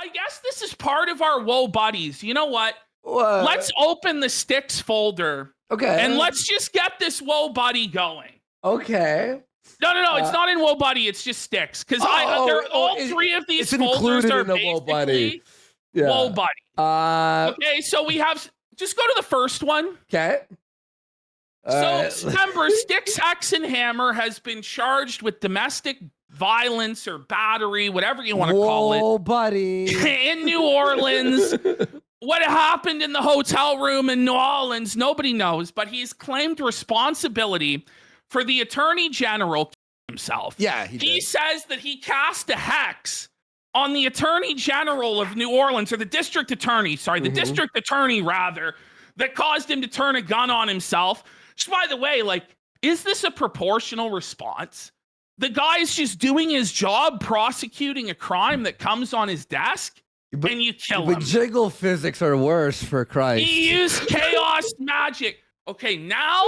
I guess this is part of our Whoa Buddies. You know what? What? Let's open the sticks folder. Okay. And let's just get this Whoa Buddy going. Okay. No. It's not in Whoa Buddy. It's just sticks. Because all three of these folders are basically Whoa Buddy. Okay, so we have... Just go to the first one. Okay. Remember, Sticks, Hex, and Hammer has been charged with domestic violence or battery, whatever you want to call it. Whoa, buddy. In New Orleans. What happened in the hotel room in New Orleans, nobody knows, but he's claimed responsibility for the Attorney General himself. Yeah, he says that he cast a hex on the Attorney General of New Orleans, or the District Attorney, the District Attorney, rather, that caused him to turn a gun on himself. Just by the way, is this a proportional response? The guy's just doing his job, prosecuting a crime that comes on his desk, and you kill him. But jiggle physics are worse, for Christ. He used chaos magic. Okay, now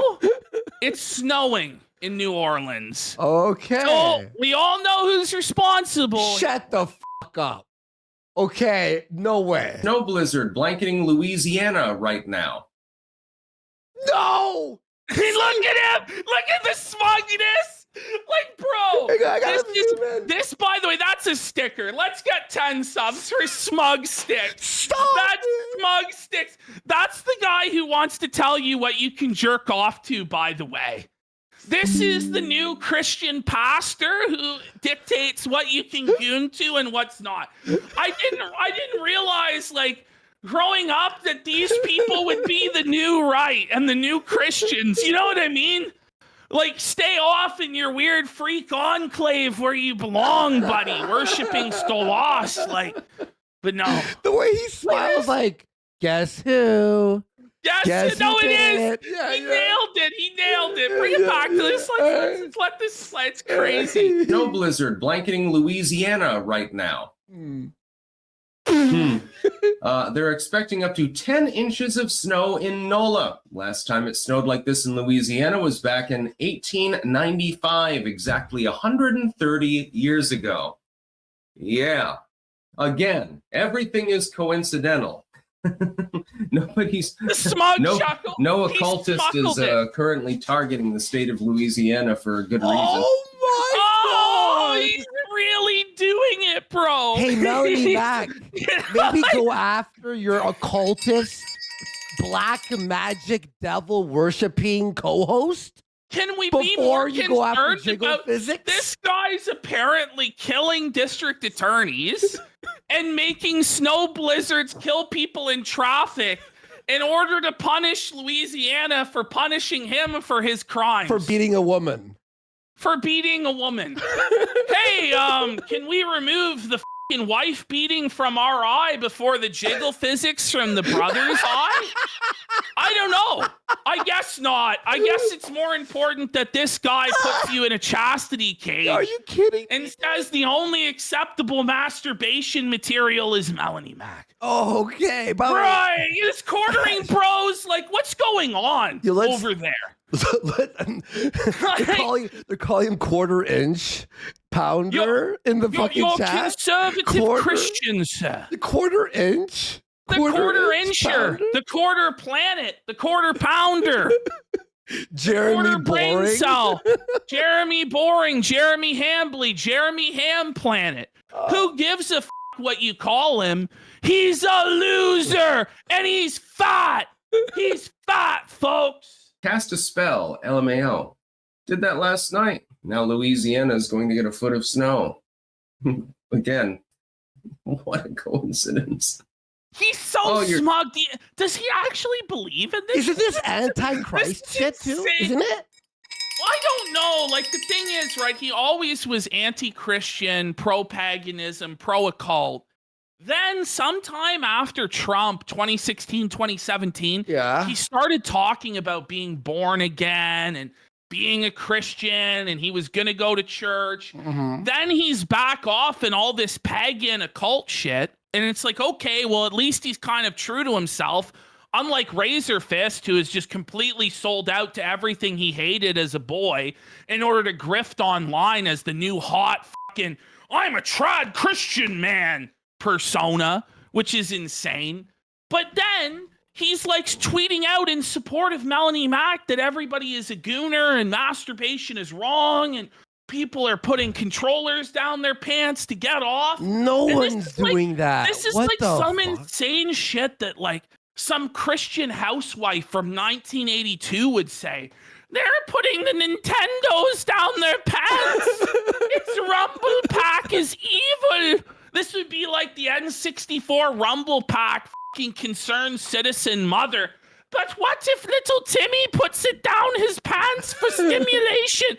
it's snowing in New Orleans. Okay. So we all know who's responsible. Shut the fuck up. Okay, no way. Snow blizzard blanketing Louisiana right now. No! Look at him! Look at the smugness! Bro, this, by the way, that's a sticker. Let's get 10 subs for Smug Sticks. Stop! That's Smug Sticks. That's the guy who wants to tell you what you can jerk off to, by the way. This is the new Christian pastor who dictates what you can goon to and what's not. I didn't realize, growing up, that these people would be the new right and the new Christians. You know what I mean? Stay off in your weird freak enclave where you belong, buddy, worshiping Stolas. But no. The way he smiles, guess who? Yes, no, it is. Yeah, he nailed it. He nailed it. Bring it back to this. Let's let this slide. It's crazy. Snow blizzard blanketing Louisiana right now. They're expecting up to 10 inches of snow in NOLA. Last time it snowed like this in Louisiana was back in 1895, exactly 130 years ago. Yeah. Again, everything is coincidental. Nobody's chuckle. No occultist is currently targeting the state of Louisiana for a good reason. Oh my God! He's really doing it, bro. Hey, Melanie Mac, maybe go after your occultist, black magic devil worshipping co-host. Can we be more concerned about physics? This guy's apparently killing district attorneys and making snow blizzards kill people in traffic in order to punish Louisiana for punishing him for his crimes. For beating a woman. Hey, can we remove the fucking wife beating from our eye before the jiggle physics from the brother's eye? I don't know. I guess not. I guess it's more important that this guy puts you in a chastity cage. Are you kidding? And says the only acceptable masturbation material is Melanie Mac. Oh, okay. Right. It's quartering bros. What's going on over there? They're calling him quarter-inch pounder in the fucking chat. You're conservative Christians, sir. The quarter-inch? The quarter-incher. The quarter planet. The quarter pounder. Jeremy Boring. Jeremy Boring. Jeremy Hambly. Jeremy Ham Planet. Who gives a what you call him? He's a loser and he's fat. He's fat, folks. Cast a spell, LMAO. Did that last night. Now Louisiana is going to get a foot of snow. Again, what a coincidence. He's so smug. Does he actually believe in this? Isn't this anti-Christ shit too? Isn't it? I don't know. The thing is, right, he always was anti-Christian, pro-paganism, pro-occult. Then sometime after Trump, 2016, 2017, he started talking about being born again and being a Christian, and he was going to go to church. Then he's back off in all this pagan occult shit. And it's okay, well, at least he's kind of true to himself. Unlike Razorfist, who is just completely sold out to everything he hated as a boy in order to grift online as the new hot fucking, I'm a trad Christian man. persona, which is insane. But then he's like tweeting out in support of Melanie Mack that everybody is a gooner and masturbation is wrong and people are putting controllers down their pants to get off. No And one's doing that. This is What like the some fuck? insane shit that like some Christian housewife from 1982 would say. They're putting the Nintendos down their pants. Its Rumble Pack is evil. This would be like the N64 Rumble Pack fucking concerned citizen mother. But what if little Timmy puts it down his pants for stimulation?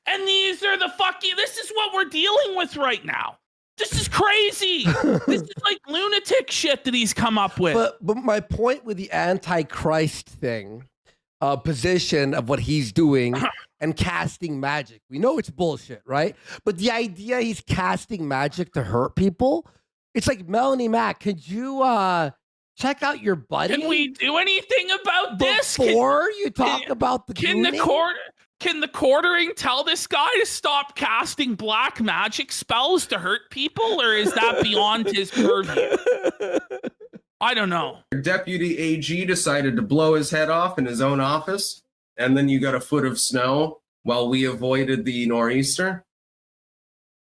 And these are the fucking, this is what we're dealing with right now. This is crazy. This is like lunatic shit that he's come up with. But my point with the Antichrist thing, position of what he's doing and casting magic, we know it's bullshit, right? But the idea he's casting magic to hurt people, it's like, Melanie Mack, could you check out your buddy? Can we do anything about this? Before you talk about the gooning? Can the quartering tell this guy to stop casting black magic spells to hurt people, or is that beyond his purview? I don't know. Deputy AG decided to blow his head off in his own office, and then you got a foot of snow while we avoided the nor'easter.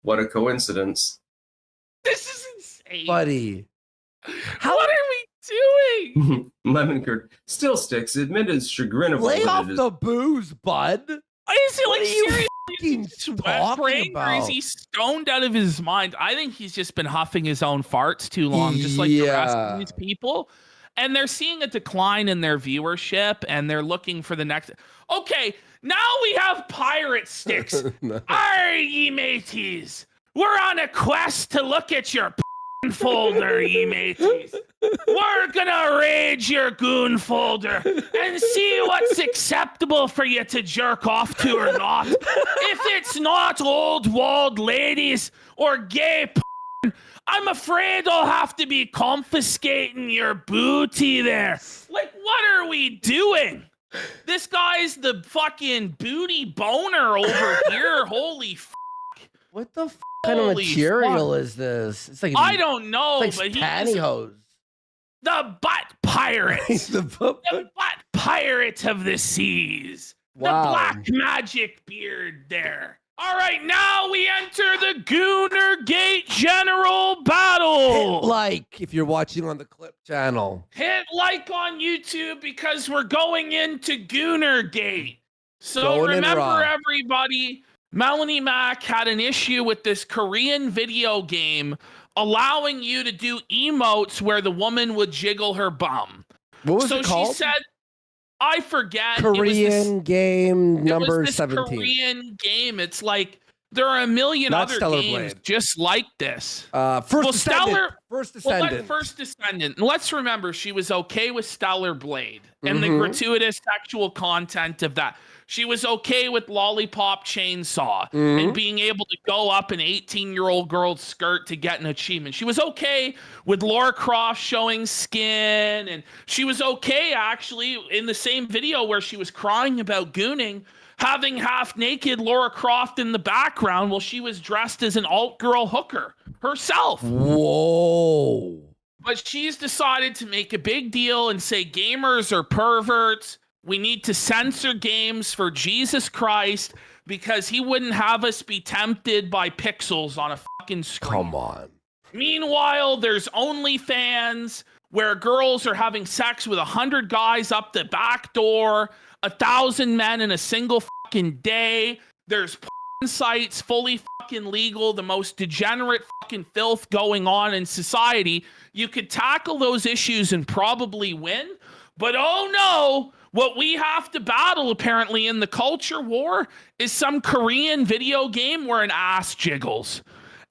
What a coincidence. This is insane. Buddy. What are we doing? Lemon curd still sticks. Admit his chagrin of Lay what off it is. the booze, bud. Is it What like are you seriously fucking sweat talking brain, or is about? he stoned out of his mind? I think he's just been huffing his own farts too long, just like the rest of these people. And they're seeing a decline in their viewership, and they're looking for the next. Okay, now we have pirate sticks. No. Arr, ye mateys, we're on a quest to look at your folder, ye mateys. We're gonna raid your goon folder and see what's acceptable for you to jerk off to or not. If it's not old walled ladies or gay porn, I'm afraid I'll have to be confiscating your booty there. Like, what are we doing? This guy's the fucking booty boner over here. Holy What the kind of Holy material fuck. is this? It's like I don't know, it's but like he's pantyhose. the butt pirate. The bu- The butt pirate of the seas. Wow. The black magic beard there. All right, now we enter the Goonergate General Battle. Hit like if you're watching on the Clip channel. Hit like on YouTube because we're going into Goonergate. So Going in remember, raw. everybody, Melanie Mack had an issue with this Korean video game allowing you to do emotes where the woman would jiggle her bum. What was So it called? she said, I forget. Korean game it number was this 17. Korean game. It's like there are a million Not other Stellar games Blade. just like this. First Well, Descendant. Stellar- First Well, Descendant. First Descendant. And let's remember, she was okay with Stellar Blade and the Mhm. gratuitous sexual content of that. She was okay with Lollipop Chainsaw Mhm. and being able to go up an 18-year-old girl's skirt to get an achievement. She was okay with Lara Croft showing skin. And she was okay, actually, in the same video where she was crying about gooning, having half-naked Lara Croft in the background while she was dressed as an alt-girl hooker herself. Whoa. But she's decided to make a big deal and say gamers are perverts. We need to censor games for Jesus Christ because he wouldn't have us be tempted by pixels on a fucking screen. Come on. Meanwhile, there's OnlyFans where girls are having sex with 100 guys up the back door, 1,000 men in a single fucking day. There's porn sites fully fucking legal, the most degenerate fucking filth going on in society. You could tackle those issues and probably win, but oh no, what we have to battle apparently in the culture war is some Korean video game where an ass jiggles.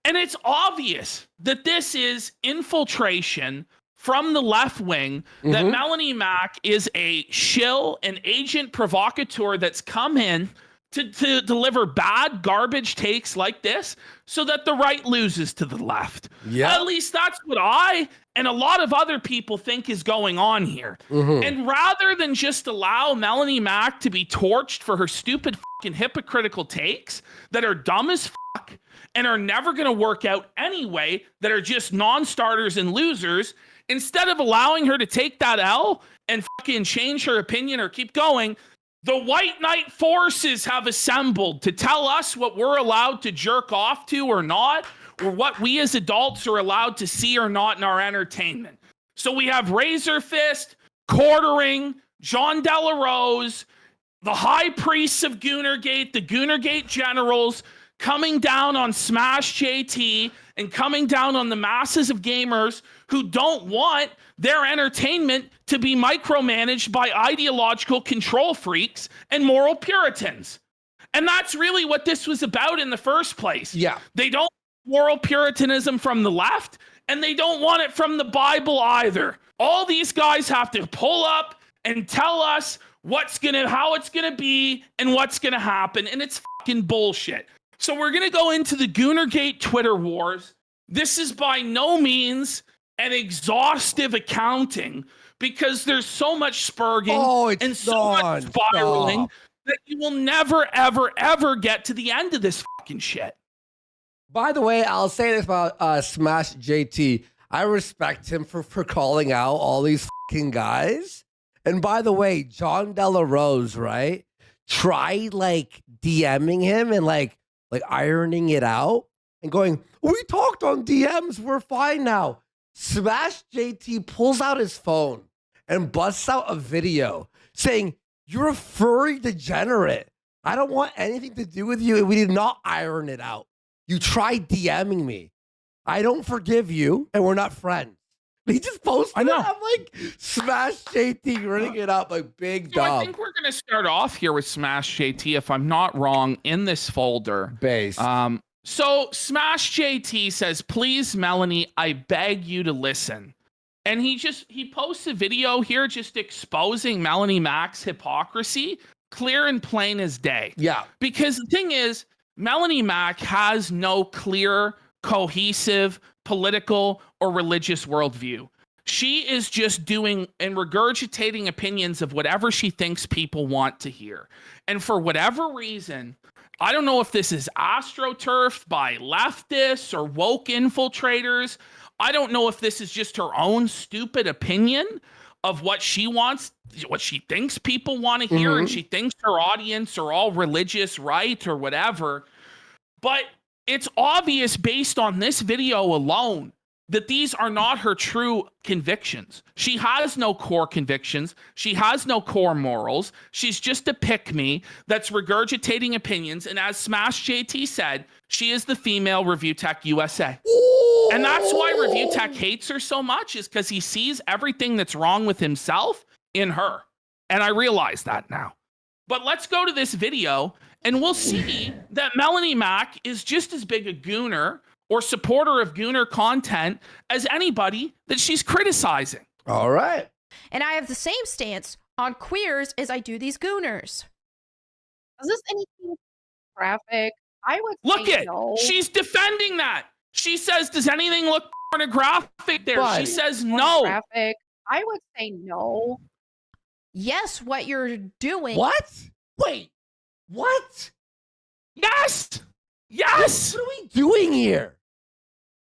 And it's obvious that this is infiltration from the left wing, that Mhm. Melanie Mack is a shill, an agent provocateur that's come in to deliver bad garbage takes like this so that the right loses to the left. Yeah. At least that's what I and a lot of other people think is going on here. Mhm. And rather than just allow Melanie Mack to be torched for her stupid fucking hypocritical takes that are dumb as fuck and are never going to work out anyway, that are just non-starters and losers, instead of allowing her to take that L and fucking change her opinion or keep going, the white knight forces have assembled to tell us what we're allowed to jerk off to or not, or what we as adults are allowed to see or not in our entertainment. So we have Razorfist, Quartering, John Delarose, the high priests of Goonergate, the Goonergate generals, coming down on Smash JT and coming down on the masses of gamers who don't want their entertainment to be micromanaged by ideological control freaks and moral Puritans. And that's really what this was about in the first place. Yeah. They don't want moral Puritanism from the left, and they don't want it from the Bible either. All these guys have to pull up and tell us how it's gonna be and what's gonna happen, and it's fucking bullshit. So we're gonna go into the Goonergate Twitter wars. This is by no means an exhaustive accounting, because there's so much spurging and so much spiraling that you will never, ever, ever get to the end of this fucking shit. By the way, I'll say this about Smash JT. I respect him for calling out all these fucking guys. And by the way, John Delarose, right? Tried like DMing him and like ironing it out and going, we talked on DMs, we're fine now. Smash JT pulls out his phone and busts out a video saying, you're a furry degenerate. I don't want anything to do with you, and we did not iron it out. You tried DMing me. I don't forgive you, and we're not friends. He just posted it. I'm like, Smash JT running it up like big dog. I think we're going to start off here with Smash JT, if I'm not wrong, in this folder. Base. So Smash JT says, please, Melanie, I beg you to listen. And he posts a video here just exposing Melanie Mack's hypocrisy, clear and plain as day. Yeah. Because the thing is, Melanie Mack has no clear, cohesive, political, or religious worldview. She is just doing and regurgitating opinions of whatever she thinks people want to hear. And for whatever reason, I don't know if this is astroturfed by leftists or woke infiltrators. I don't know if this is just her own stupid opinion of what she wants, what she thinks people want to hear, and she thinks her audience are all religious, right, or whatever. But it's obvious based on this video alone that these are not her true convictions. She has no core convictions. She has no core morals. She's just a pick-me that's regurgitating opinions. And as Smash JT said, she is the female Review Tech USA. Ooh. And that's why Review Tech hates her so much, is because he sees everything that's wrong with himself in her. And I realize that now. But let's go to this video, and we'll see that Melanie Mack is just as big a gooner or supporter of gooner content as anybody that she's criticizing. All right. And I have the same stance on queers as I do these gooners. Is this anything graphic? I would look say at no. She's defending that. She says, does anything look pornographic there? But she says no. Graphic. I would say no. Yes, what you're doing. What? Wait. What? Yes. Yes. What are we doing here?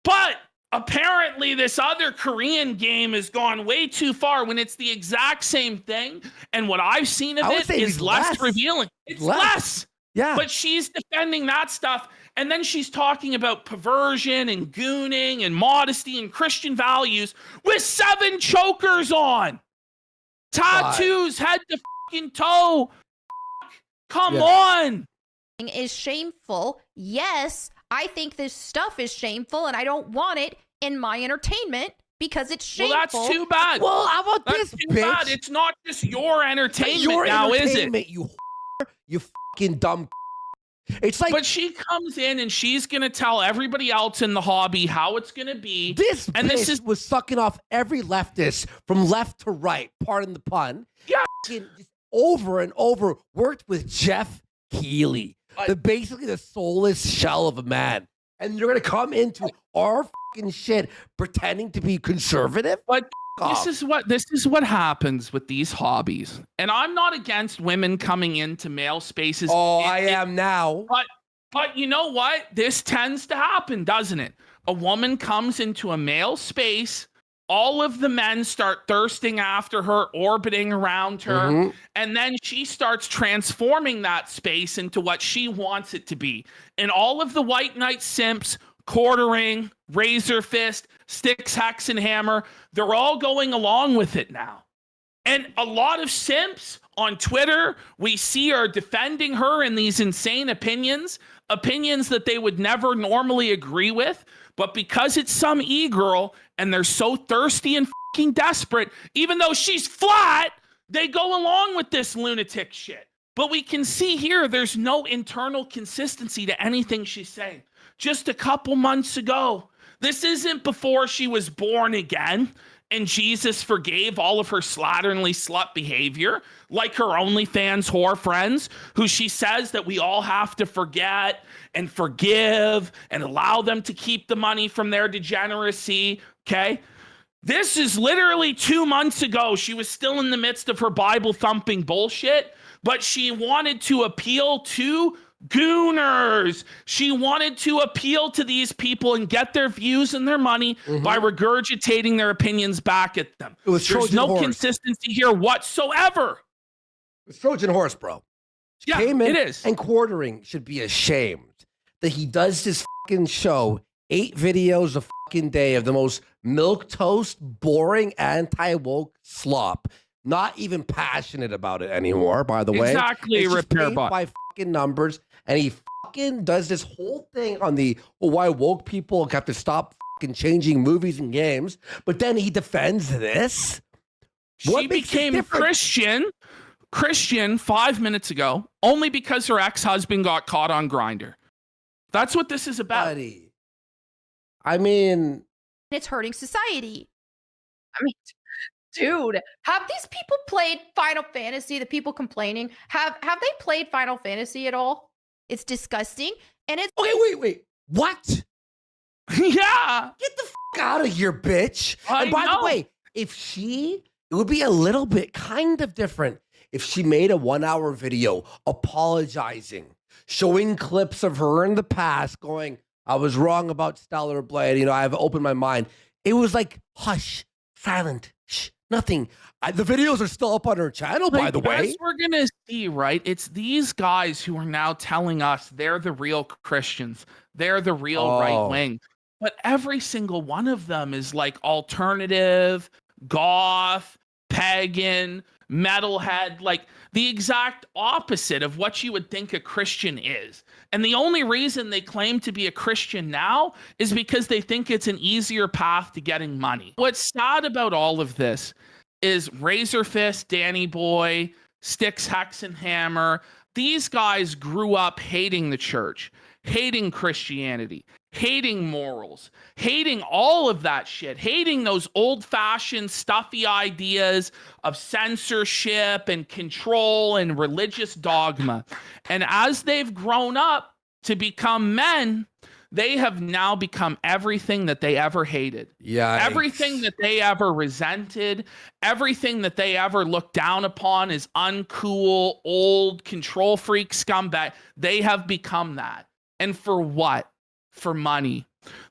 But apparently this other Korean game has gone way too far when it's the exact same thing. And what I've seen of it is less revealing. It's less. Yeah. But she's defending that stuff. And then she's talking about perversion and gooning and modesty and Christian values with 7 chokers on. Tattoos, head to fucking toe. Come on. Is shameful. Yes, I think this stuff is shameful, and I don't want it in my entertainment because it's shameful. Well, that's too bad. Well, how about that's this, too bitch? bad. It's not just your entertainment your now, entertainment, is it? You fucking dumb. It's like, but she comes in and she's gonna tell everybody else in the hobby how it's gonna be. This was sucking off every leftist from left to right. Pardon the pun. Yeah. Just over and over. Worked with Jeff Keighley, basically the soulless shell of a man, and you're gonna come into our fucking shit pretending to be conservative. But this is what happens with these hobbies. And I'm not against women coming into male spaces. Oh, I am now. But But you know what? This tends to happen, doesn't it? A woman comes into a male space. All of the men start thirsting after her, orbiting around her. Mhm. And then she starts transforming that space into what she wants it to be. And all of the white knight simps, quartering, Razorfist, Sticks, Hex, and Hammer, they're all going along with it now. And a lot of simps on Twitter we see are defending her in these insane opinions that they would never normally agree with. But because it's some e-girl and they're so thirsty and fucking desperate, even though she's flat, they go along with this lunatic shit. But we can see here there's no internal consistency to anything she's saying. Just a couple months ago, this isn't before she was born again and Jesus forgave all of her slatternly slut behavior, like her OnlyFans whore friends, who she says that we all have to forget and forgive and allow them to keep the money from their degeneracy, okay? This is literally 2 months ago. She was still in the midst of her Bible-thumping bullshit, but she wanted to appeal to Gooners. She wanted to appeal to these people and get their views and their money by regurgitating their opinions back at them. It was There's Trojan no horse. consistency here whatsoever. It's Trojan horse, bro. Yeah, Cayman it is. And quartering should be ashamed that he does this fucking show, 8 videos a fucking day of the most milquetoast, boring, anti-woke slop. Not even passionate about it anymore, by the way. Exactly, It's just repair paid bot. by fucking numbers, and he fucking does this whole thing on the why woke people have to stop fucking changing movies and games, but then he defends this. What She makes this became different? Christian 5 minutes ago only because her ex-husband got caught on Grindr. That's what this is about. Buddy. I mean, It's hurting society. I mean, dude, Have these people played Final Fantasy? The people complaining, have they played Final Fantasy at all? It's disgusting, and it's okay, wait. What? Yeah. Get the fuck out of here, bitch. I And by know. the way, it would be a little bit kind of different if she made a 1-hour video apologizing, showing clips of her in the past going, I was wrong about Stellar Blade. You know, I've opened my mind. It was like, hush, silent, shh, nothing. The videos are still up on her channel, by the way. As we're gonna see, right? It's these guys who are now telling us they're the real Christians. They're the real right wing. But every single one of them is like alternative, goth, pagan, metalhead, like the exact opposite of what you would think a Christian is. And the only reason they claim to be a Christian now is because they think it's an easier path to getting money. What's sad about all of this is Razorfist, Danny Boy, Sticks, Hex, and Hammer. These guys grew up hating the church, hating Christianity, hating morals, hating all of that shit, hating those old-fashioned stuffy ideas of censorship and control and religious dogma. And as they've grown up to become men, they have now become everything that they ever hated. Yeah. Everything that they ever resented, everything that they ever looked down upon as uncool, old, control freak scumbag, they have become that. And for what? For money.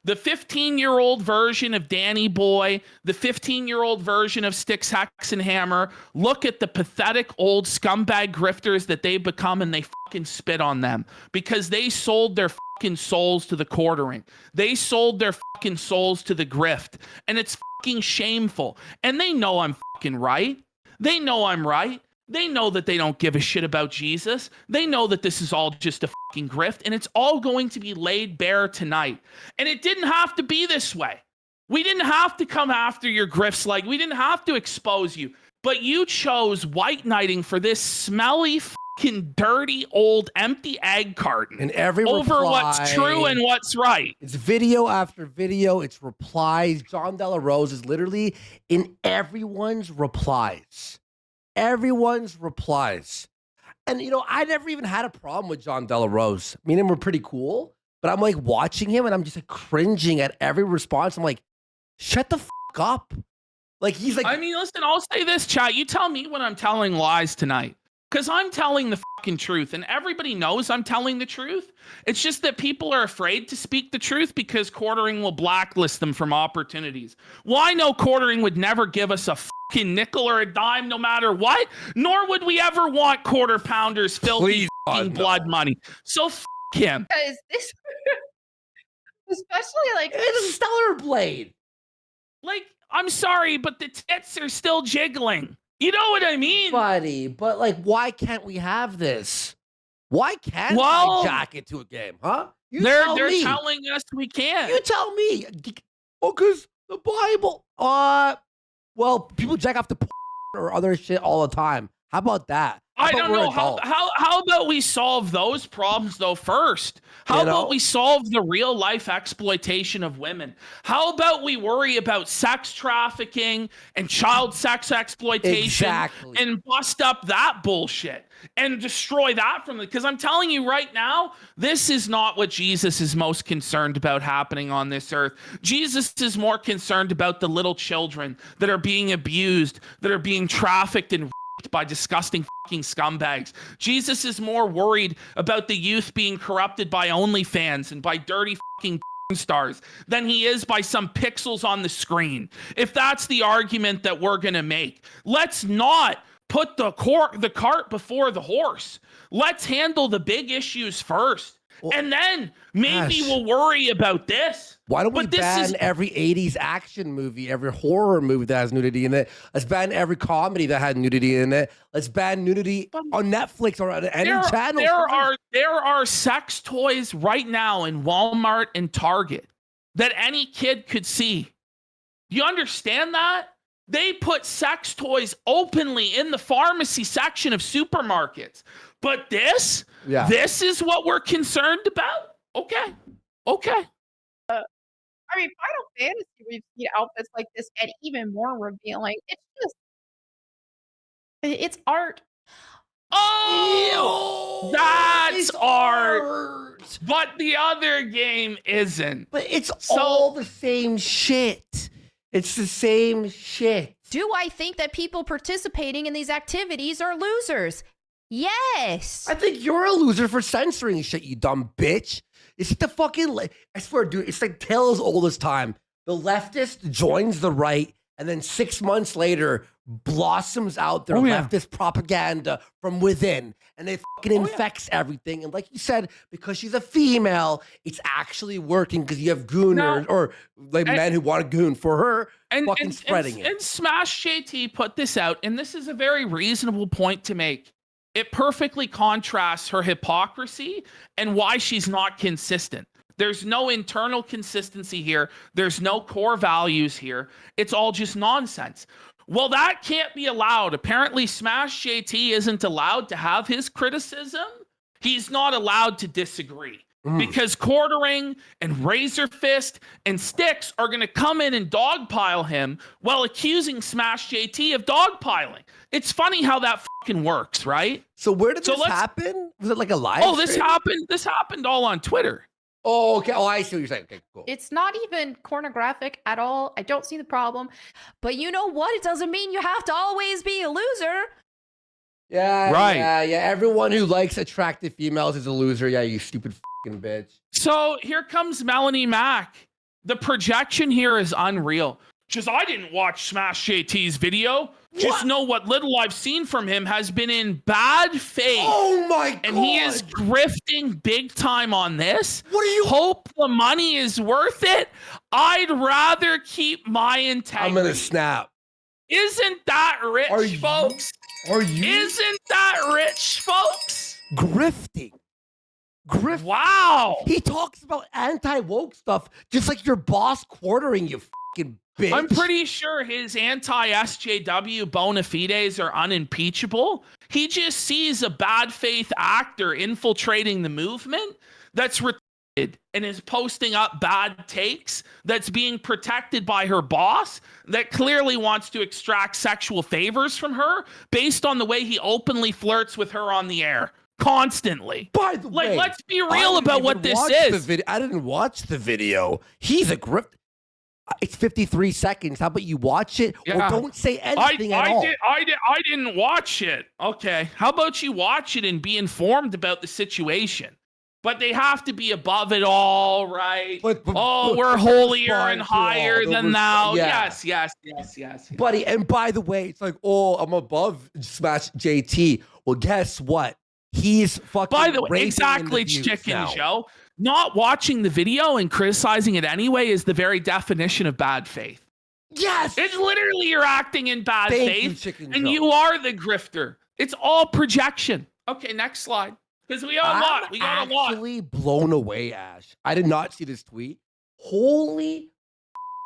The 15-year-old version of Danny Boy, the 15-year-old version of Sticks, Hex, and Hammer, look at the pathetic old scumbag grifters that they've become and they fucking spit on them because they sold their fucking souls to the quartering. They sold their fucking souls to the grift. And it's fucking shameful. And they know I'm fucking right. They know I'm right. They know that they don't give a shit about Jesus. They know that this is all just a fucking grift, and it's all going to be laid bare tonight. And it didn't have to be this way. We didn't have to come after your grifts, like we didn't have to expose you, but you chose white knighting for this smelly fucking dirty old empty egg carton And every over reply, what's true and what's right. It's video after video. It's replies. John Della Rose is literally in everyone's replies. Everyone's replies. And, you know, I never even had a problem with John Della Rose. Me and him were pretty cool. But I'm like watching him and I'm just like cringing at every response. I'm like, shut the fuck up. Like, he's like, I mean, listen, I'll say this, chat. You tell me when I'm telling lies tonight. because I'm telling the fucking truth, and everybody knows I'm telling the truth. It's just that people are afraid to speak the truth because quartering will blacklist them from opportunities. Well, I know quartering would never give us a fucking nickel or a dime no matter what, nor would we ever want quarter pounders filthy Please, fucking God, no. blood money. So him. Because this, especially like It's a stellar blade. Like, I'm sorry, but the tits are still jiggling. You know what I mean? Buddy, but like, why can't we have this? Why can't Well, I jack it to a game, huh? They're me. telling us we can't. You tell me. Oh, because the Bible. Well, people jack off the or other shit all the time. How about that? How I about don't we're know adults? how about we solve those problems though first? How You know? about we solve the real life exploitation of women? How about we worry about sex trafficking and child sex exploitation Exactly. and bust up that bullshit and destroy that from the, because I'm telling you right now, this is not what Jesus is most concerned about happening on this earth. Jesus is more concerned about the little children that are being abused, that are being trafficked and by disgusting fucking scumbags. Jesus is more worried about the youth being corrupted by OnlyFans and by dirty fucking stars than he is by some pixels on the screen. If that's the argument that we're going to make, let's not put the cart before the horse. Let's handle the big issues first. And then maybe Gosh. we'll worry about this. Why don't we But this ban is- every 80s action movie, every horror movie that has nudity in it? Let's ban every comedy that had nudity in it. Let's ban nudity on Netflix or on any channel. There are sex toys right now in Walmart and Target that any kid could see. You understand that? They put sex toys openly in the pharmacy section of supermarkets. But this is what we're concerned about? Okay. I mean, Final Fantasy, we've seen outfits like this and even more revealing. It's art. Oh, that's art. But the other game isn't. But it's all the same shit. It's the same shit. Do I think that people participating in these activities are losers? Yes. I think you're a loser for censoring shit, you dumb bitch. It's the fucking, I swear, dude, it's like tale as old as time. The leftist joins the right, and then 6 months later blossoms out their leftist propaganda from within, and it fucking infects everything. And like you said, because she's a female, it's actually working because you have gooners or like men who want to goon for her, fucking spreading it. And Smash JT put this out, and this is a very reasonable point to make. It perfectly contrasts her hypocrisy and why she's not consistent. There's no internal consistency here. There's no core values here. It's all just nonsense. Well, that can't be allowed. Apparently, Smash JT isn't allowed to have his criticism. He's not allowed to disagree. Because Quartering and Razorfist and Styx are going to come in and dogpile him while accusing Smash JT of dogpiling. It's funny how that fucking works, right? So where did this happen? Was it like a live stream? This happened all on Twitter. Oh, okay. Oh, I see what you're saying. Okay, cool. It's not even pornographic at all. I don't see the problem. But you know what? It doesn't mean you have to always be a loser. Yeah, Right. Yeah. Everyone who likes attractive females is a loser. Yeah, you stupid fucking bitch. So here comes Melanie Mack. The projection here is unreal. Just I didn't watch Smash JT's video. Just know what little I've seen from him has been in bad faith. Oh my god! And he is grifting big time on this. What are you? Hope the money is worth it. I'd rather keep my integrity. I'm gonna snap. Isn't that rich, folks? Are you? Isn't that rich, folks? Grifting. Wow. He talks about anti-woke stuff just like your boss quartering you, fucking bitch. I'm pretty sure his anti-SJW bona fides are unimpeachable. He just sees a bad faith actor infiltrating the movement that's retarded and is posting up bad takes that's being protected by her boss that clearly wants to extract sexual favors from her based on the way he openly flirts with her on the air. Constantly. By the way, let's be real about what this is. I didn't watch the video. He's a grift. It's 53 seconds. How about you watch it Yeah. or don't say anything at all? I didn't watch it. Okay. How about you watch it and be informed about the situation? But they have to be above it all, right? We're holier and higher than thou. Yeah. Yes. Buddy, and by the way, it's like, oh, I'm above Smash JT. Well, guess what? He's fucking By the way, raping exactly, in the views Chicken now. Joe. Not watching the video and criticizing it anyway is the very definition of bad faith. Yes. It's literally you're acting in bad Thank faith, you, Chicken and Joe. you are the grifter. It's all projection. Okay, next slide. Because we got a lot. We got a lot. I'm actually blown away, Ash. I did not see this tweet. Holy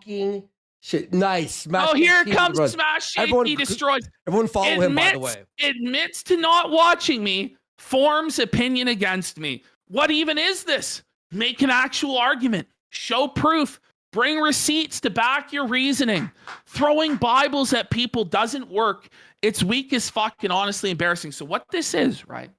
fucking shit. Nice. Smash Oh, here JT comes run. Smash JT Everyone- destroys. Everyone follow him, by the way. Admits to not watching me, forms opinion against me. What even is this? Make an actual argument. Show proof. Bring receipts to back your reasoning. Throwing Bibles at people doesn't work. It's weak as fuck and honestly embarrassing. So what this is, right?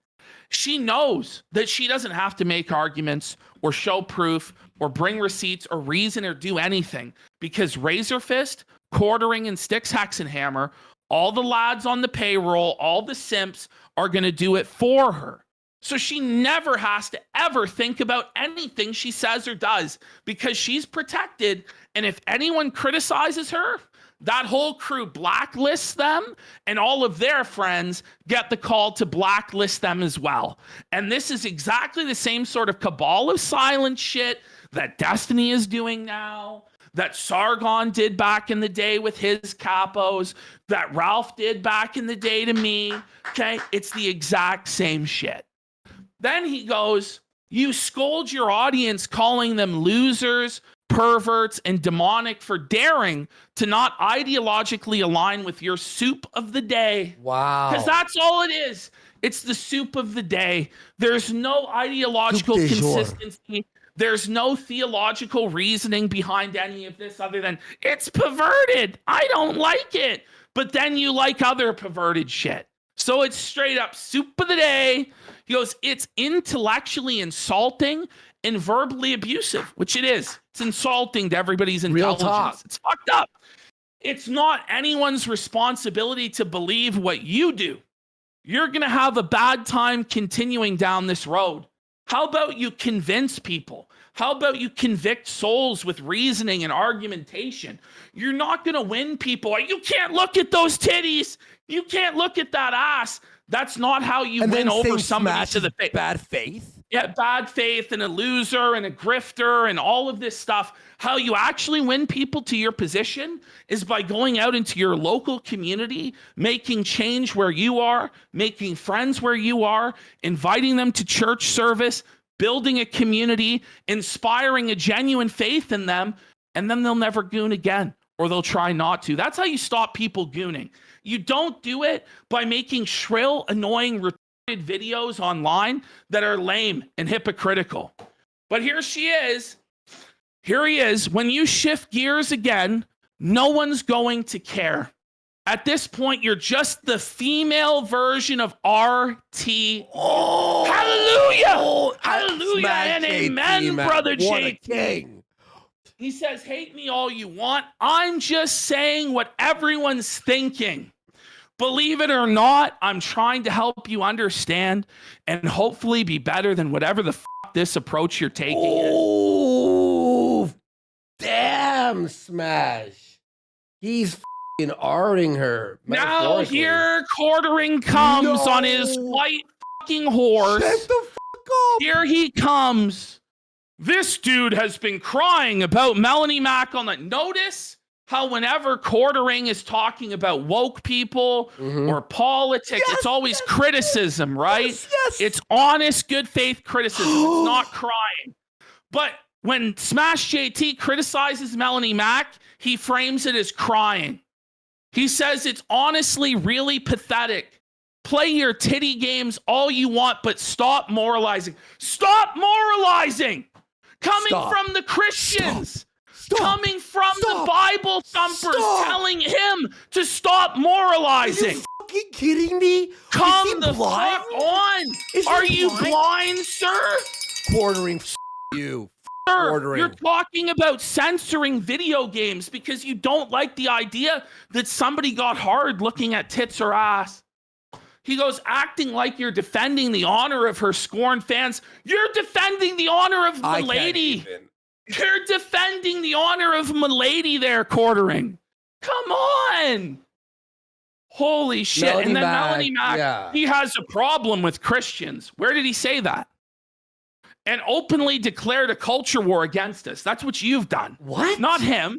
She knows that she doesn't have to make arguments or show proof or bring receipts or reason or do anything because Razorfist, Quartering, and Styx Hexenhammer, all the lads on the payroll, all the simps are going to do it for her. So she never has to ever think about anything she says or does because she's protected. And if anyone criticizes her, that whole crew blacklists them and all of their friends get the call to blacklist them as well. And this is exactly the same sort of cabal of silent shit that Destiny is doing now, that Sargon did back in the day with his capos, that Ralph did back in the day to me. Okay, it's the exact same shit. Then he goes, you scold your audience calling them losers, perverts, and demonic for daring to not ideologically align with your soup of the day. Wow. Because that's all it is. It's the soup of the day. There's no ideological Soup du jour. consistency. There's no theological reasoning behind any of this other than it's perverted. I don't like it. But then you like other perverted shit. So it's straight up soup of the day. He goes, it's intellectually insulting and verbally abusive, which it is. It's insulting to everybody's Real intelligence. talk. It's fucked up. It's not anyone's responsibility to believe what you do. You're going to have a bad time continuing down this road. How about you convince people? How about you convict souls with reasoning and argumentation? You're not going to win people. You can't look at those titties. You can't look at that ass. That's not how you win over somebody to the face. Bad faith. Yeah, bad faith and a loser and a grifter and all of this stuff. How you actually win people to your position is by going out into your local community, making change where you are, making friends where you are, inviting them to church service, building a community, inspiring a genuine faith in them, and then they'll never goon again, or they'll try not to. That's how you stop people gooning. You don't do it by making shrill, annoying, retarded videos online that are lame and hypocritical. But here she is. Here he is. When you shift gears again, no one's going to care. At this point, you're just the female version of RT. Oh, hallelujah! Hallelujah and amen, man. brother What a JT. king. He says, hate me all you want. I'm just saying what everyone's thinking. Believe it or not, I'm trying to help you understand and hopefully be better than whatever the fuck this approach you're taking is. Oh, damn, Smash. He's f***ing R-ing her. Now metaphorically. here Quartering comes on his No. white fucking horse. Shut the fuck up. Here he comes. This dude has been crying about Melanie Mack on the notice. How whenever Quartering is talking about woke people or politics, Yes, it's always criticism, right? Yes. It's honest, good faith criticism. It's not crying. But when Smash JT criticizes Melanie Mack, he frames it as crying. He says it's honestly really pathetic. Play your titty games all you want, but stop moralizing. Stop moralizing! Coming Stop. from the Christians. Stop. Coming from Stop. the Bible thumpers Stop. telling him to stop Are moralizing. you fucking kidding me? Is Come he the blind? fuck on. Is he Are you blind? blind, sir? Quartering, you. ordering. You're talking about censoring video games because you don't like the idea that somebody got hard looking at tits or ass. He goes, acting like you're defending the honor of her scorned fans. You're defending the honor of Milady. You're defending the honor of Milady there, quartering. Come on. Holy shit. Melanie and then Mac, Melanie Mac, yeah. he has a problem with Christians. Where did he say that? And openly declared a culture war against us. That's what you've done. What? Not him.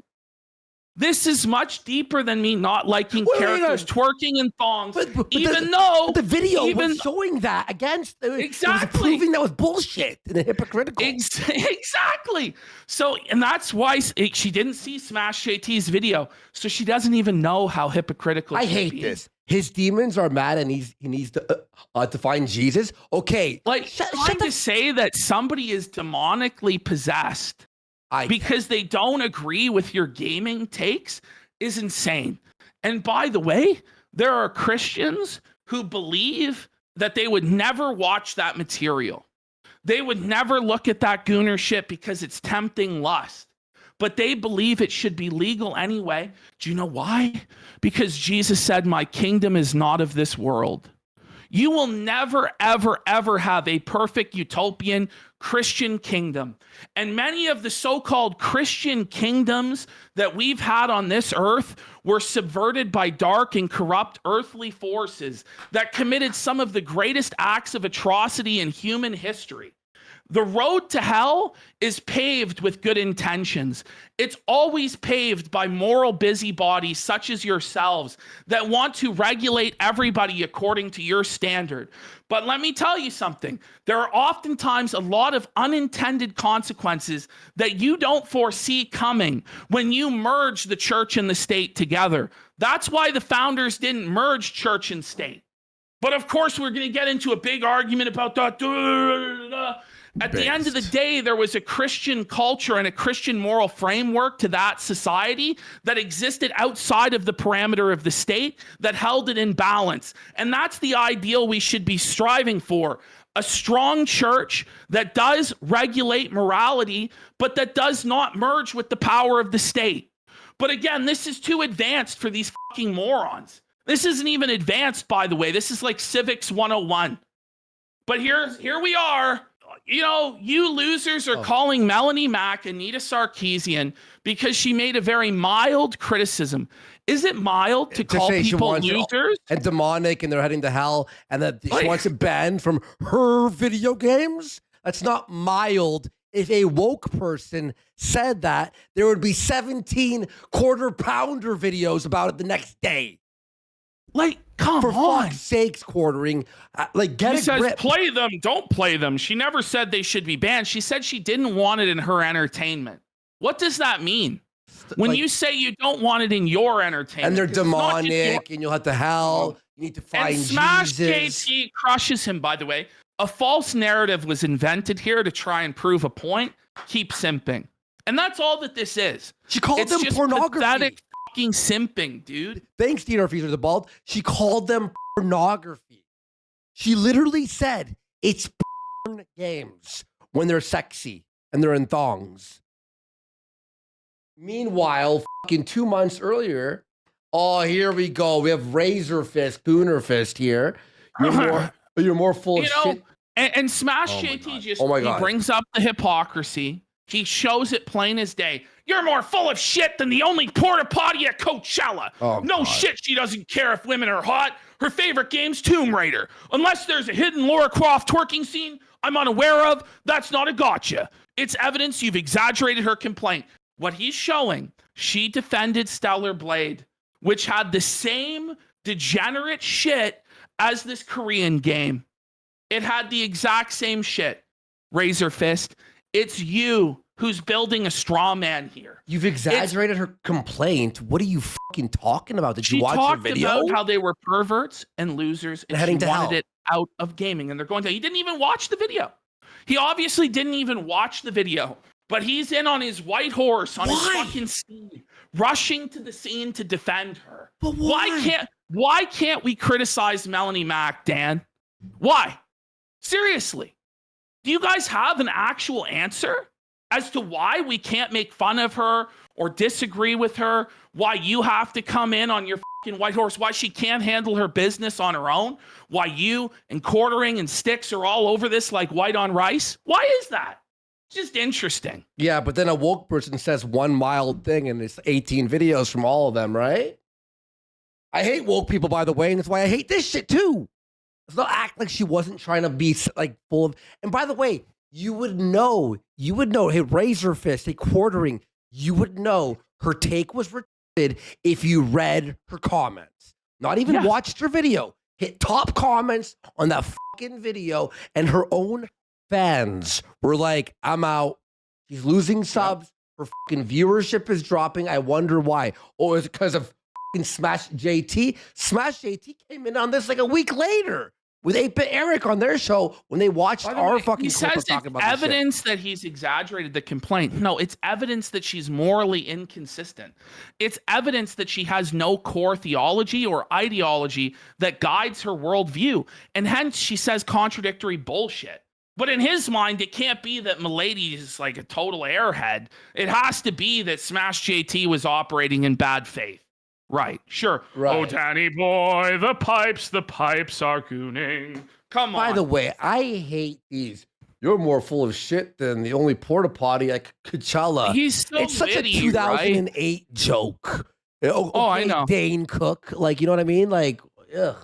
This is much deeper than me not liking characters twerking in thongs, even though the video was showing that against exactly it was proving that was bullshit and hypocritical. Exactly. So, and that's why she didn't see Smash JT's video, so she doesn't even know how hypocritical. I hate this. His demons are mad, and he needs to find Jesus. Okay, like trying to say that somebody is demonically possessed because they don't agree with your gaming takes is insane. And by the way, there are Christians who believe that they would never watch that material. They would never look at that Gooner shit because it's tempting lust. But they believe it should be legal anyway. Do you know why? Because Jesus said, my kingdom is not of this world. You will never, ever, ever have a perfect utopian Christian kingdom. And many of the so-called Christian kingdoms that we've had on this earth were subverted by dark and corrupt earthly forces that committed some of the greatest acts of atrocity in human history. The road to hell is paved with good intentions. It's always paved by moral busybodies such as yourselves that want to regulate everybody according to your standard. But let me tell you something. There are oftentimes a lot of unintended consequences that you don't foresee coming when you merge the church and the state together. That's why the founders didn't merge church and state. But of course, we're going to get into a big argument about that. At the end of the day, there was a Christian culture and a Christian moral framework to that society that existed outside of the parameter of the state that held it in balance. And that's the ideal we should be striving for. A strong church that does regulate morality, but that does not merge with the power of the state. But again, this is too advanced for these fucking morons. This isn't even advanced, by the way. This is like Civics 101. But here we are. You know, you losers are calling Melanie Mac Anita Sarkeesian because she made a very mild criticism. Is it mild to call people losers? And demonic, and they're heading to hell, and that she wants it banned from her video games? That's not mild. If a woke person said that, there would be 17 quarter-pounder videos about it the next day. Like, come for on. fuck's sakes, quartering. Like, get She a says, grip. play them, don't play them. She never said they should be banned. She said she didn't want it in her entertainment. What does that mean? When you say you don't want it in your entertainment. And they're demonic, and you'll have to hell. You need to find and Smash Jesus. JT crushes him, by the way. A false narrative was invented here to try and prove a point. Keep simping. And that's all that this is. She called them just pornography. Pathetic fucking simping, dude. Thanks, Dino Feaser the Bald. She called them pornography. She literally said it's porn games when they're sexy and they're in thongs. Meanwhile, fucking 2 months earlier, oh, here we go. We have Razorfist, Goonerfist here. You're more full of shit. And Smash JT just he brings up the hypocrisy. He shows it plain as day. You're more full of shit than the only porta potty at Coachella. No shit, she doesn't care if women are hot. Her favorite game's Tomb Raider. Unless there's a hidden Lara Croft twerking scene I'm unaware of, that's not a gotcha. It's evidence you've exaggerated her complaint. What he's showing, she defended Stellar Blade, which had the same degenerate shit as this Korean game. It had the exact same shit. Razorfist, it's you who's building a straw man here. You've exaggerated her complaint. What are you fucking talking about? Did you watch her video? She talked about how they were perverts and losers, and she wanted it out of gaming. And they're going to. He didn't even watch the video. He obviously didn't even watch the video. But he's in on his white horse, on his fucking steed, rushing to the scene to defend her. But why can't we criticize Melanie Mac, Dan? Why? Seriously. Do you guys have an actual answer? as to why we can't make fun of her or disagree with her, why you have to come in on your fucking white horse, why she can't handle her business on her own, why you and Quartering and Sticks are all over this like white on rice. Why is that? It's just interesting. Yeah, but then a woke person says one mild thing and it's 18 videos from all of them, right? I hate woke people, by the way, and that's why I hate this shit too. Let's not act like she wasn't trying to be like full of. And by the way, you would know. Hey, Razorfist, hey, Quartering, you would know her take was retarded if you read her comments. Not even watched her video. Hit top comments on that fucking video, and her own fans were like, I'm out. She's losing subs. Her fucking viewership is dropping. I wonder why. Oh, is it because of fucking Smash JT? Smash JT came in on this like a week later with 8-Bit Eric on their show when they watched our fucking clip of talking about this shit. Evidence that he's exaggerated the complaint. No, it's evidence that she's morally inconsistent. It's evidence that she has no core theology or ideology that guides her worldview. And hence she says contradictory bullshit. But in his mind, it can't be that Milady is like a total airhead. It has to be that Smash JT was operating in bad faith. Right, sure. Right. Oh, Danny boy, the pipes are gooning. Come on. By the way, I hate these. You're more full of shit than the only porta potty at Coachella. He's so it's such witty, a 2008 joke. Okay, I know. Dane Cook, like, you know what I mean? Like, ugh.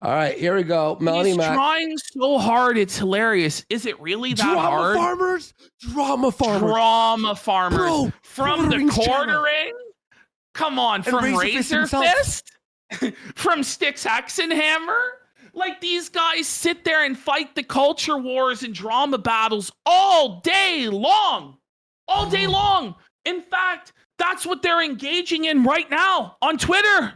All right, here we go. Melanie He's Mac. trying so hard, it's hilarious. Is it really that hard? Drama farmers. Drama farmers. Bro, From the Quartering's channel. Quartering? Come on, And from Razorfist Razorfist? From Styx Hexenhammer? Like, these guys sit there and fight the culture wars and drama battles all day long. All day long. In fact, that's what they're engaging in right now on Twitter.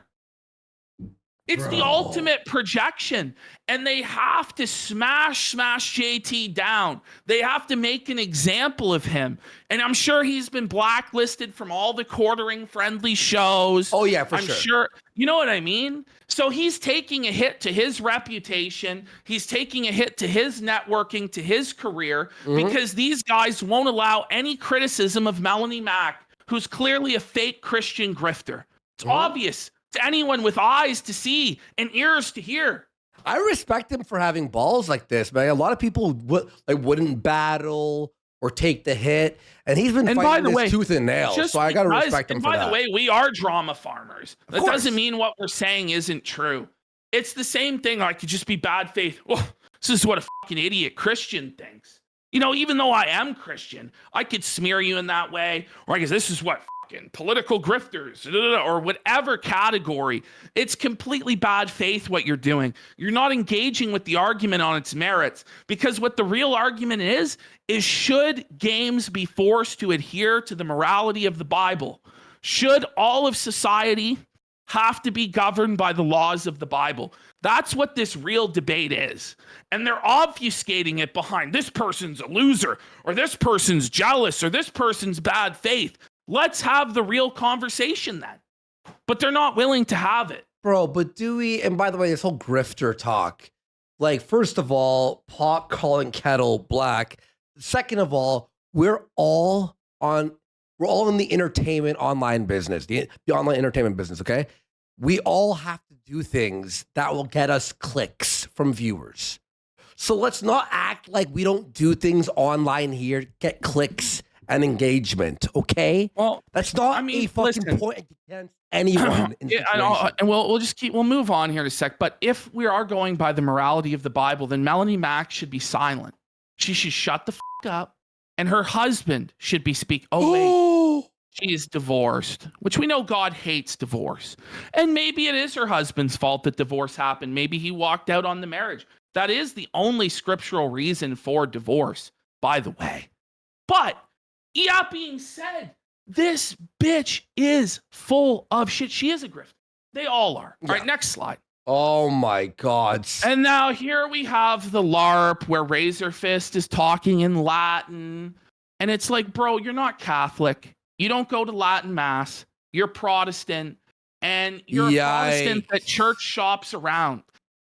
It's the ultimate projection, and they have to smash JT down. They have to make an example of him, and I'm sure he's been blacklisted from all the Quartering-friendly shows. Oh, yeah, I'm sure. You know what I mean? So he's taking a hit to his reputation. He's taking a hit to his networking, to his career, because these guys won't allow any criticism of Melanie Mac, who's clearly a fake Christian grifter. It's obvious to anyone with eyes to see and ears to hear. I respect him for having balls like this, man. A lot of people wouldn't battle or take the hit, and he's been fighting this tooth and nail. So I got to respect him for that. And by the way, we are drama farmers. That doesn't mean what we're saying isn't true. It's the same thing. I could just be bad faith. Well, this is what a fucking idiot Christian thinks. You know, even though I am Christian, I could smear you in that way, or I guess this is what political grifters or whatever category. It's completely bad faith what you're doing. You're not engaging with the argument on its merits, because what the real argument is should games be forced to adhere to the morality of the Bible? Should all of society have to be governed by the laws of the Bible? That's what this real debate is. And they're obfuscating it behind this person's a loser, or this person's jealous, or this person's bad faith. Let's have the real conversation then. But they're not willing to have it. Bro, but do we, and by the way, this whole grifter talk, like, first of all, pot calling kettle black. Second of all, we're all in the entertainment online business, the online entertainment business, okay? We all have to do things that will get us clicks from viewers. So let's not act like we don't do things online here, get clicks and engagement, okay? Well, that's not a fucking point against anyone. And we'll move on here in a sec. But if we are going by the morality of the Bible, then Melanie Mac should be silent. She should shut the fuck up, and her husband should be speaking. Oh wait, she is divorced, which we know God hates divorce, and maybe it is her husband's fault that divorce happened. Maybe he walked out on the marriage. That is the only scriptural reason for divorce, by the way. But that being said, this bitch is full of shit. She is a grifter. They all are. All right, next slide. Oh my God. And now here we have the LARP where Razorfist is talking in Latin. And it's like, bro, you're not Catholic. You don't go to Latin Mass. You're Protestant. And you're a Protestant that church shops around.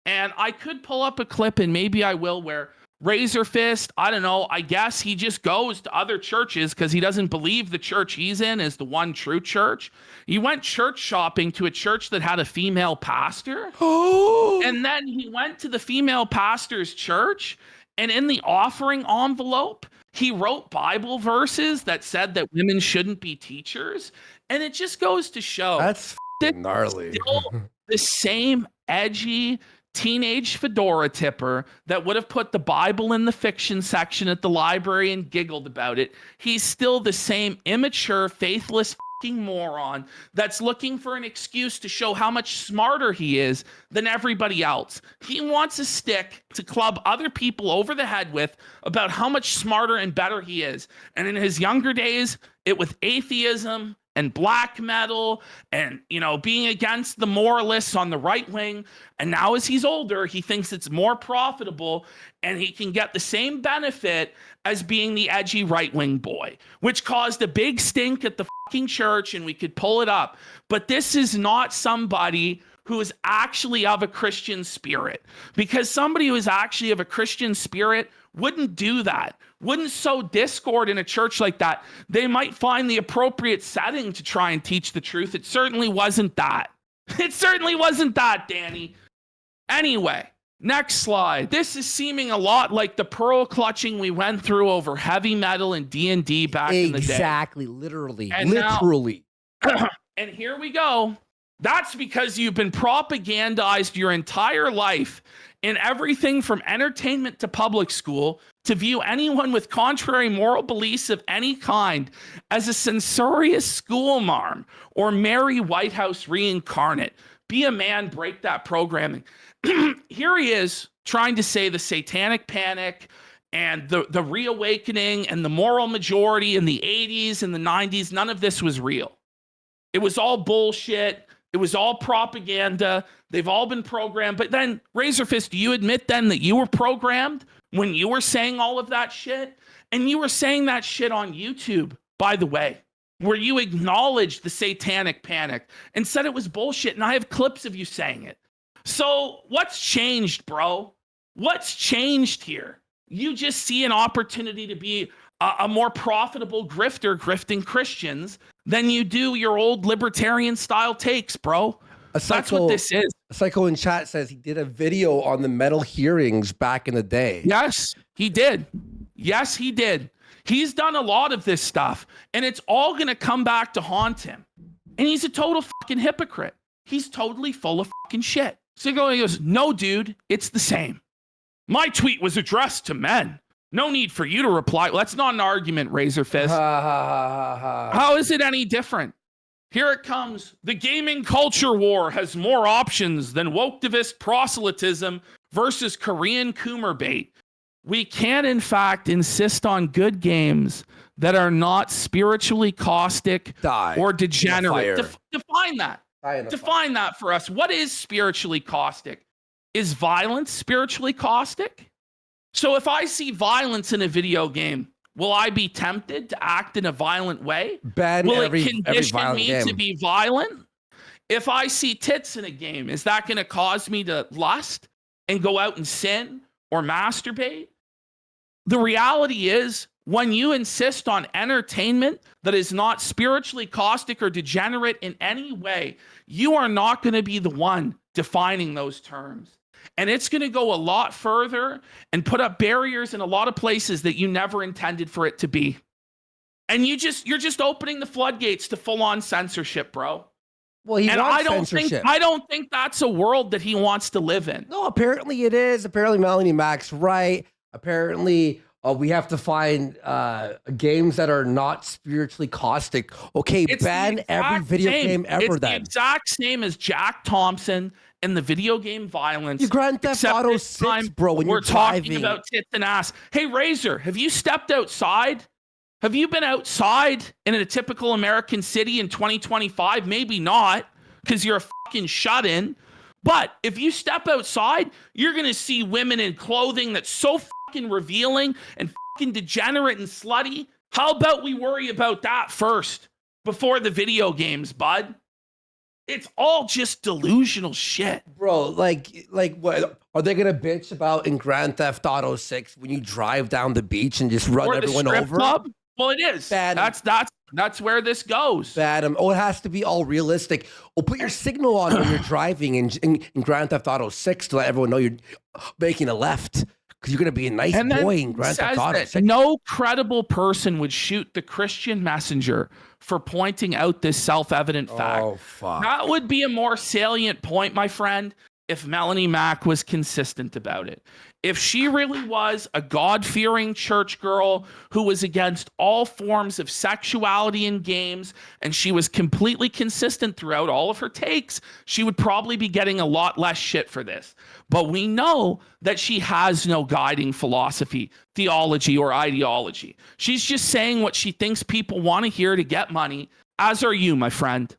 And I could pull up a clip, and maybe I will, where Razorfist, I don't know. I guess he just goes to other churches because he doesn't believe the church he's in is the one true church. He went church shopping to a church that had a female pastor. And then he went to the female pastor's church, and in the offering envelope, he wrote Bible verses that said that women shouldn't be teachers. And it just goes to show That's gnarly. still the same edgy teenage fedora tipper that would have put the Bible in the fiction section at the library and giggled about it. He's still the same immature, faithless moron that's looking for an excuse to show how much smarter he is than everybody else. He wants a stick to club other people over the head with about how much smarter and better he is. And in his younger days, it was atheism and black metal and, you know, being against the moralists on the right wing. And now as he's older, he thinks it's more profitable and he can get the same benefit as being the edgy right wing boy, which caused a big stink at the fucking church, and we could pull it up. But this is not somebody who is actually of a Christian spirit, because somebody who is actually of a Christian spirit wouldn't do that, wouldn't sow discord in a church like that. They might find the appropriate setting to try and teach the truth. It certainly wasn't that. It certainly wasn't that, Danny. Anyway, next slide. This is seeming a lot like the pearl clutching we went through over heavy metal and D&D back in the day. Exactly, literally, And literally. And here we go. That's because you've been propagandized your entire life in everything from entertainment to public school to view anyone with contrary moral beliefs of any kind as a censorious schoolmarm or Mary Whitehouse reincarnate. Be a man, break that programming. Here he is trying to say the satanic panic and the reawakening and the moral majority in the 80s and the 90s, none of this was real. It was all bullshit. It was all propaganda. They've all been programmed. But then, Razorfist, do you admit then that you were programmed when you were saying all of that shit? And you were saying that shit on YouTube, by the way, where you acknowledged the satanic panic and said it was bullshit. And I have clips of you saying it. So what's changed, bro? What's changed here? You just see an opportunity to be a more profitable grifter grifting Christians than you do your old libertarian style takes, bro. That's what this is. Psycho in chat says he did a video on the metal hearings back in the day. Yes, he did. Yes, he did. He's done a lot of this stuff, and it's all going to come back to haunt him. And he's a total fucking hypocrite. He's totally full of fucking shit. So he goes, no, dude, it's the same. My tweet was addressed to men. No need for you to reply. Well, that's not an argument, Razorfist. How is it any different? Here it comes. The gaming culture war has more options than woketivist proselytism versus Korean Coomer bait. We can, in fact, insist on good games that are not spiritually caustic or degenerate. Define that. Define that for us. What is spiritually caustic? Is violence spiritually caustic? So if I see violence in a video game, will I be tempted to act in a violent way? Will it condition me to be violent? If I see tits in a game, is that going to cause me to lust and go out and sin or masturbate? The reality is, when you insist on entertainment that is not spiritually caustic or degenerate in any way, you are not going to be the one defining those terms. And it's going to go a lot further and put up barriers in a lot of places that you never intended for it to be. And you're just opening the floodgates to full-on censorship, bro. Well, I don't think that's a world that he wants to live in. No, apparently it is. Apparently Melanie Mac's right. Apparently we have to find games that are not spiritually caustic. Okay, ban every video game ever then. It's the exact same as Jack Thompson and the video game violence. You Grand Theft Auto 6, bro, when we're you're driving. talking about tits and ass. Hey, Razor, have you stepped outside? Have you been outside in a typical American city in 2025? Maybe not, because you're a fucking shut-in. But if you step outside, you're going to see women in clothing that's so fucking revealing and fucking degenerate and slutty. How about we worry about that first before the video games, bud? It's all just delusional shit. Bro, like what are they gonna bitch about in Grand Theft Auto 6 when you drive down the beach and just run Or the everyone strip over? club. Well, it is. Bad. That's where this goes. Oh, it has to be all realistic. Oh, put your signal on when you're driving in Grand Theft Auto 6 to let everyone know you're making a left because you're gonna be a nice And then boy in Grand Theft says Auto that 6. no credible person would shoot the Christian messenger for pointing out this self-evident fact. Oh fuck. That would be a more salient point, my friend, if Melanie Mack was consistent about it. If she really was a God-fearing church girl who was against all forms of sexuality in games, and she was completely consistent throughout all of her takes, she would probably be getting a lot less shit for this. But we know that she has no guiding philosophy, theology, or ideology. She's just saying what she thinks people want to hear to get money, as are you, my friend.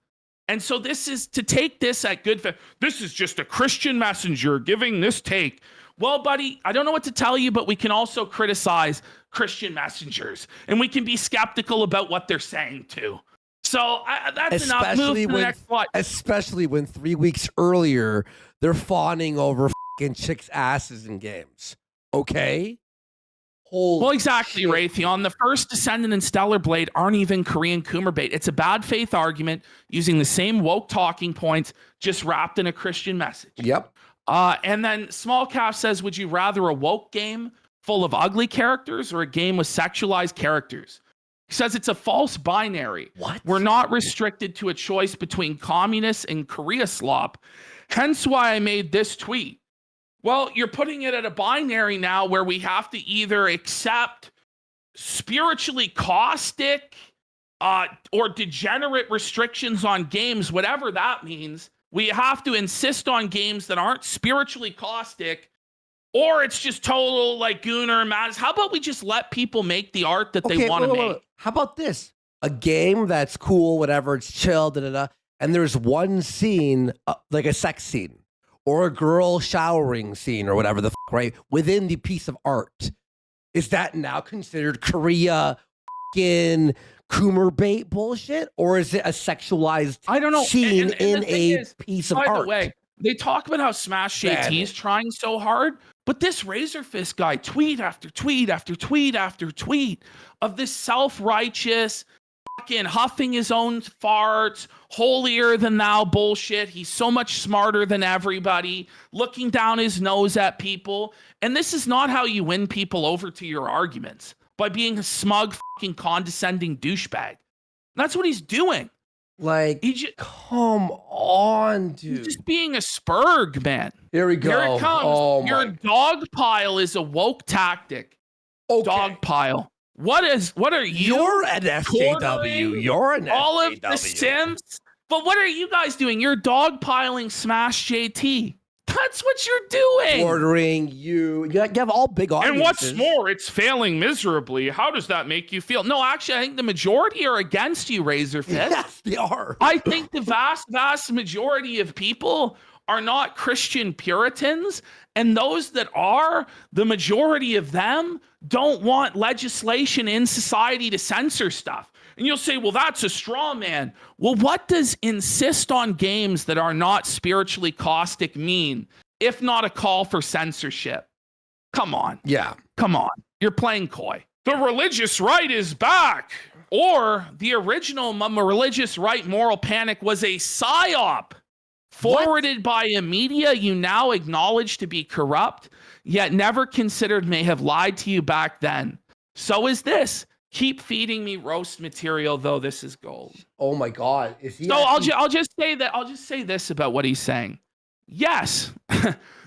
And so this is to take this at good faith. This is just a Christian messenger giving this take. Well, buddy, I don't know what to tell you, but we can also criticize Christian messengers, and we can be skeptical about what they're saying too. So that's enough. Move to the next slide. Especially when 3 weeks earlier they're fawning over fucking chicks' asses in games. Okay. Well, exactly, Raytheon. The first Descendant and Stellar Blade aren't even Korean Goonergate. It's a bad faith argument using the same woke talking points, just wrapped in a Christian message. Yep. And then Small Calf says, would you rather a woke game full of ugly characters or a game with sexualized characters? He says it's a false binary. What? We're not restricted to a choice between communists and Korea slop. Hence why I made this tweet. Well, you're putting it at a binary now where we have to either accept spiritually caustic or degenerate restrictions on games, whatever that means. We have to insist on games that aren't spiritually caustic, or it's just total like Gooner Madness. How about we just let people make the art that they want to make? How about this? A game that's cool, whatever, it's chill, and there's one scene, like a sex scene, or a girl showering scene, or whatever the fuck, right? Within the piece of art. Is that now considered Korea fucking Goonergate bullshit, or is it a sexualized scene in a piece of art? By the way, they talk about how Smash JT is trying so hard, but this Razorfist guy, tweet after tweet after tweet after tweet of this self-righteous, fucking huffing his own farts, holier than thou bullshit. He's so much smarter than everybody, looking down his nose at people. And this is not how you win people over to your arguments. By being a smug, fucking condescending douchebag. That's what he's doing. Like, come on, dude. He's just being a spurg, man. Here we go. Here it comes. Oh, your dog pile is a woke tactic. Okay. Dog pile. What are you? You're an SJW. You're an all SJW. of the Sims. But what are you guys doing? You're dog piling Smash JT. That's what you're doing. Ordering you. You have all big audiences. And what's more, it's failing miserably. How does that make you feel? No, actually, I think the majority are against you, Razorfist. Yes, they are. I think the vast majority of people are not Christian Puritans. And those that are, the majority of them don't want legislation in society to censor stuff. And you'll say, well, that's a straw man. Well, what does insist on games that are not spiritually caustic mean, if not a call for censorship? Come on. Yeah. Come on. You're playing coy. The religious right is back. Or the original religious right moral panic was a psyop forwarded by a media you now acknowledge to be corrupt, yet never considered may have lied to you back then. So is this. Keep feeding me roast material, though this is gold. Oh my God! Is he? So I'll just say that. I'll just say this about what he's saying. Yes,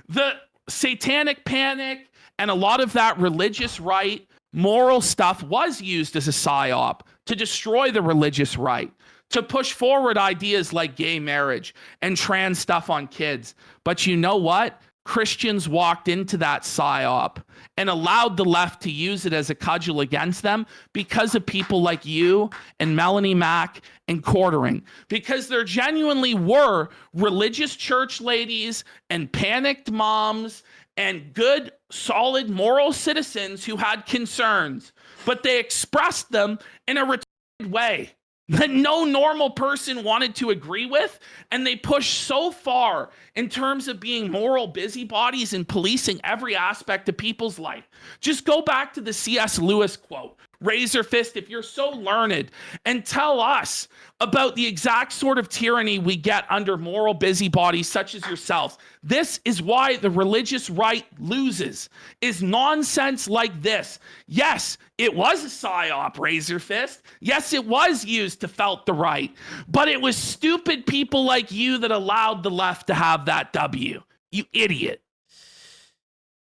the satanic panic and a lot of that religious right, moral stuff was used as a psyop to destroy the religious right, to push forward ideas like gay marriage and trans stuff on kids. But you know what? Christians walked into that psyop and allowed the left to use it as a cudgel against them because of people like you and Melanie Mack and Quartering. Because there genuinely were religious church ladies and panicked moms and good, solid, moral citizens who had concerns, but they expressed them in a retarded way. that no normal person wanted to agree with, and they pushed so far in terms of being moral busybodies and policing every aspect of people's life. Just go back to the C.S. Lewis quote, Razorfist, if you're so learned, and tell us about the exact sort of tyranny we get under moral busybodies such as yourselves. This is why the religious right loses, is nonsense like this. Yes, it was a psyop, Razorfist. Yes, it was used to felt the right, but it was stupid people like you that allowed the left to have that W. You idiot.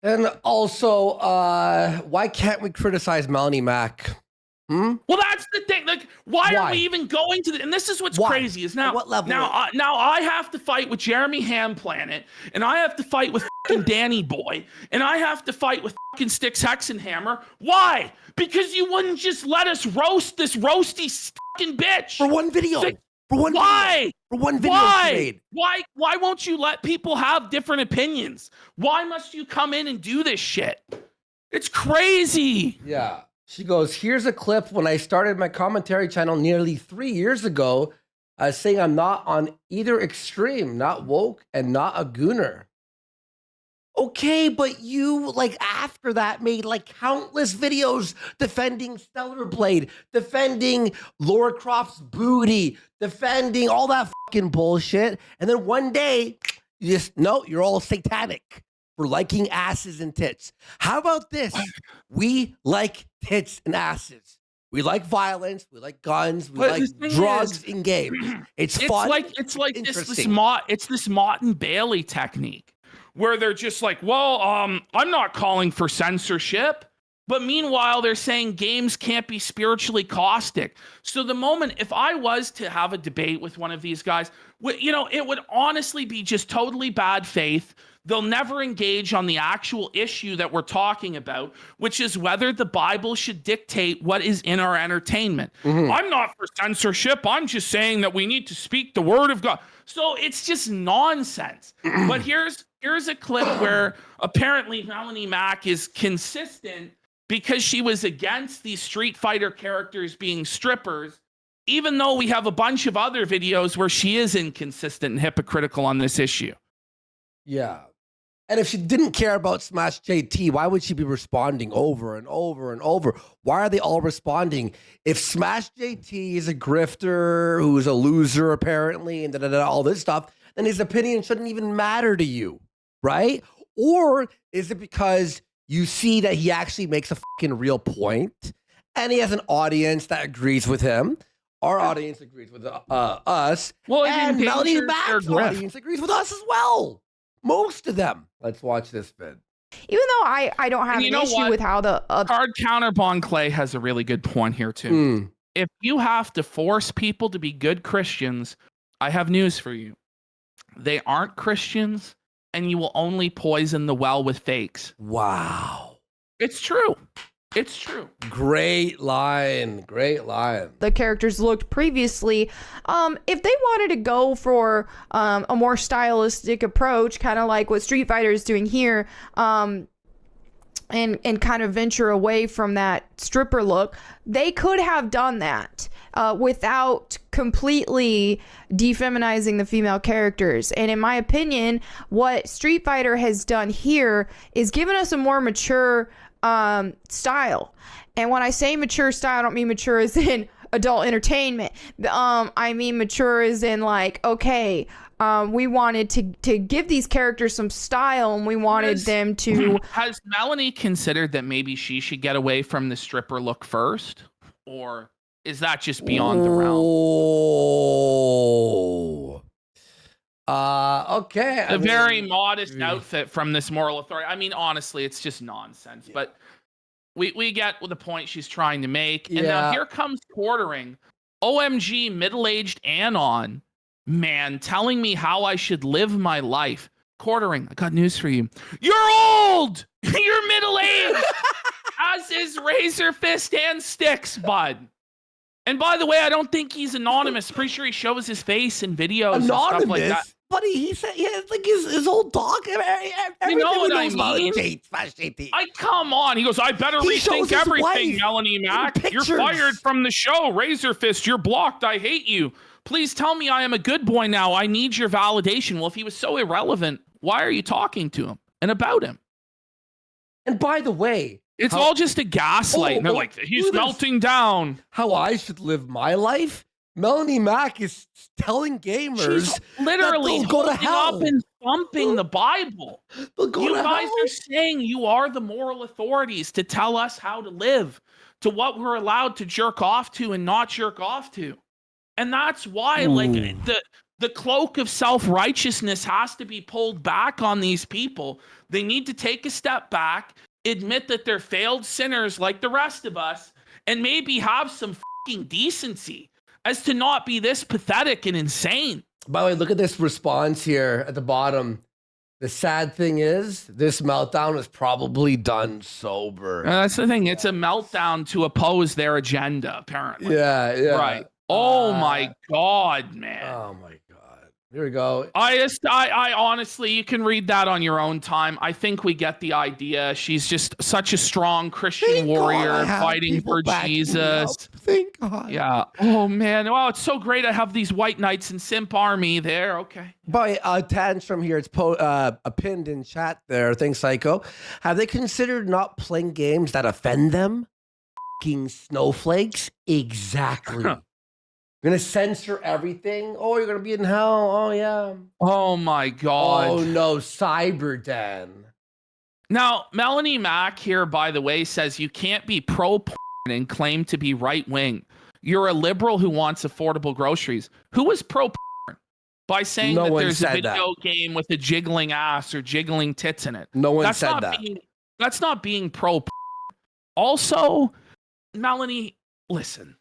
And also, why can't we criticize Melanie Mack? Well, that's the thing. Like, why are we even going to the? And this is what's crazy is now. At what level? Now I have to fight with Jeremy Hamplanet, and I have to fight with fucking Danny Boy, and I have to fight with fucking Styx Hexenhammer. Why? Because you wouldn't just let us roast this roasty fucking bitch For one video. For one why? Video. For one video Why? she made. Why won't you let people have different opinions? Why must you come in and do this shit? It's crazy. Yeah. She goes, here's a clip when I started my commentary channel nearly 3 years ago, saying I'm not on either extreme, not woke and not a gooner. Okay, but you, like, after that, made, like, countless videos defending Stellar Blade, defending Laura Croft's booty, defending all that fucking bullshit. And then one day, you just, no, you're all satanic for liking asses and tits. How about this? We like tits and asses. We like violence. We like guns. We like drugs in games. It's fun. It's like this Mott and Bailey technique where they're just like, well, I'm not calling for censorship, but meanwhile they're saying games can't be spiritually caustic. So the moment if I was to have a debate with one of these guys, you know, it would honestly be just totally bad faith. They'll never engage on the actual issue that we're talking about, which is whether the Bible should dictate what is in our entertainment. I'm not for censorship. I'm just saying that we need to speak the word of God. So it's just nonsense. But here's a clip where apparently Melanie Mack is consistent because she was against these Street Fighter characters being strippers, even though we have a bunch of other videos where she is inconsistent and hypocritical on this issue. Yeah. And if she didn't care about Smash JT, why would she be responding over and over and over? Why are they all responding? If Smash JT is a grifter who's a loser, apparently, and all this stuff, then his opinion shouldn't even matter to you, right? Or is it because you see that he actually makes a fucking real point and he has an audience that agrees with him? Our audience agrees with us. Well, and Melanie Mack's audience agrees with us as well. Most of them. Let's watch this vid. Even though I don't have an issue with how the Card Counter Bon Clay has a really good point here too. If you have to force people to be good Christians, I have news for you. They aren't Christians, and you will only poison the well with fakes. Wow. It's true. It's true. Great line. Great line. the characters looked previously. If they wanted to go for a more stylistic approach, kind of like what Street Fighter is doing here, and kind of venture away from that stripper look, they could have done that without completely defeminizing the female characters. And in my opinion, what Street Fighter has done here is given us a more mature style. And when I say mature style, I don't mean mature as in adult entertainment. I mean mature as in like, okay, we wanted to give these characters some style, and we wanted them to... Has Melanie considered that maybe she should get away from the stripper look first? Or is that just beyond the realm? Okay. A very modest outfit from this moral authority. I mean, honestly, it's just nonsense. Yeah. But we get the point she's trying to make. And now here comes Quartering. OMG, middle-aged Anon. Man, telling me how I should live my life. Quartering, I got news for you. You're old! You're middle-aged! As is Razorfist and Styx, bud. And by the way, I don't think he's anonymous. Pretty sure he shows his face in videos and stuff like that. buddy, he said he has like his whole dog. Everything what he I knows about mean? JT. Come on. He goes, I better He shows rethink his everything, wife Melanie Mac. You're pictures. fired from the show. Razorfist, you're blocked. I hate you. Please tell me I am a good boy now. I need your validation. Well, if he was so irrelevant, why are you talking to him and about him? And by the way, It's all just a gaslight. And they're like, he's melting down. How I should live my life? Melanie Mac is telling gamers She's literally that they'll go to holding hell. up and thumping the Bible. They'll go You to guys hell. are saying you are the moral authorities to tell us how to live, to what we're allowed to jerk off to and not jerk off to. And that's why like the cloak of self-righteousness has to be pulled back on these people. They need to take a step back, admit that they're failed sinners like the rest of us, and maybe have some fucking decency as to not be this pathetic and insane. By the way, look at this response here at the bottom. The sad thing is, this meltdown was probably done sober. That's the thing. It's a meltdown to oppose their agenda, apparently. Yeah. Right. Oh my God, man. Oh my God. Here we go. I honestly, you can read that on your own time. I think we get the idea. She's just such a strong Christian Thank God warrior I have fighting people for backing me Jesus. up. Thank God. Yeah. Oh man. Wow, it's so great. I have these white knights and simp army there. Okay. By Tantrum here, it's pinned in chat there. Thanks, Psycho. Have they considered not playing games that offend them? Fucking snowflakes. Exactly. You're gonna censor everything. Oh, you're gonna be in hell. Oh yeah. Oh my God. Oh no, Cyberden. Now, Melanie Mac here, by the way, says you can't be pro-porn and claim to be right-wing. You're a liberal who wants affordable groceries. Who was pro-porn? By saying No that one there's a said video game with a jiggling ass or jiggling tits in it. No one That's said not that. That's not being pro-porn. Also, Melanie, listen.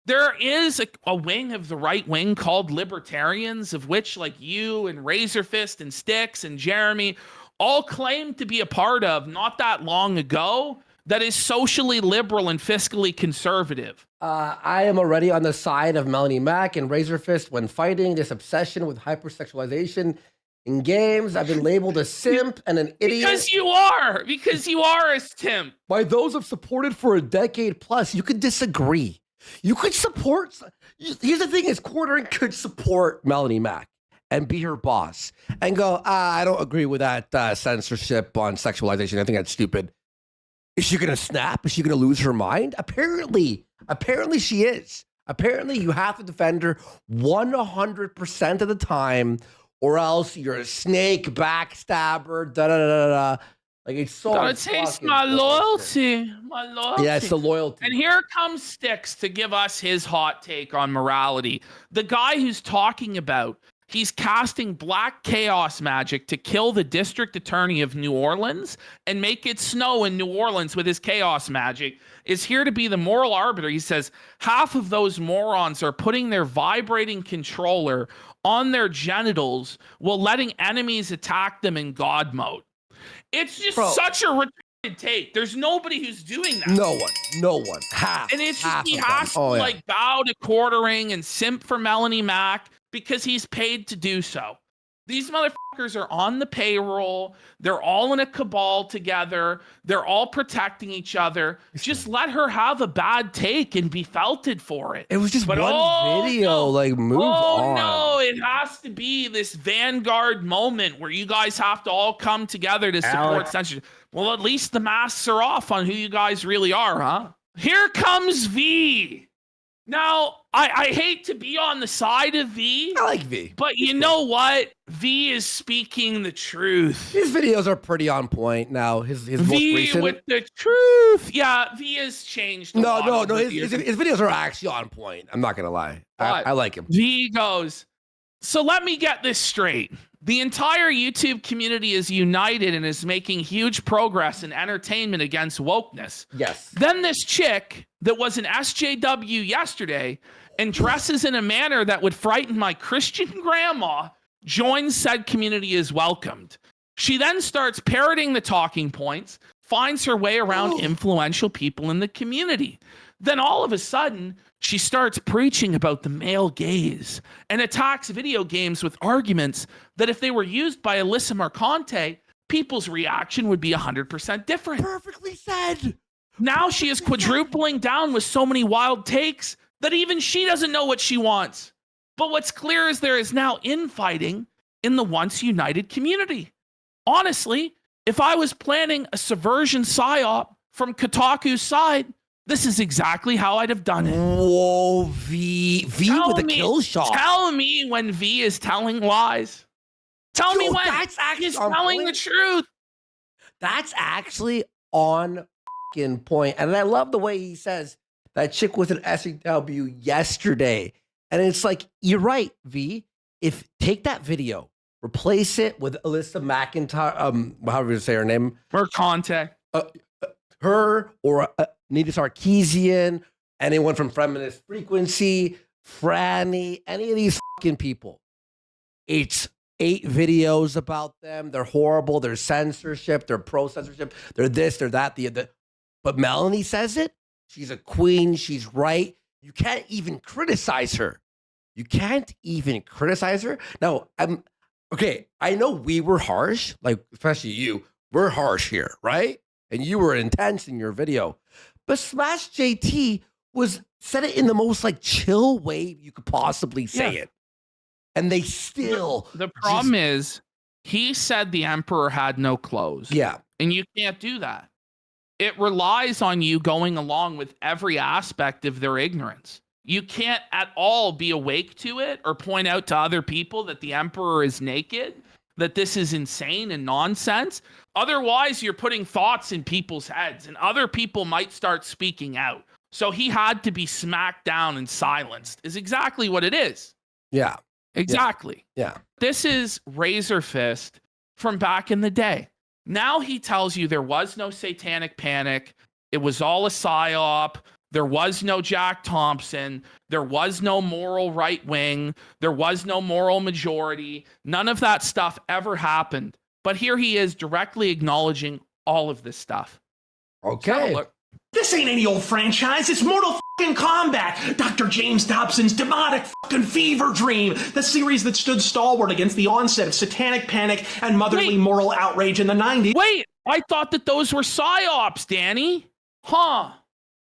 There is a wing of the right wing called libertarians, of which like you and Razorfist and Styx and Jeremy all claim to be a part of not that long ago, that is socially liberal and fiscally conservative. I am already on the side of Melanie Mac and Razorfist when fighting this obsession with hypersexualization in games. I've been labeled a simp and an idiot. Because you are a simp. By those I've supported for a decade plus. You could disagree. You could support. Here's the thing: is Quartering could support Melanie Mac and be her boss and go, I don't agree with that censorship on sexualization. I think that's stupid. Is she gonna snap? Is she gonna lose her mind? Apparently she is. Apparently you have to defend her 100% of the time, or else you're a snake, backstabber, da da da da da. Like it's so. Gotta taste my loyalty. My loyalty. Yeah, it's the loyalty. And here comes Styx to give us his hot take on morality. The guy who's talking about he's casting black chaos magic to kill the district attorney of New Orleans and make it snow in New Orleans with his chaos magic is here to be the moral arbiter. He says half of those morons are putting their vibrating controller on their genitals while letting enemies attack them in God mode. It's just such a retarded take. There's nobody who's doing that. No one. Half. And it's just he of has them. to like bow to Quartering and simp for Melanie Mac because he's paid to do so. These motherfuckers are on the payroll. They're all in a cabal together. They're all protecting each other. Just let her have a bad take and be felted for it. It was just But, one video. no. Like move on. No, it has to be this vanguard moment where you guys have to all come together to support censorship. Well, at least the masks are off on who you guys really are, huh? Here comes V. Now, I hate to be on the side of V. I like V. But you know what? V is speaking the truth. His videos are pretty on point now. His most V recent. with the truth. Yeah, V has changed. a lot No. over the His years. videos are actually on point. I'm not gonna lie. I like him. V goes, so let me get this straight. The entire YouTube community is united and is making huge progress in entertainment against wokeness. Yes. Then this chick that was an SJW yesterday and dresses in a manner that would frighten my Christian grandma joins said community is welcomed. She then starts parroting the talking points, finds her way around influential people in the community. Then all of a sudden, She starts preaching about the male gaze and attacks video games with arguments that if they were used by Alyssa Marconte, people's reaction would be 100% different. Perfectly said. Now she is quadrupling down with so many wild takes that even she doesn't know what she wants. But what's clear is there is now infighting in the once united community. Honestly, if I was planning a subversion psyop from Kotaku's side, this is exactly how I'd have done it. Whoa, V with a kill shot. Tell me when V is telling lies. Tell me when that's actually he's telling the truth. That's actually on fucking point. And I love the way he says that chick was an SEW yesterday. And it's like, you're right, V. If take that video, replace it with Alyssa McIntyre, however you say her name. Merconte. Her or Nita Sarkeesian, anyone from Feminist Frequency, Franny, any of these fucking people. It's 8 videos about them. They're horrible. They're censorship. They're pro-censorship. They're this, they're that, the. But Melanie says it. She's a queen. She's right. You can't even criticize her. You can't even criticize her. Now, okay. I know we were harsh, like especially you. We're harsh here, right? And you were intense in your video. But Smash JT said it in the most like chill way you could possibly say it. And they still. The problem is, he said the Emperor had no clothes. Yeah. And you can't do that. It relies on you going along with every aspect of their ignorance. You can't at all be awake to it or point out to other people that the Emperor is naked, that this is insane and nonsense. Otherwise, you're putting thoughts in people's heads and other people might start speaking out. So he had to be smacked down and silenced is exactly what it is. Yeah. Exactly. Yeah. This is Razorfist from back in the day. Now he tells you there was no satanic panic. It was all a psyop. There was no Jack Thompson. There was no moral right wing. There was no moral majority. None of that stuff ever happened. But here he is directly acknowledging all of this stuff. Okay. This ain't any old franchise. It's Mortal fucking Kombat. Dr. James Dobson's demonic fucking fever dream. The series that stood stalwart against the onset of satanic panic and motherly moral outrage in the 90s. Wait, I thought that those were psyops, Danny. Huh.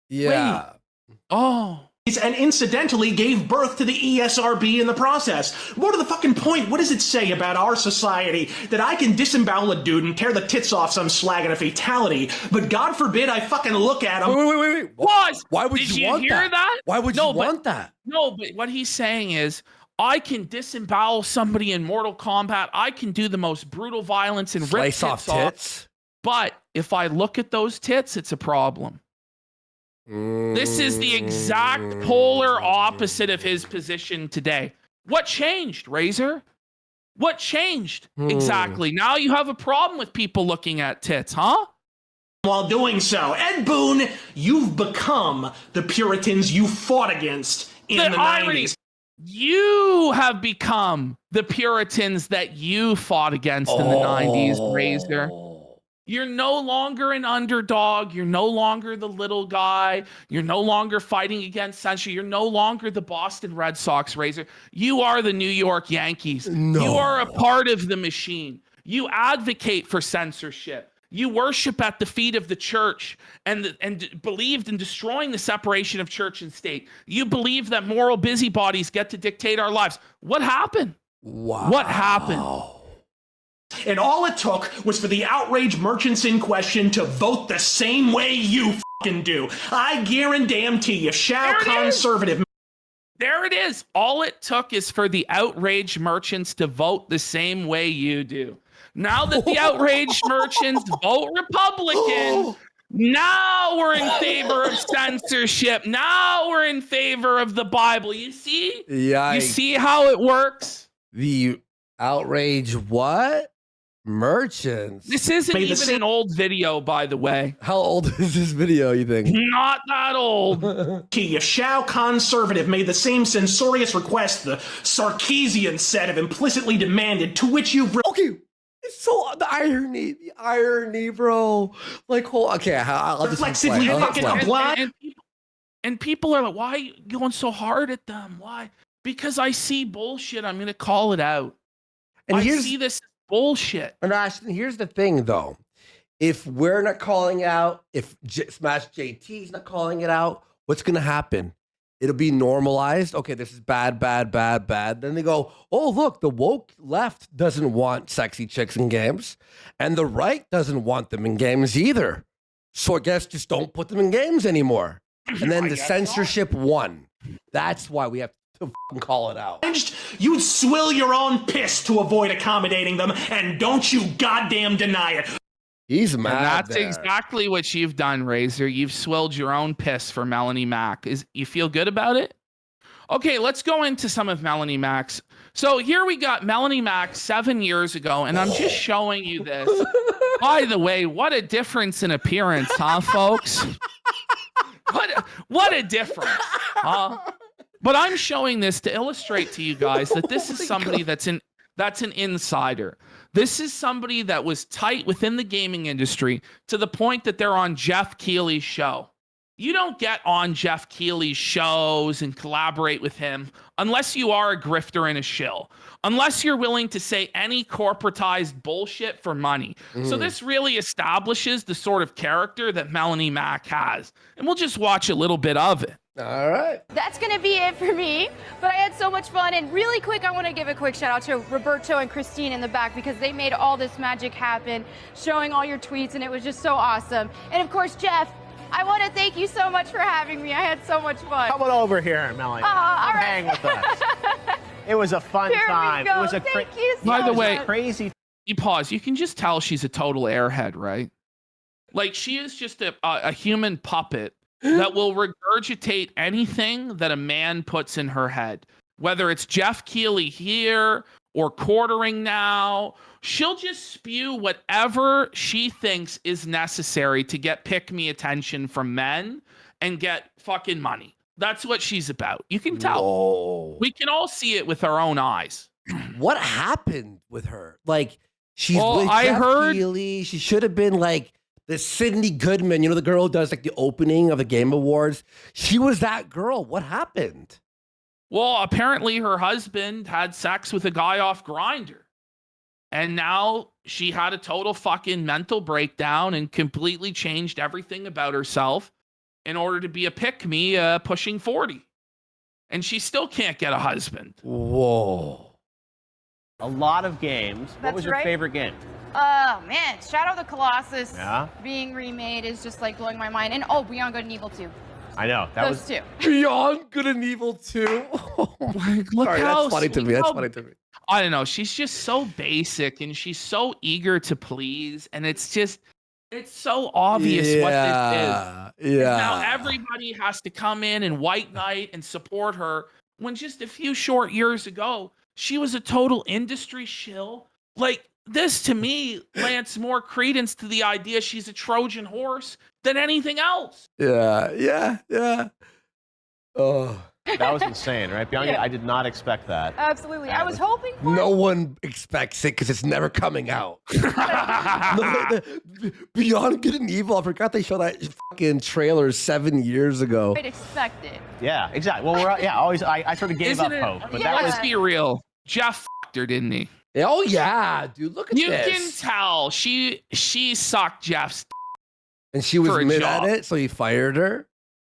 Yeah. Wait. Oh. And incidentally gave birth to the ESRB in the process. More to the fucking point, what does it say about our society that I can disembowel a dude and tear the tits off some slag in a fatality, but God forbid I fucking look at him? Wait. Why would Did you want hear that? Why would you want that? No, but what he's saying is, I can disembowel somebody in Mortal Kombat. I can do the most brutal violence and rip Slice off tits off. tits. But if I look at those tits, it's a problem. This is the exact polar opposite of his position today. What changed, Razor? What changed? Exactly. Now you have a problem with people looking at tits, huh? While doing so, Ed Boon, you've become the Puritans you fought against in the 90s. You have become the Puritans that you fought against in the 90s, Razor. You're no longer an underdog. You're no longer the little guy. You're no longer fighting against censorship. You're no longer the Boston Red Sox, Razor. You are the New York Yankees. No. You are a part of the machine. You advocate for censorship. You worship at the feet of the church and believed in destroying the separation of church and state. You believe that moral busybodies get to dictate our lives. What happened? Wow. What happened? And all it took was for the outraged merchants in question to vote the same way you fucking do. I guarantee you, shall conservative. There it is. All it took is for the outraged merchants to vote the same way you do. Now that the outraged merchants vote Republican, now we're in favor of censorship. Now we're in favor of the Bible. You see? Yeah. You see how it works? The outrage what? Merchants. This isn't even an old video, by the way. How old is this video, you think? Not that old. You shall conservative made the same censorious request the Sarkeesian set have implicitly demanded, to which you've... Okay. It's so the irony, bro. Like, okay, I'll just reflexively fucking blind. And people are like, why are you going so hard at them? Why? Because I see bullshit. I'm going to call it out. And I see this bullshit. And Ashton, here's the thing, though. If we're not calling out, if Smash JT's not calling it out, what's going to happen? It'll be normalized. Okay, this is bad, bad, bad, bad. Then they go, oh, look, the woke left doesn't want sexy chicks in games. And the right doesn't want them in games either. So I guess just don't put them in games anymore. And then the censorship won. That's why we have to call it out. You'd swill your own piss to avoid accommodating them, and don't you goddamn deny it. He's mad. And that's there. exactly what you've done, Razor. You've swilled your own piss for Melanie Mac. You feel good about it? Okay, let's go into some of Melanie Mac's. So here we got Melanie Mac 7 years ago, and I'm just showing you this. By the way, what a difference in appearance, huh, folks? What a difference, huh? But I'm showing this to illustrate to you guys that this is somebody that's an insider. This is somebody that was tight within the gaming industry to the point that they're on Jeff Keighley's show. You don't get on Jeff Keighley's shows and collaborate with him unless you are a grifter and a shill, unless you're willing to say any corporatized bullshit for money. So this really establishes the sort of character that Melanie Mac has. And we'll just watch a little bit of it. All right. That's going to be it for me, but I had so much fun. And really quick, I want to give a quick shout out to Roberto and Christine in the back because they made all this magic happen, showing all your tweets, and it was just so awesome. And of course, Jeff, I want to thank you so much for having me. I had so much fun. Come on over here, Melanie. All right. Hang with us. It was a fun Here time. we go. It was a Thank you so By the way, much. crazy. You pause. You can just tell she's a total airhead, right? Like she is just a human puppet that will regurgitate anything that a man puts in her head. Whether it's Jeff Keighley here or quartering now, she'll just spew whatever she thinks is necessary to get pick-me attention from men and get fucking money. That's what she's about. You can tell. Whoa. We can all see it with our own eyes. What happened with her? Like, she's Well, with I Jeff heard- Keighley. She should have been like the Sydney Goodman, you know, the girl who does like the opening of the Game Awards. She was that girl. What happened? Well, apparently her husband had sex with a guy off Grindr. And now she had a total fucking mental breakdown and completely changed everything about herself in order to be a pick-me pushing 40. And she still can't get a husband. Whoa. A lot of games. What That's was your right. favorite game? Oh, man. Shadow of the Colossus Yeah? being remade is just like blowing my mind. And oh, Beyond Good and Evil 2. I know. That Those was two. Beyond Good and Evil 2. Look Sorry, how that's funny to sweet- me. That's how- funny to me. I don't know. She's just so basic and she's so eager to please. And it's so obvious what this is. Yeah. Now everybody has to come in and white knight and support her when just a few short years ago, she was a total industry shill. Like this to me lends more credence to the idea she's a Trojan horse than anything else. Yeah. Oh. that was insane, right? Beyond Yeah. I did not expect that. Absolutely. I was hoping for No one expects it because it's never coming out. Beyond Good and Evil, I forgot they showed that fucking trailer 7 years ago. I'd expect it. Yeah, exactly. Well, always. I sort of gave Isn't up it? hope, but Yeah. that was Let's be real. Jeff fucked her, didn't he? Oh yeah, dude, look at You this. can tell she sucked Jeff's. And she was for a mid job. at it, so he fired her.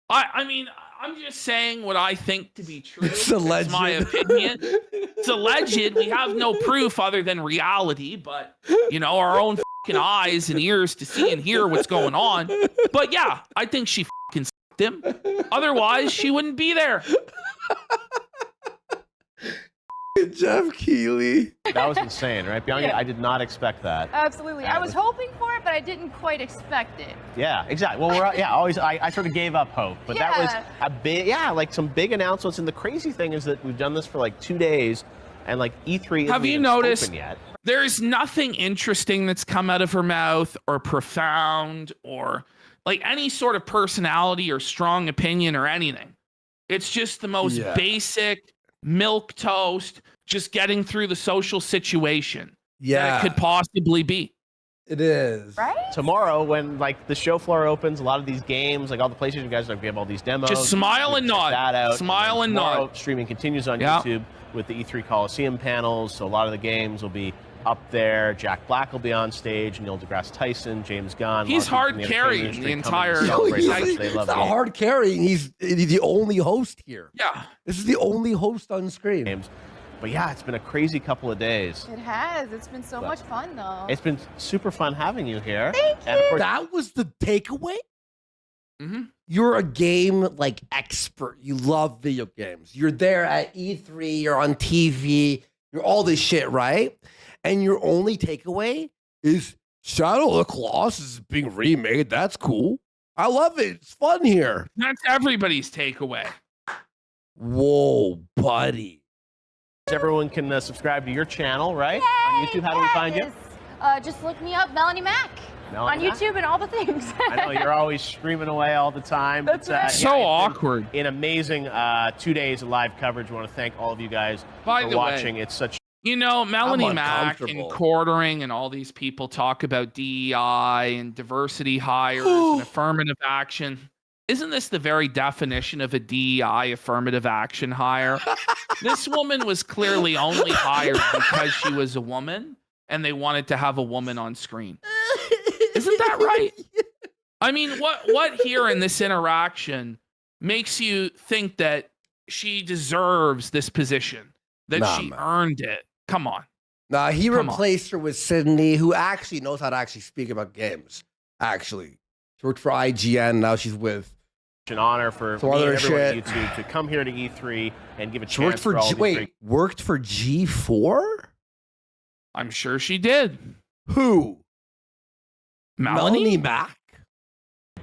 I mean, I'm just saying what I think to be true. It's alleged. my opinion. It's alleged. We have no proof other than reality, but you know, our own fucking eyes and ears to see and hear what's going on. But yeah, I think she fucking sucked him. Otherwise, she wouldn't be there. Jeff Keighley. that was insane, right? Beyond Yeah. I did not expect that. Absolutely. I was hoping for it, but I didn't quite expect it. Yeah, exactly. Well, always. I sort of gave up hope, but that was Yeah. a big, like some big announcements. And the crazy thing is that we've done this for like 2 days, and like E3 isn't Have you even noticed- open yet. There's nothing interesting that's come out of her mouth or profound or like any sort of personality or strong opinion or anything. It's just the most Yeah. basic milk toast, just getting through the social situation that Yeah. it could possibly be. It is. Right? Tomorrow, when like the show floor opens, a lot of these games, like all the PlayStation guys, like we have all these demos. Just smile and We check nod. That out. Smile and tomorrow, nod. Streaming continues on Yeah. YouTube with the E3 Coliseum panels. So a lot of the games will be up there. Jack Black will be on stage. Neil deGrasse Tyson, James Gunn. He's a lot of hard people from carrying entertainment the industry coming to entire- celebrate He's how much they love not games. hard carrying. He's the only host here. Yeah. This is the only host on screen. Games. But yeah, it's been a crazy couple of days. It has. It's been so much fun, though. It's been super fun having you here. Thank And of course, That was the takeaway? Mm-hmm. You're a game like expert. You love video games. You're there at E3, you're on TV, you're all this shit, right? And your only takeaway is Shadow of the Colossus is being remade. That's cool. I love it. It's fun here. That's everybody's takeaway. Whoa, buddy. everyone can subscribe to your channel, right? On YouTube, how do we find you? Just look me up, Melanie Mack. Melanie On Mack? YouTube and all the things. I know you're always screaming away all the time. That's right. So awkward. An amazing 2 days of live coverage. We want to thank all of you guys By for the watching. way, It's such you know, Melanie Mack and uncomfortable. quartering and all these people talk about DEI and diversity hires and affirmative action. Isn't this the very definition of a DEI affirmative action hire? This woman was clearly only hired because she was a woman and they wanted to have a woman on screen. Isn't that right? I mean, what here in this interaction makes you think that she deserves this position, that Nah, she man. earned it? Come on. Nah, he Come on. replaced her with Sydney, who actually knows how to actually speak about games. Actually, she worked for IGN. Now she's with. an honor for Some me other and everyone at shit. YouTube to come here to E3 and give a She worked chance for for all G- these wait, great worked for G4. I'm sure she did. Who? Melanie? Mack.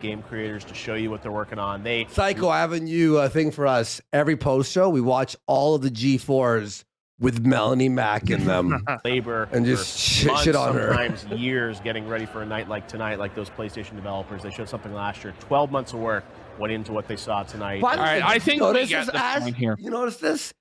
game creators to show you what they're working on. They Psycho Avenue thing for us. Every post show, we watch all of the G4s with Melanie Mack in them. labor And just for months, shit on her. sometimes years getting ready for a night like tonight, like those PlayStation developers. They showed something last year. 12 months of work went into what they saw tonight. By the All right, way, I you think we notice get this, the point here. You notice this?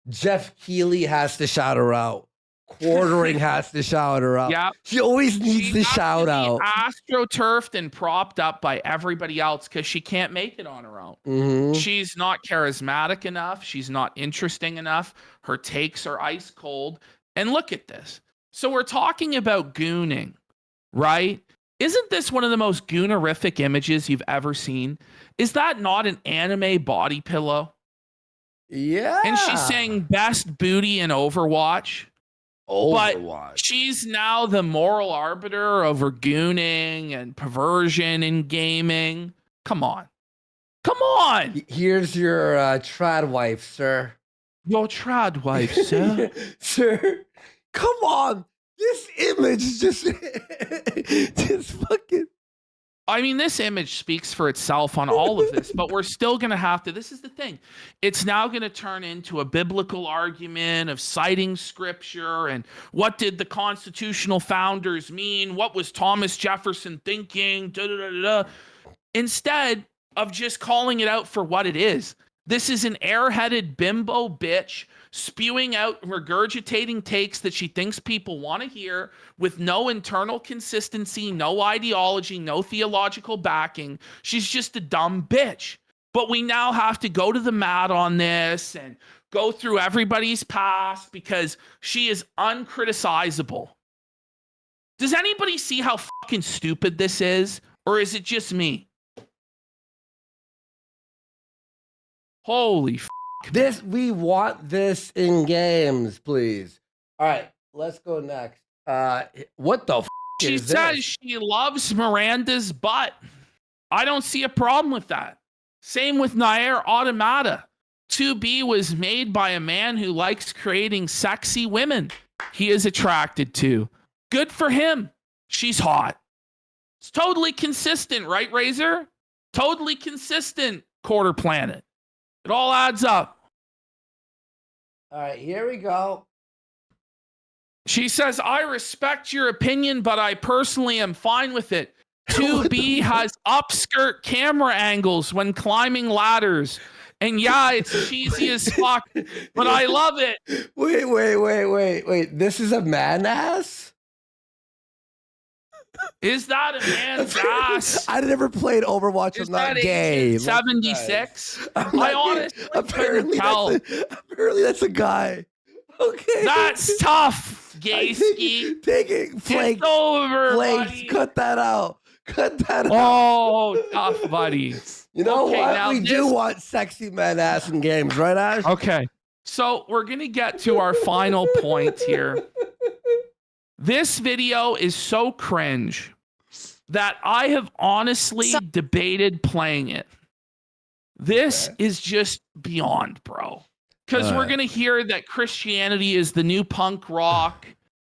Jeff Keighley has to shout her out. Quartering has to shout her out. Yeah. She always needs She to has shout be out. astroturfed and propped up by everybody else because she can't make it on her own. Mhm. She's not charismatic enough. She's not interesting enough. Her takes are ice cold. And look at this. So we're talking about gooning, right? Isn't this one of the most goonerific images you've ever seen? Is that not an anime body pillow? Yeah. And she's saying best booty in Overwatch. Overwatch. She's now the moral arbiter over gooning and perversion in gaming. Come on. Come on. Here's your trad wife, sir. Your trad wife, sir. Sir, come on. This image just fucking. I mean, this image speaks for itself on all of this, but we're still going to have to. This is the thing. It's now going to turn into a biblical argument of citing scripture and what did the constitutional founders mean? What was Thomas Jefferson thinking? Da, da, da, da, da. Instead of just calling it out for what it is. This is an airheaded bimbo bitch spewing out, regurgitating takes that she thinks people want to hear with no internal consistency, no ideology, no theological backing. She's just a dumb bitch. But we now have to go to the mat on this and go through everybody's past because she is uncriticizable. Does anybody see how fucking stupid this is? Or is it just me? Holy This we want this in games, please. All right, let's go next. What the She is says this? she loves Miranda's butt. I don't see a problem with that. Same with Nair Automata. 2B was made by a man who likes creating sexy women he is attracted to. Good for him. She's hot. It's totally consistent, right, Razor? Totally consistent, Quarter Planet. It all adds up. All right, here we go. She says, I respect your opinion, but I personally am fine with it. 2B has upskirt camera angles when climbing ladders. And yeah, it's cheesy as fuck, but I love it. Wait. This is a man ass? Is that a man's ass? I never played Overwatch. Is I'm not that gay. 76? I honestly apparently, couldn't tell. Apparently, that's a guy. Okay. That's tough, gay ski. Take it, Flake. It's over, Flakes, buddy. cut that out. Cut that out. Oh, tough, buddy. You know Okay, what? now We do want sexy men ass in games, right, Ash? Okay. So we're going to get to our final point here. This video is so cringe that I have honestly debated playing it. This is just beyond, bro. Because we're going to hear that Christianity is the new punk rock.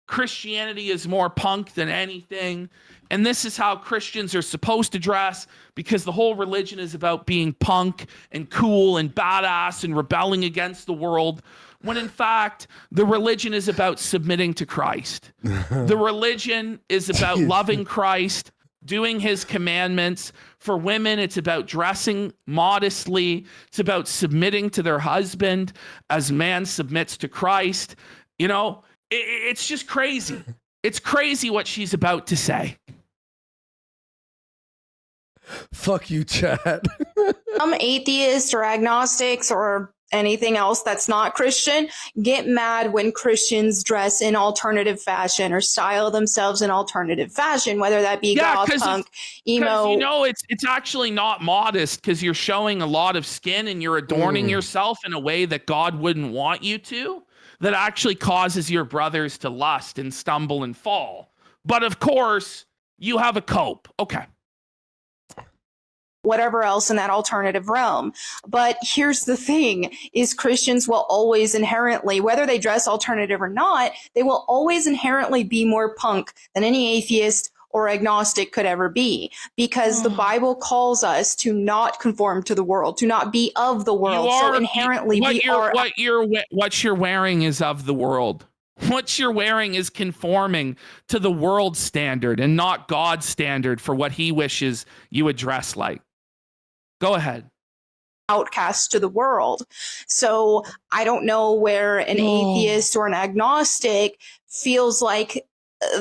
Christianity is more punk than anything. And this is how Christians are supposed to dress because the whole religion is about being punk and cool and badass and rebelling against the world. When in fact, the religion is about submitting to Christ. The religion is about loving Christ, doing his commandments. For women, it's about dressing modestly. It's about submitting to their husband as man submits to Christ. You know, it's just crazy. It's crazy what she's about to say. Fuck you, Chad. Some atheists or agnostics or anything else that's not Christian get mad when Christians dress in alternative fashion or style themselves in alternative fashion, whether that be goth, punk, emo. You know, it's actually not modest because you're showing a lot of skin and you're adorning yourself in a way that God wouldn't want you to, that actually causes your brothers to lust and stumble and fall. But of course, you have a cope. Okay. Whatever else in that alternative realm. But here's the thing, is Christians will always inherently, whether they dress alternative or not, they will always inherently be more punk than any atheist or agnostic could ever be, because the Bible calls us to not conform to the world, to not be of the world. So inherently what you're wearing is of the world. What you're wearing is conforming to the world standard and not God's standard for what he wishes you would dress like. Go ahead. Outcast to the world. So I don't know where an atheist or an agnostic feels like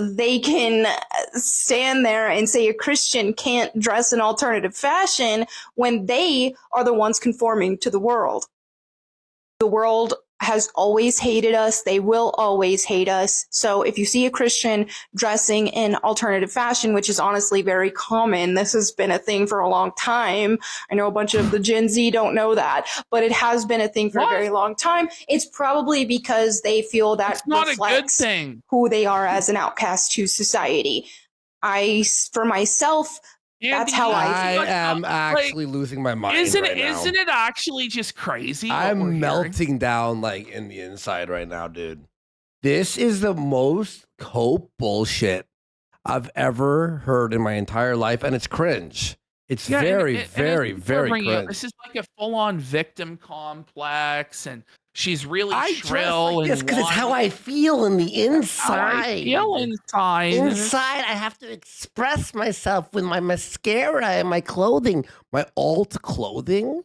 they can stand there and say a Christian can't dress in alternative fashion when they are the ones conforming to the world. The world has always hated us. They will always hate us. So if you see a Christian dressing in alternative fashion, which is honestly very common, this has been a thing for a long time. I know a bunch of the Gen Z don't know that, but it has been a thing for a very long time. It's probably because they feel that it's not reflects a good thing. Who they are as an outcast to society. For myself, that's how I feel. I am actually losing my mind. Isn't now. it actually just crazy? I'm melting down like in the inside right now, dude. This is the most cope bullshit I've ever heard in my entire life, and it's cringe. It's very cringe. This is like a full-on victim complex, and she's really shrill like this because it's how I feel in the inside. Inside, I have to express myself with my mascara and my clothing, my alt clothing.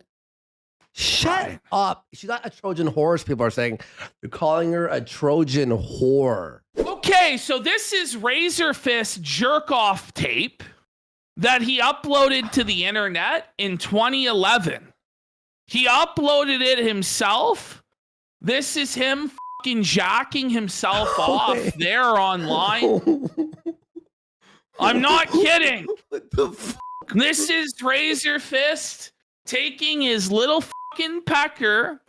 Shut up! She's not a Trojan horse. People are saying they're calling her a Trojan whore. Okay, so this is Razorfist jerk-off tape that he uploaded to the internet in 2011. He uploaded it himself. This is him fucking jacking himself off there online. I'm not kidding. What the fuck? This is Razorfist taking his little fucking pecker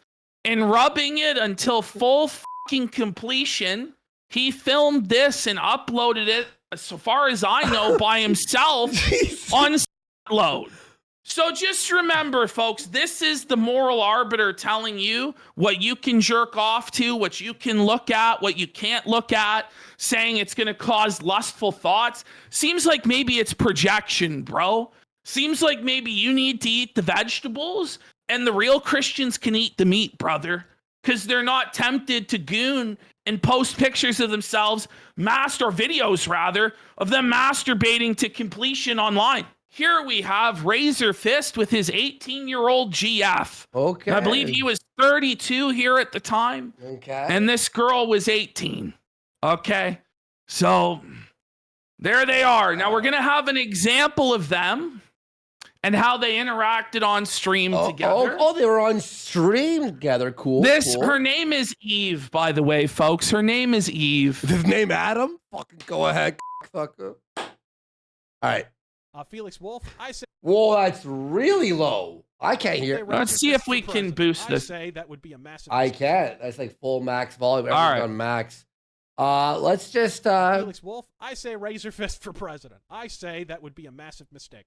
and rubbing it until full fucking completion. He filmed this and uploaded it, so far as I know, by himself on load. So just remember, folks, this is the moral arbiter telling you what you can jerk off to, what you can look at, what you can't look at, saying it's going to cause lustful thoughts. Seems like maybe it's projection, bro. Seems like maybe you need to eat the vegetables and the real Christians can eat the meat, brother, because they're not tempted to goon and post pictures of themselves, or videos rather, of them masturbating to completion online. Here we have Razorfist with his 18-year-old GF. Okay. I believe he was 32 here at the time. Okay. And this girl was 18. Okay. So There they are. Now we're going to have an example of them and how they interacted on stream together. Oh, they were on stream together. Cool. Her name is Eve, by the way, folks. Her name is Eve. His name Adam? Fucking go ahead, fucker. All right. Felix Wolf, I say. Whoa, that's really low. I can't hear. Let's see if we can boost this. I say that would be a massive. I can't. That's like full max volume. All right. On max. Let's just. Felix Wolf, I say Razorfist for president. I say that would be a massive mistake.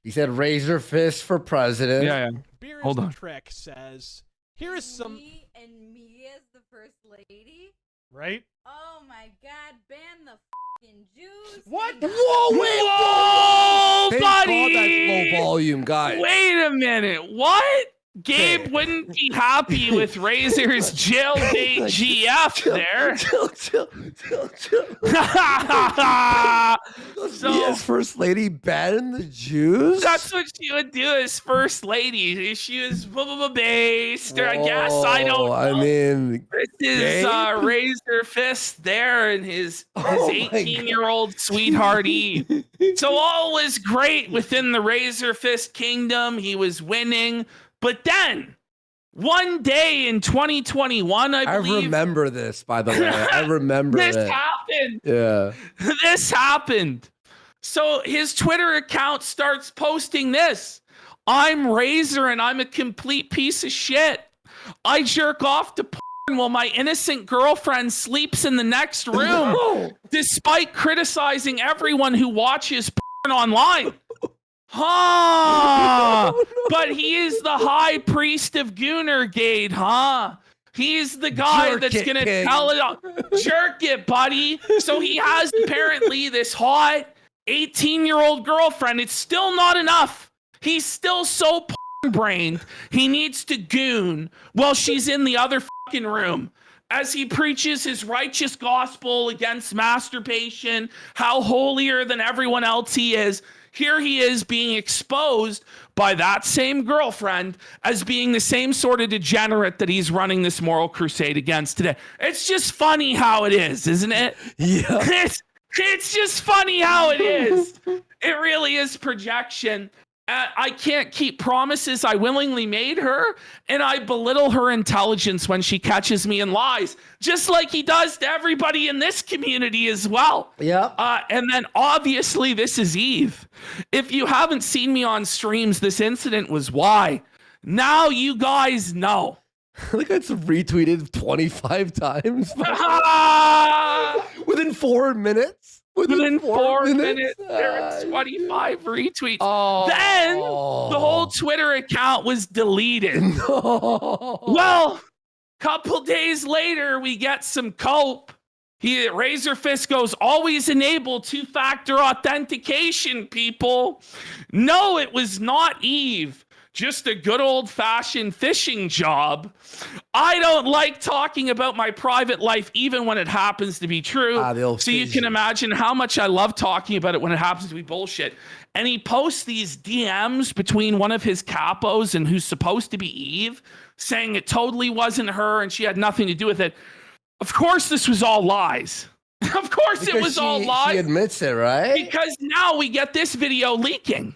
He said Razorfist for president. Yeah. Beer Hold is on. the Trick says, here is some. Me as the first lady. Right? Oh my God! Ban the fucking Jews. What? Whoa, wait, Whoa, Thank buddy! God that's low volume, guys. Wait a minute. What? Gabe wouldn't be happy with Razor's jail date GF there. Chill. So- yes, first lady ban the Jews. That's what she would do as first lady. She was based, or I guess I don't know. I mean, This is Razorfist there and his 18-year-old sweetheart Eve. So all was great within the Razorfist kingdom. He was winning. But then, one day in 2021, I believe. I remember this, by the way. I remember this it. happened. Yeah. This happened. So his Twitter account starts posting this. I'm Razor and I'm a complete piece of shit. I jerk off to porn while my innocent girlfriend sleeps in the next room, despite criticizing everyone who watches porn online. Huh? But he is the high priest of Goonergate, huh? He's the guy Jerk that's it, gonna King. tell it all. Jerk it, buddy. So he has apparently this hot 18-year-old girlfriend. It's still not enough. He's still so brained. He needs to goon while she's in the other fucking room. As he preaches his righteous gospel against masturbation, how holier than everyone else he is. Here he is being exposed by that same girlfriend as being the same sort of degenerate that he's running this moral crusade against today. It's just funny how it is, isn't it? Yeah. It's just funny how it is. It really is projection. I can't keep promises I willingly made her, and I belittle her intelligence when she catches me in lies, just like he does to everybody in this community as well. Yeah. And then obviously this is Eve. If you haven't seen me on streams, this incident was why. Now you guys know. I think it's retweeted 25 times. Within 4 minutes. Within 4 minutes, there are 25 retweets. Oh. Then the whole Twitter account was deleted. No. Well, couple days later, we get some cope. Razorfist goes, always enable two-factor authentication, people. No, it was not Eve. Just a good old-fashioned phishing job. I don't like talking about my private life, even when it happens to be true. So you can imagine how much I love talking about it when it happens to be bullshit. And he posts these DMs between one of his capos and who's supposed to be Eve, saying it totally wasn't her and she had nothing to do with it. Of course, this was all lies. Of course, it was all lies. She admits it, right? Because now we get this video leaking.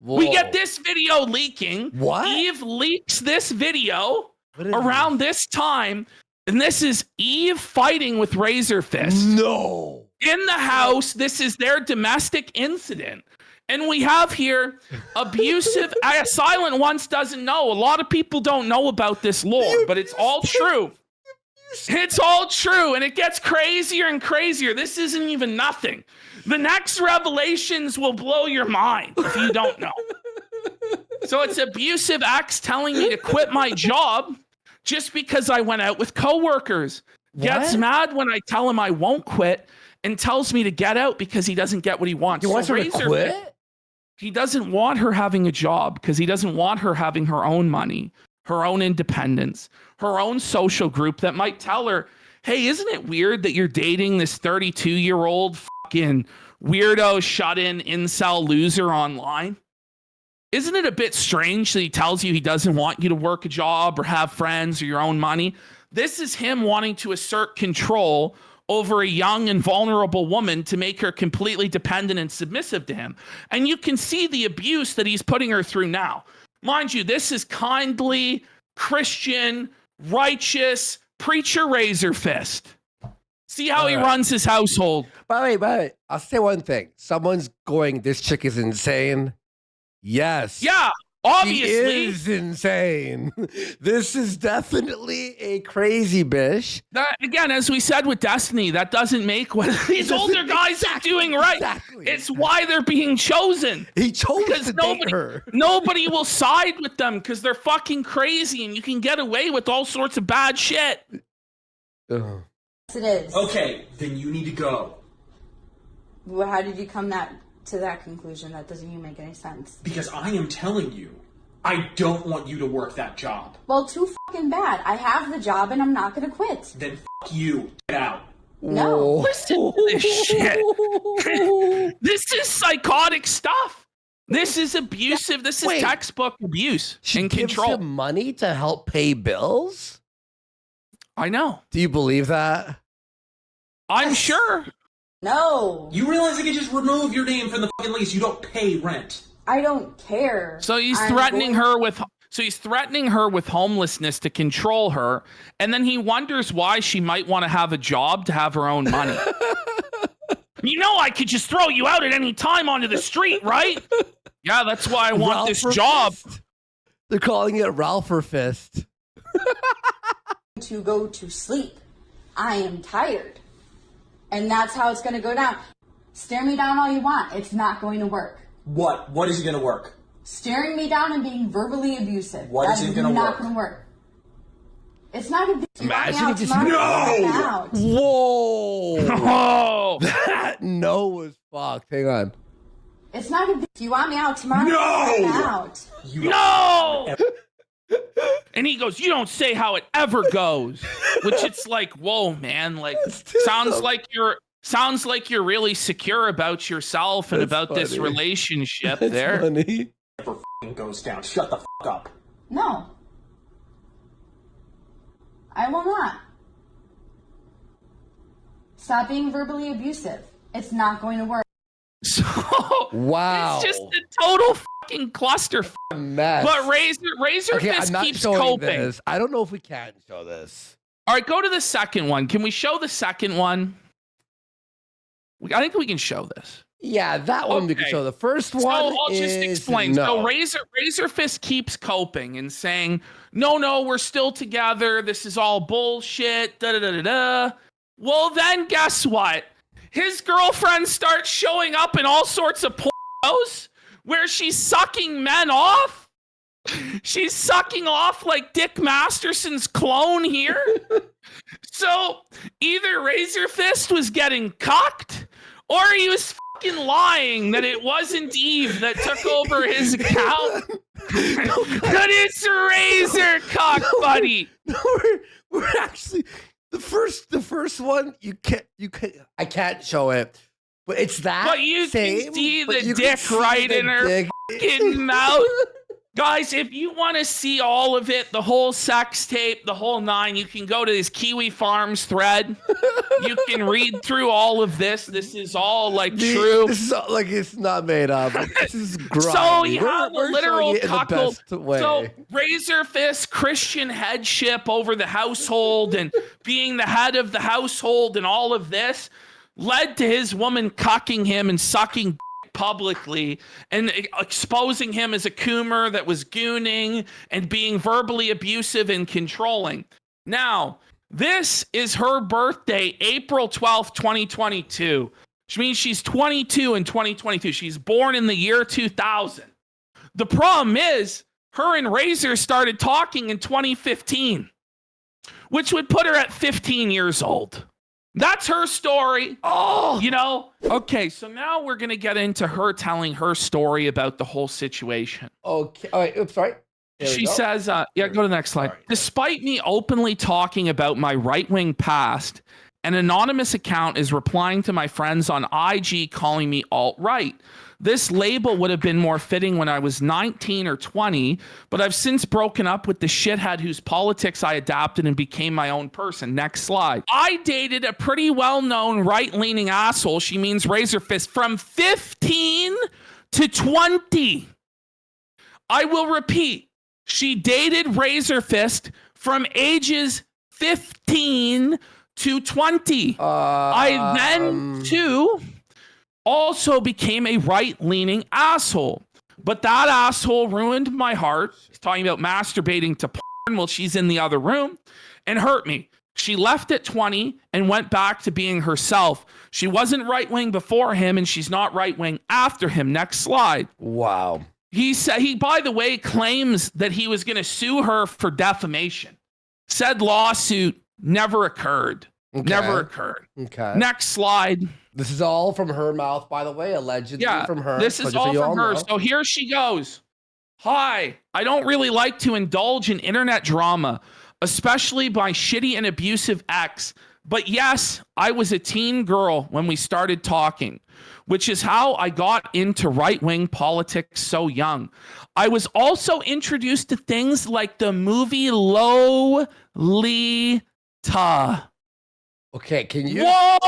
Whoa. We get this video leaking. What? Eve leaks this video around this time. And this is Eve fighting with Razorfist. No. In the house. This is their domestic incident. And we have here abusive. Silent Ones doesn't know. A lot of people don't know about this lore, but it's all true. It's all true, and it gets crazier and crazier. This isn't even nothing. The next revelations will blow your mind if you don't know. So it's abusive ex telling me to quit my job just because I went out with coworkers. Gets mad when I tell him I won't quit and tells me to get out because he doesn't get what he wants. He wants her to quit? He doesn't want her having a job because he doesn't want her having her own money, her own independence, her own social group that might tell her, hey, isn't it weird that you're dating this 32-year-old fucking weirdo shut-in incel loser online? Isn't it a bit strange that he tells you he doesn't want you to work a job or have friends or your own money? This is him wanting to assert control over a young and vulnerable woman to make her completely dependent and submissive to him. And you can see the abuse that he's putting her through now. Mind you, this is kindly, Christian, righteous preacher Razorfist. See how he runs his household. By the way, I'll say one thing. Someone's going, this chick is insane. Yes. Yeah, obviously. She is insane. This is definitely a crazy bitch. That, again, as we said with Destiny, that doesn't make what these older guys are doing right. Exactly. It's why they're being chosen. He chose Because to date her. nobody will side with them because they're fucking crazy and you can get away with all sorts of bad shit. Ugh. It is. Okay, then you need to go. Well, how did you come to that conclusion? That doesn't even make any sense. Because I am telling you, I don't want you to work that job. Well, too fucking bad. I have the job and I'm not gonna quit. Then fuck you. Get out. No. Listen to this shit. This is psychotic stuff. This is abusive. This is Wait. textbook abuse She and gives control. him money to help pay bills? I know. Do you believe that? I'm sure. No. You realize I can just remove your name from the fucking lease. You don't pay rent. I don't care. So he's I'm threatening going- her with. So he's threatening her with homelessness to control her, and then he wonders why she might want to have a job to have her own money. You know, I could just throw you out at any time onto the street, right? Yeah, that's why I want this job. They're calling it Razorfist. To go to sleep. I am tired. And that's how it's going to go down. Stare me down all you want. It's not going to work. What? What isn't gonna work? Staring me down and being verbally abusive. What That isn't is gonna not work? going to work. It's not going to Imagine if just out. Whoa! Oh, That no was fucked. Hang on. It's not going to if you want me out tomorrow, No! I'm out. no! And he goes, "You don't say how it ever goes," which it's like, whoa, man! Like, sounds like you're really secure about yourself and That's about this funny. relationship. That's there, funny. Never fucking goes down. Shut the fuck up. No. I will not. Stop being verbally abusive. It's not going to work. so Wow. it's just a total fucking cluster. Mess. But Razorfist Okay, I'm not keeps showing coping. this. I don't know if we can show this. All right, go to the second one. Can we show the second one? I think we can show this. Yeah, that one we can Okay. show. The first one So I'll is just explain. no. So Razorfist keeps coping and saying, no, we're still together. This is all bullshit. Da da da da da. Well, then guess what? His girlfriend starts showing up in all sorts of pornos where she's sucking men off. She's sucking off like Dick Masterson's clone here. So either Razorfist was getting cucked or he was fucking lying that it wasn't Eve that took over his account. That it's Razor cock, buddy. No, we're actually the first one. You can't. I can't show it, but it's that. But you same, can see but the you can dick see right the in her dick. fucking mouth. Guys, if you want to see all of it, the whole sex tape, the whole nine, you can go to this Kiwi Farms thread. You can read through all of this. This is all like true. This is all, like it's not made up. This is grimy. So you have a We're literal showing it in the cuckold. best way. So Razorfist Christian headship over the household and being the head of the household and all of this led to his woman cucking him and sucking dick publicly and exposing him as a coomer that was gooning and being verbally abusive and controlling. Now, this is her birthday, April 12th, 2022. Which means she's 22 in 2022. She's born in the year 2000. The problem is, her and Razor started talking in 2015, which would put her at 15 years old. That's her story. Oh, You know? Okay, so now we're going to get into her telling her story about the whole situation. okay. All right. Oops. Sorry. There we She go. says, yeah, go to the next slide. Sorry. Despite me openly talking about my right-wing past An anonymous account is replying to my friends on IG calling me alt-right. This label would have been more fitting when I was 19 or 20, but I've since broken up with the shithead whose politics I adapted and became my own person. Next slide. I dated a pretty well-known right-leaning asshole, she means Razorfist, from 15 to 20. I will repeat. She dated Razorfist from ages 15 to 20. I then, too, also became a right-leaning asshole. But that asshole ruined my heart. He's talking about masturbating to porn while she's in the other room and hurt me. She left at 20 and went back to being herself. She wasn't right-wing before him, and she's not right-wing after him. Next slide. Wow. He said, by the way, claims that he was going to sue her for defamation. Said lawsuit never occurred. Okay. Never occurred. Okay. Next slide. This is all from her mouth, by the way, allegedly from her. This is all from her. So here she goes. Hi, I don't really like to indulge in internet drama, especially by shitty and abusive ex. But yes, I was a teen girl when we started talking, which is how I got into right-wing politics so young. I was also introduced to things like the movie Lolita. Okay, can you? Whoa,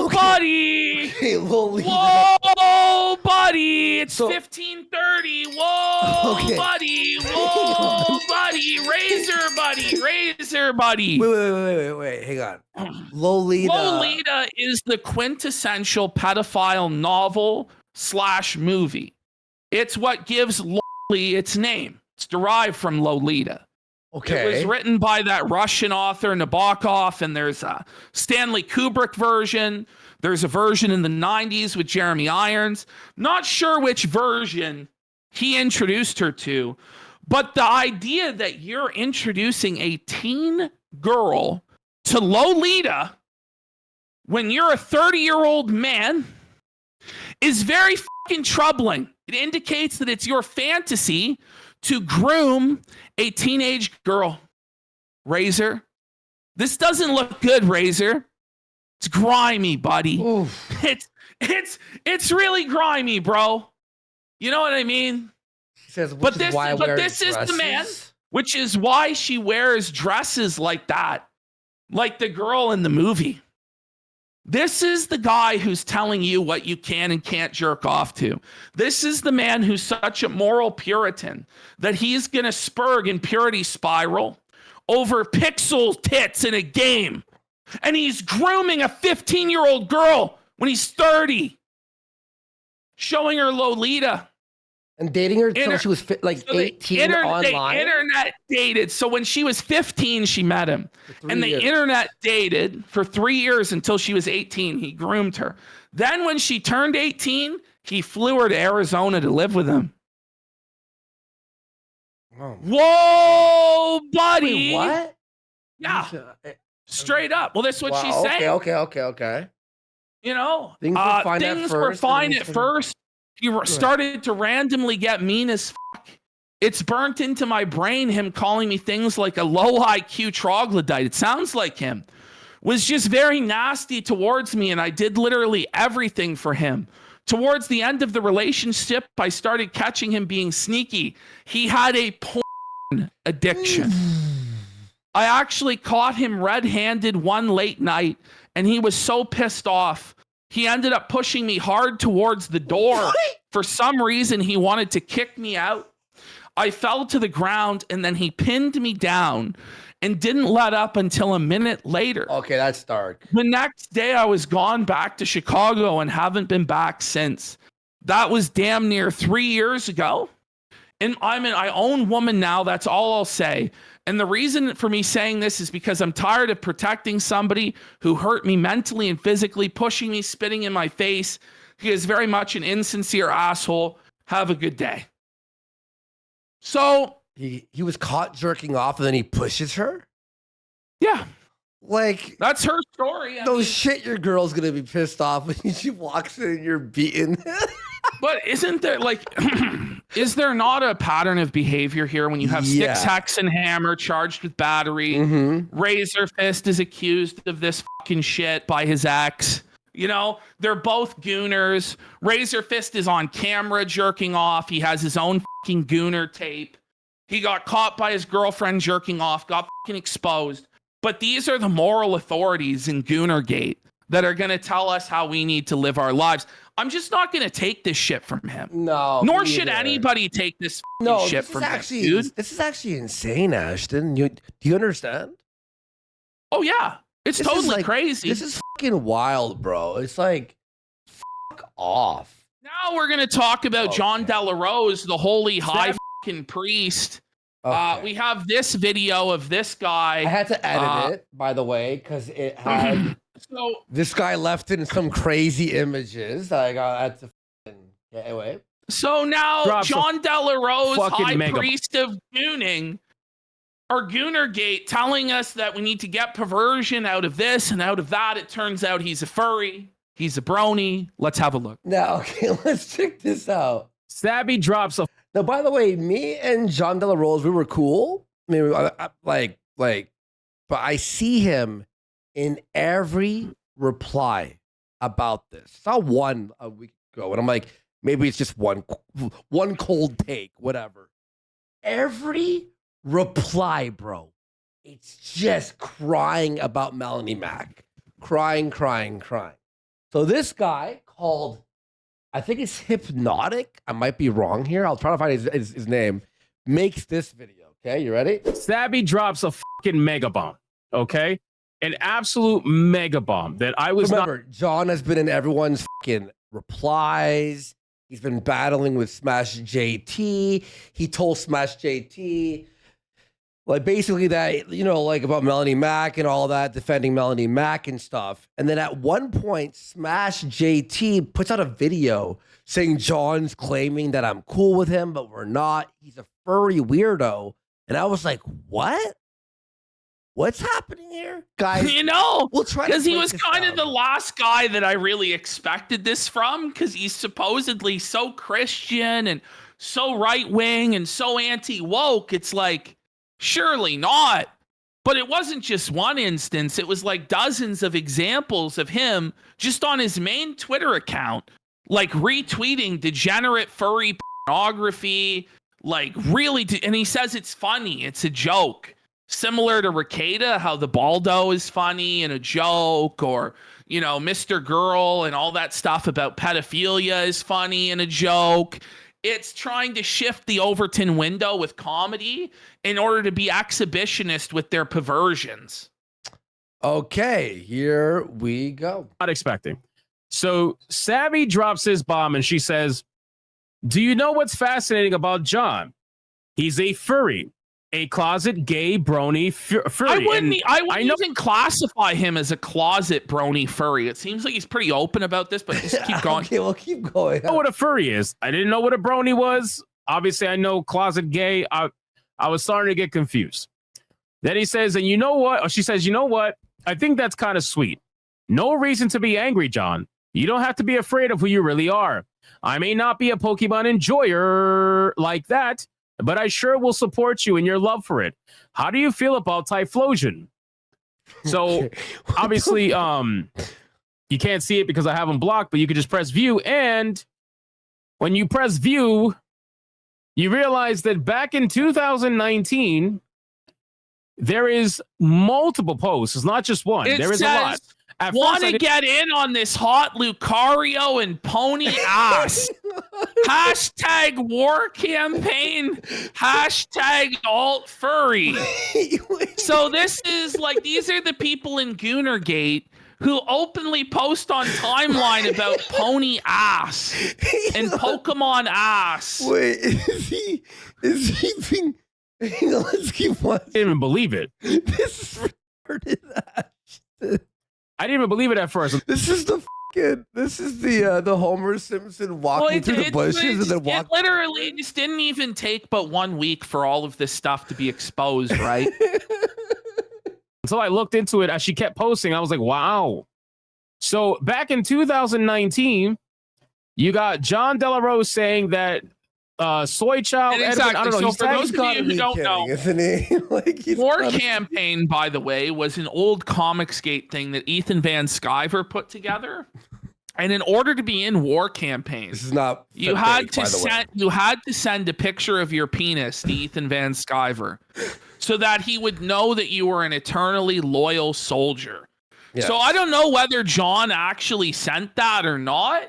okay. Buddy! Okay, Lolita. Whoa, buddy! It's 15:30. Whoa, okay. Buddy! Whoa, buddy! Razor, buddy! Wait, hang on. Lolita is the quintessential pedophile novel / movie. It's what gives Loli its name. It's derived from Lolita. Okay. It was written by that Russian author Nabokov, and there's a Stanley Kubrick version. There's a version in the 90s with Jeremy Irons. Not sure which version he introduced her to, but the idea that you're introducing a teen girl to Lolita when you're a 30-year-old man is very fucking troubling. It indicates that it's your fantasy to groom a teenage girl. Razor, this doesn't look good, Razor. It's grimy, buddy. Oof. It's really grimy, bro. You know what I mean? She says, but this is the man, which is why she wears dresses like that, like the girl in the movie. This is the guy who's telling you what you can and can't jerk off to. This is the man who's such a moral Puritan that he's going to spurg in purity spiral over pixel tits in a game. And he's grooming a 15-year-old girl when he's 30, showing her Lolita. And dating her until she was 18 online? They internet dated. So when she was 15, she met him. And they internet dated for 3 years until she was 18. He groomed her. Then when she turned 18, he flew her to Arizona to live with him. Oh. Whoa, buddy. Wait, what? Yeah. Straight up. Well, that's what she's saying. Okay. You know, things were fine at first. You started to randomly get mean as fuck. It's burnt into my brain, him calling me things like a low IQ troglodyte. It sounds like him. Was just very nasty towards me, and I did literally everything for him. Towards the end of the relationship, I started catching him being sneaky. He had a porn addiction. I actually caught him red-handed one late night, and he was so pissed off. He ended up pushing me hard towards the door. For some reason, he wanted to kick me out. I fell to the ground, and then he pinned me down and didn't let up until a minute later. Okay, that's dark. The next day, I was gone back to Chicago and haven't been back since. That was damn near 3 years ago. And I own woman now. That's all I'll say. And the reason for me saying this is because I'm tired of protecting somebody who hurt me mentally and physically, pushing me, spitting in my face. He is very much an insincere asshole. Have a good day. So he was caught jerking off and then he pushes her? Yeah. Like, that's her story. Shit, your girl's gonna be pissed off when she walks in and you're beaten. But isn't there like, is there not a pattern of behavior here when you have Styx, Hex, and Hammer charged with battery? Razorfist is accused of this fucking shit by his ex. You know, they're both gooners. Razorfist is on camera jerking off. He has his own fucking gooner tape. He got caught by his girlfriend jerking off, got fucking exposed. But these are the moral authorities in Goonergate that are going to tell us how we need to live our lives. I'm just not going to take this shit from him. No. Nor should anybody take this shit from him, dude. This is actually insane, Ashton. Do you understand? Oh, yeah. It's totally crazy. This is fucking wild, bro. It's like, fuck off. Now we're going to talk about John Delarose, the holy high fucking priest. We have this video of this guy. I had to edit it, by the way, because it had this guy left in some crazy images. I had to anyway. So now John Delarose, high priest of gooning, or Goonergate, telling us that we need to get perversion out of this and out of that. It turns out he's a furry. He's a brony. Let's have a look. Now, okay, let's check this out. Stabby drops a... Now, by the way, me and John Delarose, we were cool. I mean, but I see him in every reply about this. I saw one a week ago, and I'm like, maybe it's just one cold take, whatever. Every reply, bro, it's just crying about Melanie Mac. Crying. So this guy called, I think it's Hypnotic. I might be wrong here. I'll try to find his name. Makes this video. Okay, you ready? Stabby drops a fucking mega bomb. Okay, an absolute mega bomb that I was Remember, John has been in everyone's fucking replies. He's been battling with Smash JT. He told Smash JT, like, basically that, you know, like about Melanie Mac and all that, defending Melanie Mac and stuff. And then at one point, Smash JT puts out a video saying John's claiming that I'm cool with him, but we're not. He's a furry weirdo. And I was like, what? What's happening here? Guys, you know, we'll try because he was kind of the last guy that I really expected this from, because he's supposedly so Christian and so right-wing and so anti-woke. It's like, surely not. But it wasn't just one instance. It was like dozens of examples of him just on his main Twitter account, like retweeting degenerate furry pornography, like really, and he says it's funny. It's a joke. Similar to Ricada, how the Baldo is funny and a joke, or, you know, Mr. Girl and all that stuff about pedophilia is funny and a joke. It's trying to shift the Overton window with comedy in order to be exhibitionist with their perversions. Okay, here we go. not expecting. So Savvy drops his bomb and she says, do you know what's fascinating about John? He's a furry. A closet gay brony furry. I wouldn't even classify him as a closet brony furry. It seems like he's pretty open about this, but just keep going. Okay, well, keep going. I know what a furry is. I didn't know what a brony was. Obviously, I know closet gay. I was starting to get confused. Then he says, and you know what? Or she says, you know what? I think that's kind of sweet. No reason to be angry, John. You don't have to be afraid of who you really are. I may not be a Pokemon enjoyer like that, but I sure will support you in your love for it. How do you feel about Typhlosion? So obviously, you can't see it because I have them blocked, but you can just press view. And when you press view, you realize that back in 2019, there is multiple posts. It's not just one. There is a lot. Want to get in on this hot Lucario and pony ass? Hashtag war campaign. Hashtag alt furry. So this is like, these are the people in Goonergate who openly post on timeline about pony ass and Pokemon ass. Wait, is he being, hang on, let's keep watching. I didn't even believe it. This is retarded. I didn't even believe it at first. This is the Homer Simpson walking through the bushes and then walking. It literally just didn't even take but 1 week for all of this stuff to be exposed, right? So I looked into it as she kept posting. I was like, wow. So back in 2019, You got John Delarose saying that Soy Child. And Edwin, I don't know. So he's for those of you who don't know, isn't he? Like, War Campaign, by the way, was an old Comicsgate thing that Ethan Van Sciver put together. And in order to be in War Campaign, this is not you had to send a picture of your penis to Ethan Van Sciver so that he would know that you were an eternally loyal soldier. Yes. So I don't know whether John actually sent that or not.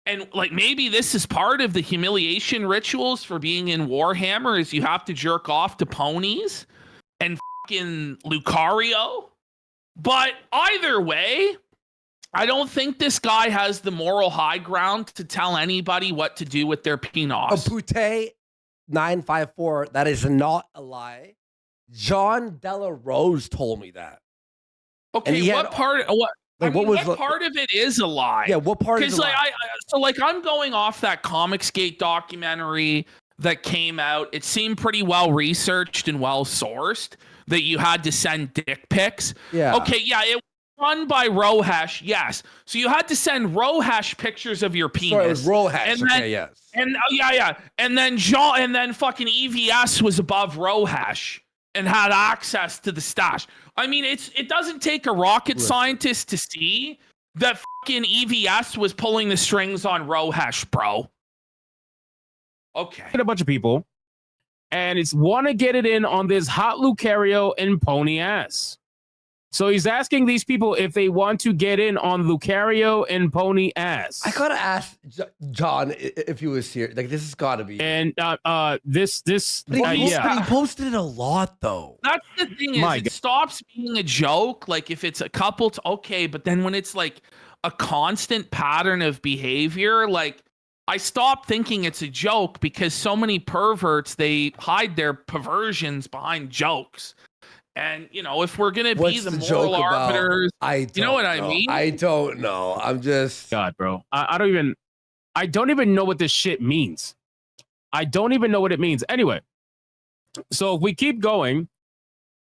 And like maybe this is part of the humiliation rituals for being in Warhammer is you have to jerk off to ponies and fucking Lucario. But either way, I don't think this guy has the moral high ground to tell anybody what to do with their penis. Pute 954, that is not a lie. John Delarose told me that. Okay, what part of it is a lie? Yeah, what part is a lie? Like I'm going off that Comicsgate documentary that came out. It seemed pretty well researched and well sourced that you had to send dick pics. Yeah. Okay, yeah, it was run by Rohash, yes. So you had to send Rohash pictures of your penis. Sorry, it was Rohash. And then, okay, yes. And and then fucking EVS was above Rohash and had access to the stash. I mean, it doesn't take a rocket scientist to see that fucking EVS was pulling the strings on Rohash, bro. Okay. A bunch of people, and it's want to get it in on this hot Lucario and pony ass. So he's asking these people if they want to get in on Lucario and pony ass. I gotta ask John if he was here. Like, this has got to be. And this But he posted it a lot though. That's the thing is, it stops being a joke. Like if it's a couple, it's okay. But then when it's like a constant pattern of behavior, like I stop thinking it's a joke because so many perverts, they hide their perversions behind jokes. And, you know, if we're going to be the moral arbiters, you know what I mean? I don't know. I'm just. God, bro. I don't even know what this shit means. I don't even know what it means. Anyway, so if we keep going,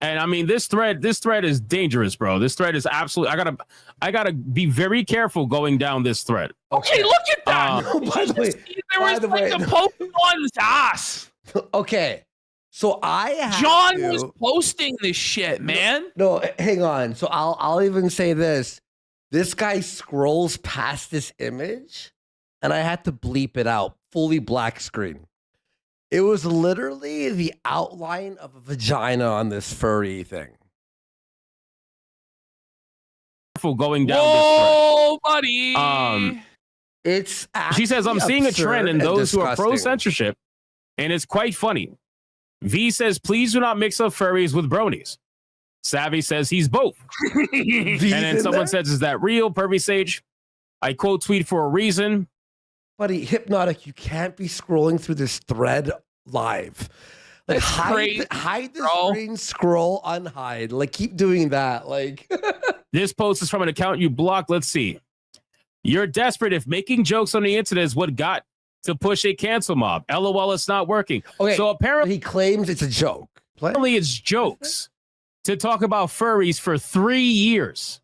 and I mean, this thread is dangerous, bro. This thread is absolutely, I gotta be very careful going down this thread. Okay, look at that. By the way, there was a Pokemon's ass. Okay. So John was posting this shit, man. No, hang on. So I'll even say this. This guy scrolls past this image, and I had to bleep it out. Fully black screen. It was literally the outline of a vagina on this furry thing. Going down this thread. Buddy. It's she says, I'm seeing a trend in those who are pro-censorship, and it's quite funny. V says, please do not mix up furries with bronies. Savvy says he's both. And then someone says, is that real? Pervy Sage, I quote tweet for a reason. Buddy, Hypnotic, you can't be scrolling through this thread live. Like, hide the screen, scroll, unhide. Like, keep doing that. Like, this post is from an account you blocked. Let's see. You're desperate if making jokes on the internet is what got to push a cancel mob. LOL, it's not working. Okay, so apparently he claims it's a joke. Apparently it's jokes to talk about furries for 3 years.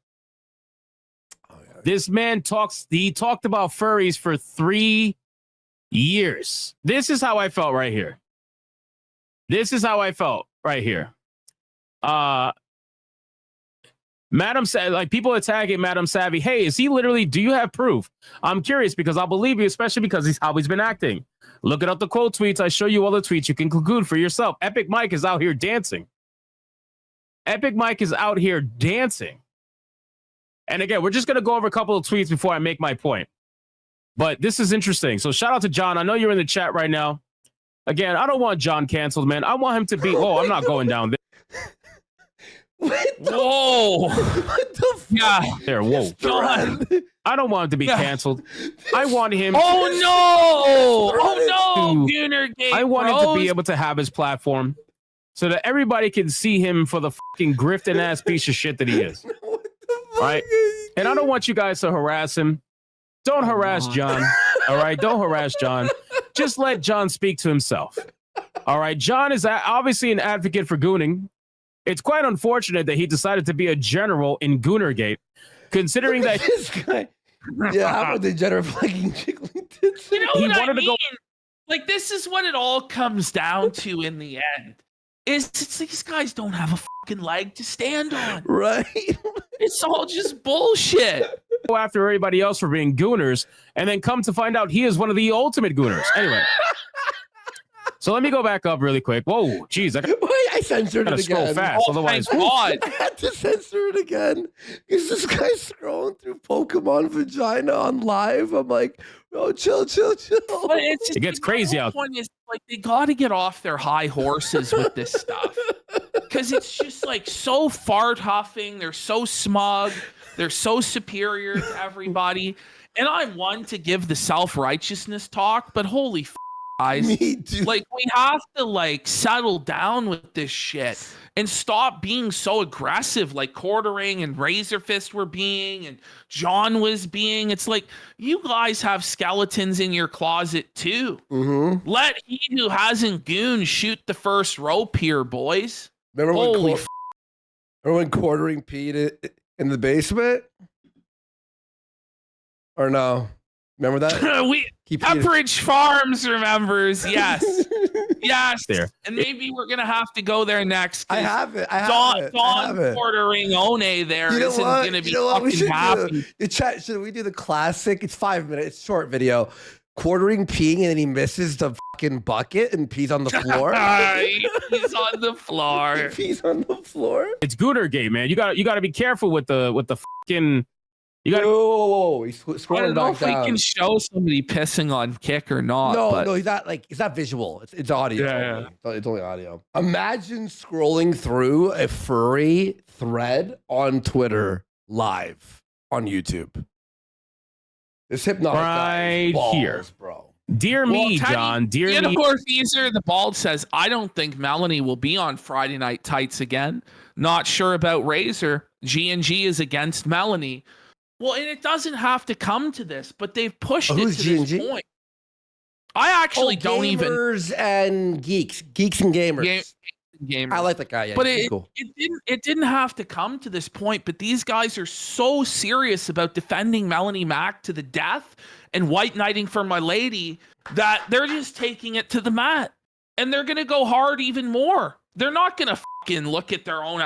Oh, yeah. This man talked about furries for 3 years. This is how I felt right here. Madam said, like, people attacking Madam Savvy. Hey, is he literally? Do you have proof? I'm curious because I'll believe you, especially because he's how he's been acting. Looking up the quote tweets, I show you all the tweets. You can conclude for yourself. Epic Mike is out here dancing. And again, we're just gonna go over a couple of tweets before I make my point. But this is interesting. So shout out to John. I know you're in the chat right now. Again, I don't want John canceled, man. I want him to be. Oh, I'm not going down there. Whoa! What the fuck? Yeah, there. Whoa! John. I don't want him to be canceled. I want him. Oh no! Goonergate. I want him to be able to have his platform, so that everybody can see him for the fucking grifting ass piece of shit that he is. Right? And I don't want you guys to harass him. Don't harass John. All right? Don't harass John. Just let John speak to himself. All right? John is obviously an advocate for gooning. It's quite unfortunate that he decided to be a general in Goonergate, considering that this guy. Yeah, how about the general fucking jiggling? You know He what I wanted to mean? go- Like, this is what it all comes down to in the end. It's these guys don't have a fucking leg to stand on. Right? It's all just bullshit. Go after everybody else for being gooners, and then come to find out he is one of the ultimate gooners. Anyway. So let me go back up really quick. Whoa, geez, I Wait, I censored gotta it scroll again. fast. Oh my Otherwise, God. I had to censor it again because this guy's scrolling through Pokemon Vagina on live. I'm like, oh, chill. But it's just, It gets crazy out One is like they got to get off their high horses with this stuff because it's just like so fart huffing. They're so smug. They're so superior to everybody. And I'm one to give the self-righteousness talk, but holy guys, Me too. like we have to like settle down with this shit and stop being so aggressive like Quartering and Razorfist were being and John was being. It's like you guys have skeletons in your closet too. Mm-hmm. Let he who hasn't goon shoot the first rope here, boys. Remember Holy when Quartering peed in the basement? Or no? Remember that? He peed- Pepperidge Farms remembers, yes. Yes. There. And maybe we're gonna have to go there next. I have it. I have Don it. I have it. Quartering One there You know isn't what? gonna be You know what? We fucking should happy. do the chat. Should we do the classic? It's 5 minutes. It's short video. Quartering peeing and then he misses the fucking bucket and pees on the floor. He's on the floor. He pees on the floor. it's Goonergate, man. You got to be careful with the fucking. You got Whoa. He's I scrolling don't know back if we down. can show somebody pissing on Kick or not. No, but he's not like it's not visual. It's audio. Yeah, It's only audio. Imagine scrolling through a furry thread on Twitter live on YouTube. This hypnotic guy is Right balls, here. bro. Dear me, Teddy, John. Dear me. Theodore Feezer, the bald says, I don't think Melanie will be on Friday Night Tights again. Not sure about Razor. G&G is against Melanie. Well, and it doesn't have to come to this, but they've pushed it to G&G? this point. I actually don't even. Gamers and geeks and gamers. Gamers. I like that guy. Yeah, But he's it, cool. it didn't have to come to this point, but these guys are so serious about defending Melanie Mack to the death and white knighting for my lady that they're just taking it to the mat. And they're going to go hard even more. They're not going to fucking look at their own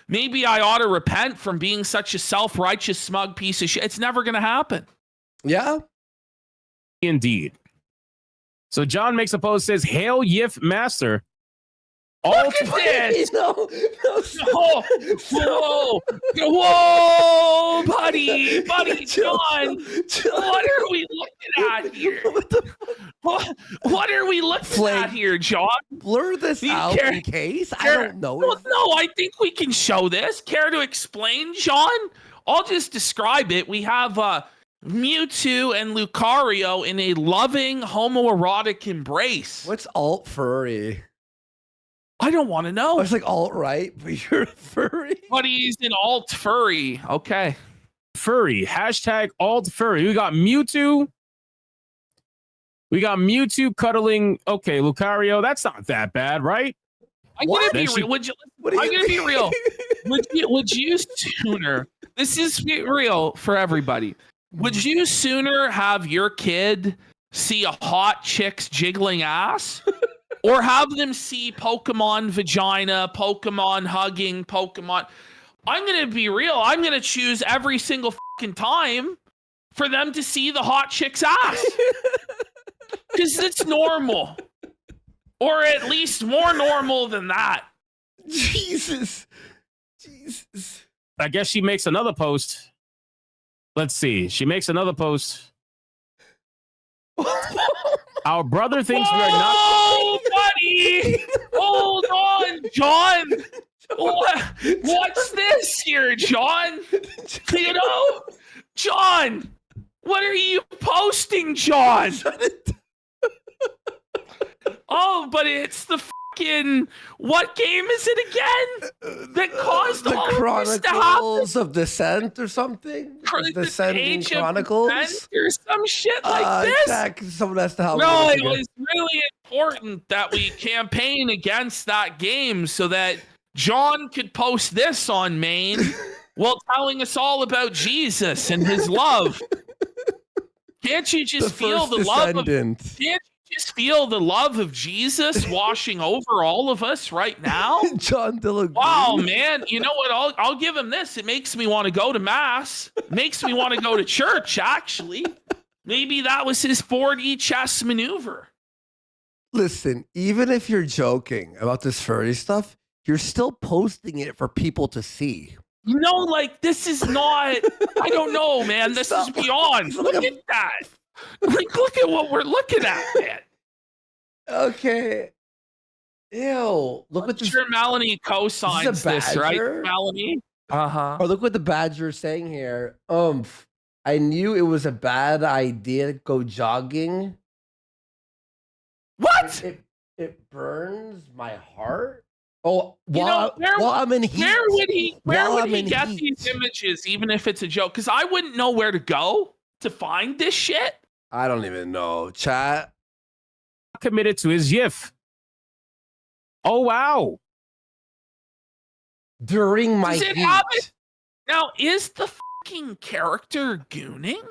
maybe I ought to repent from being such a self-righteous, smug piece of shit. It's never going to happen. Yeah. Indeed. So John makes a post, says, Hail Yif Master. All Look at this. No, Whoa, buddy, Chill, John. chill. What are we looking at here? What are we looking at here, John? Blur this You out care- in case. I care- don't know. Well, no, I think we can show this. Care to explain, John? I'll just describe it. We have Mewtwo and Lucario in a loving homoerotic embrace. What's alt furry? I don't want to know. I was like alt right, but you're a furry. But he's an alt furry. Okay. Furry. Hashtag alt furry. We got Mewtwo. We got Mewtwo cuddling. Okay, Lucario. That's not that bad, right? I'm gonna be Then she- real. Would you? What do I'm you gonna be mean? real. Would you sooner? This is real for everybody. Would you sooner have your kid see a hot chick's jiggling ass, or have them see Pokemon vagina, Pokemon hugging, Pokemon? I'm gonna be real. I'm gonna choose every single fucking time for them to see the hot chick's ass, because it's normal, or at least more normal than that. Jesus. I guess she makes another post. Let's see. She makes another post. Our brother thinks we're not. Oh, buddy! Hold on, John. What's this here, John? You know, John. What are you posting, John? Oh, but it's the fucking. What game is it again? That caused the all of this to happen. Chronicles of Descent or something? Descending Age of Chronicles? Descent or some shit like this. Jack, someone has to help No, me. it was really important that we campaign against that game so that John could post this on Maine while telling us all about Jesus and his love. Can't you just The feel first the love of? descendant. Can't you just feel the love of Jesus washing over all of us right now? John Dillon. Wow, man. You know what? I'll give him this. It makes me want to go to mass. It makes me want to go to church, actually. Maybe that was his 4D chess maneuver. Listen, even if you're joking about this furry stuff, you're still posting it for people to see. You know, like, this is not, I don't know, man. This is beyond. Look at that. Like, look at what we're looking at, man. Okay. Ew. Look what I'm sure Melanie co-signs this, right, badger? Melanie? Uh-huh. Or look what the badger is saying here. I knew it was a bad idea to go jogging. What? It burns my heart. Oh, You know, while I'm in heat. Where would he While I'm in get heat. these images, even if it's a joke? Because I wouldn't know where to go to find this shit. I don't even know. Chat. Committed to his yiff. Oh wow. During my Does it heat. have it? Now, is the fucking character gooning?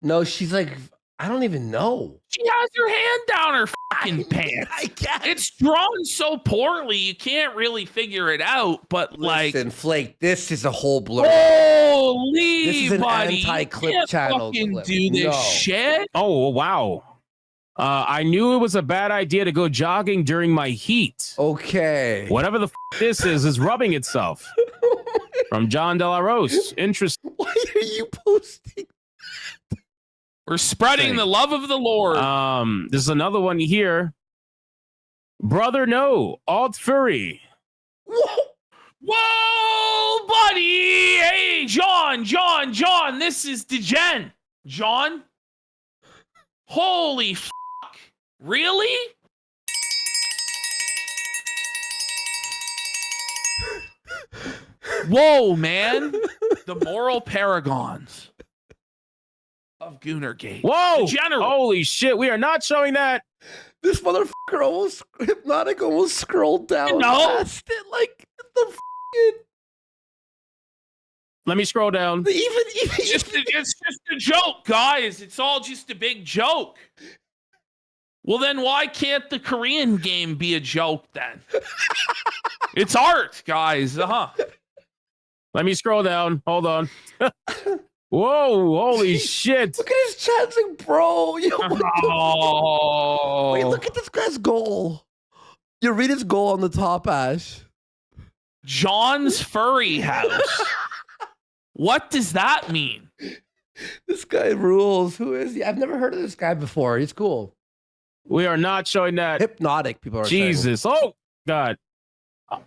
No, she's like, I don't even know. She has her hand down her fucking pants. I can't. It's drawn so poorly, you can't really figure it out. But Listen, Flake, this is a whole blur. holy, This is an buddy, anti-clip you can't channel fucking clip. do this No. shit. Oh wow. I knew it was a bad idea to go jogging during my heat. Okay. Whatever the this is rubbing itself. From John De La Rose. Interesting. Why are you posting? We're spreading the love of the Lord. There's another one here. Brother, no. Alt furry. Whoa, buddy! Hey, John, this is Degen. John? Holy fuck. Really? Whoa, man. The moral paragons of Goonergate. Whoa! Degenerate. Holy shit, we are not showing that. This motherfucker almost hypnotic almost scrolled down past it like the fucking. Let me scroll down. It's just a joke, guys. It's all just a big joke. Well, then why can't the Korean game be a joke then? It's art, guys. Let me scroll down. Hold on. Whoa, holy shit. Look at his chat. It's like, bro. Yo, Oh. Wait, look at this guy's goal. You read his goal on the top, Ash. John's Furry House. What does that mean? This guy rules. Who is he? I've never heard of this guy before. He's cool. We are not showing that. Hypnotic, people are Jesus. saying. Oh, God.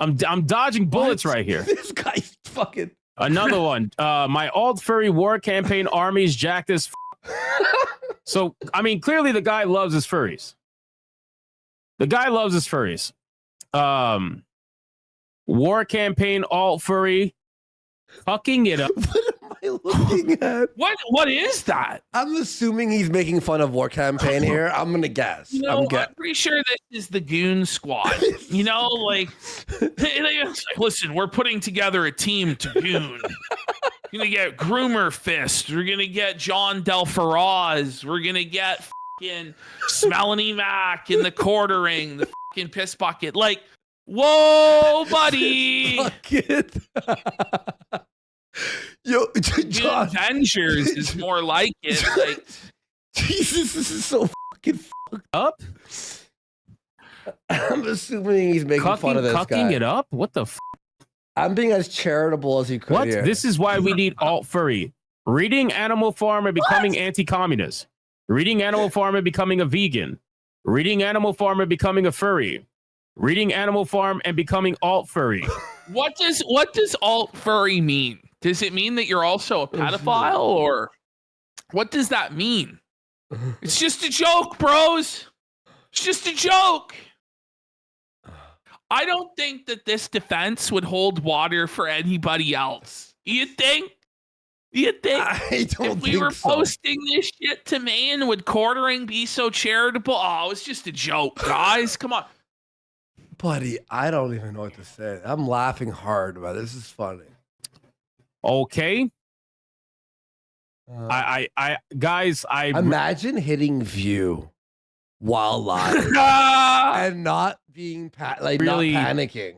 I'm dodging bullets right here. This guy's fucking. Another one. My alt furry war campaign armies jacked as So, I mean, clearly the guy loves his furries. The guy loves his furries. War campaign alt furry. Fucking it up. What am I looking at? What is that? I'm assuming he's making fun of War Campaign here. I'm gonna guess. You know, I'm pretty sure this is the Goon Squad. You know, like, listen, we're putting together a team to goon. We're gonna get Groomer Fist. We're gonna get John Del Faraz. We're gonna get fucking Melanie Mac in the quartering, the fucking piss bucket. Like, whoa, buddy. Fuck it. Yo, John. Avengers is more like it. Like, Jesus, this is so fucking fucked up. I'm assuming he's making fun of this guy. Cucking it up? What the f? I'm being as charitable as you could What? here. This is why we need alt furry. Reading Animal Farm and becoming anti-communist. Reading Animal Farm and becoming a vegan. Reading Animal Farm and becoming a furry. Reading Animal Farm and becoming alt furry. what does alt furry mean? Does it mean that you're also a pedophile, or what does that mean? It's just a joke, bros. It's just a joke. I don't think that this defense would hold water for anybody else. You think? I don't if we think were so. posting this shit to Maine, would quartering be so charitable? Oh, it's just a joke, guys. Come on. Buddy, I don't even know what to say. I'm laughing hard, but this is funny. Okay. Guys, I imagine hitting view while live and not being Really? not panicking.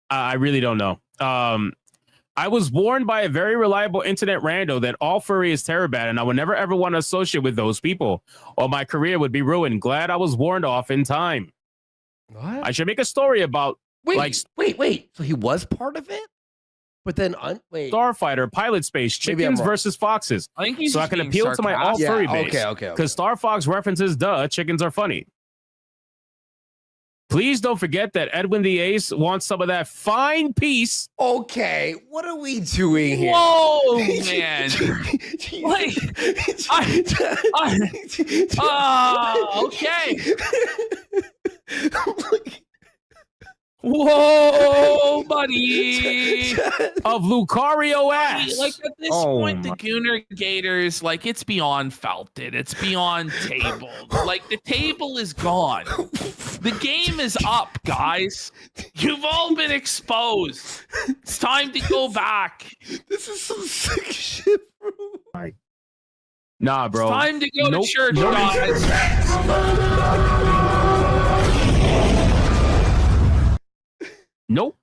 I really don't know. I was warned by a very reliable internet rando that all furry is terror bad, and I would never ever want to associate with those people, or my career would be ruined. Glad I was warned off in time. What? I should make a story about wait. So he was part of it, but then wait. Starfighter, pilot space, Maybe I'm chickens wrong. versus foxes. I think he's So I just can being appeal to my all sarcastic. furry Yeah, base. okay. Because Star Fox references, chickens are funny. Please don't forget that Edwin the Ace wants some of that fine piece. Okay, what are we doing here? Whoa, man. Like, okay. Whoa, buddy. Of Lucario ass. Like at this point, the Goonergaters, like it's beyond felted. It's beyond tabled. Like the table is gone. The game is up, guys. You've all been exposed. It's time to go back. This is some sick shit, bro. Nah, bro. It's time to go Nope. to church, Nope. guys. Nope.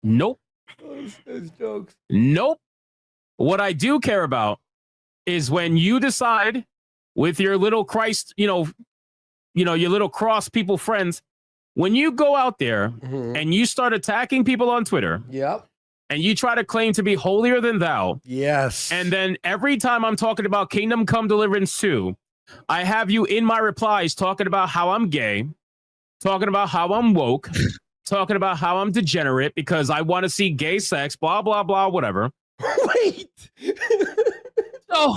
Nope. Those jokes. Nope. What I do care about is when you decide with your little Christ, your little cross people friends, when you go out there and you start attacking people on Twitter. Yep. And you try to claim to be holier than thou. Yes. And then every time I'm talking about Kingdom Come Deliverance 2, I have you in my replies talking about how I'm gay, talking about how I'm woke, talking about how I'm degenerate because I want to see gay sex, blah, blah, blah, whatever. Wait. So,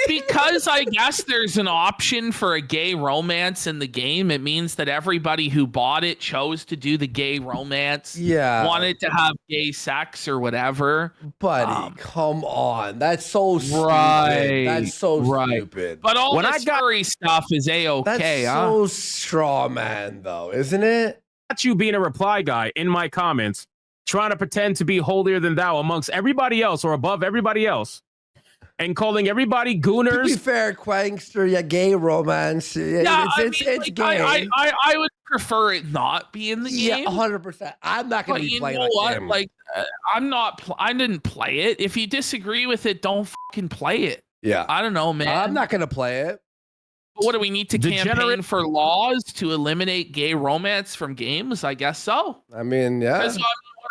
because I guess there's an option for a gay romance in the game, it means that everybody who bought it chose to do the gay romance. Yeah. Wanted to have gay sex or whatever. Buddy, come on. That's so stupid. Right. That's so stupid. But all this furry stuff is A-okay, That's huh? so straw man, though, isn't it? Not you being a reply guy in my comments, trying to pretend to be holier than thou amongst everybody else or above everybody else. And calling everybody gooners. To be fair, Quangster, yeah, gay romance. It's gay. I would prefer it not be in the game. Yeah, 100%. I'm not going to be playing like like him. Like, I didn't play it. If you disagree with it, don't fucking play it. Yeah. I don't know, man. I'm not going to play it. What do we need to campaign for laws to eliminate gay romance from games? I guess so. I mean, yeah. Because what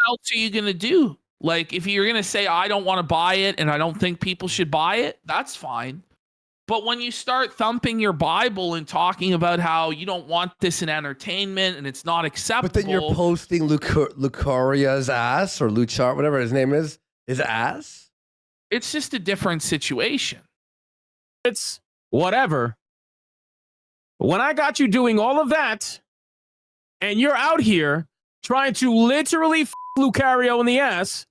else are you going to do? Like, if you're going to say, I don't want to buy it and I don't think people should buy it, that's fine. But when you start thumping your Bible and talking about how you don't want this in entertainment and it's not acceptable. But then you're posting Lucaria's ass or Luchar, whatever his name is, his ass? It's just a different situation. It's whatever. When I got you doing all of that and you're out here trying to literally Lucario in the ass,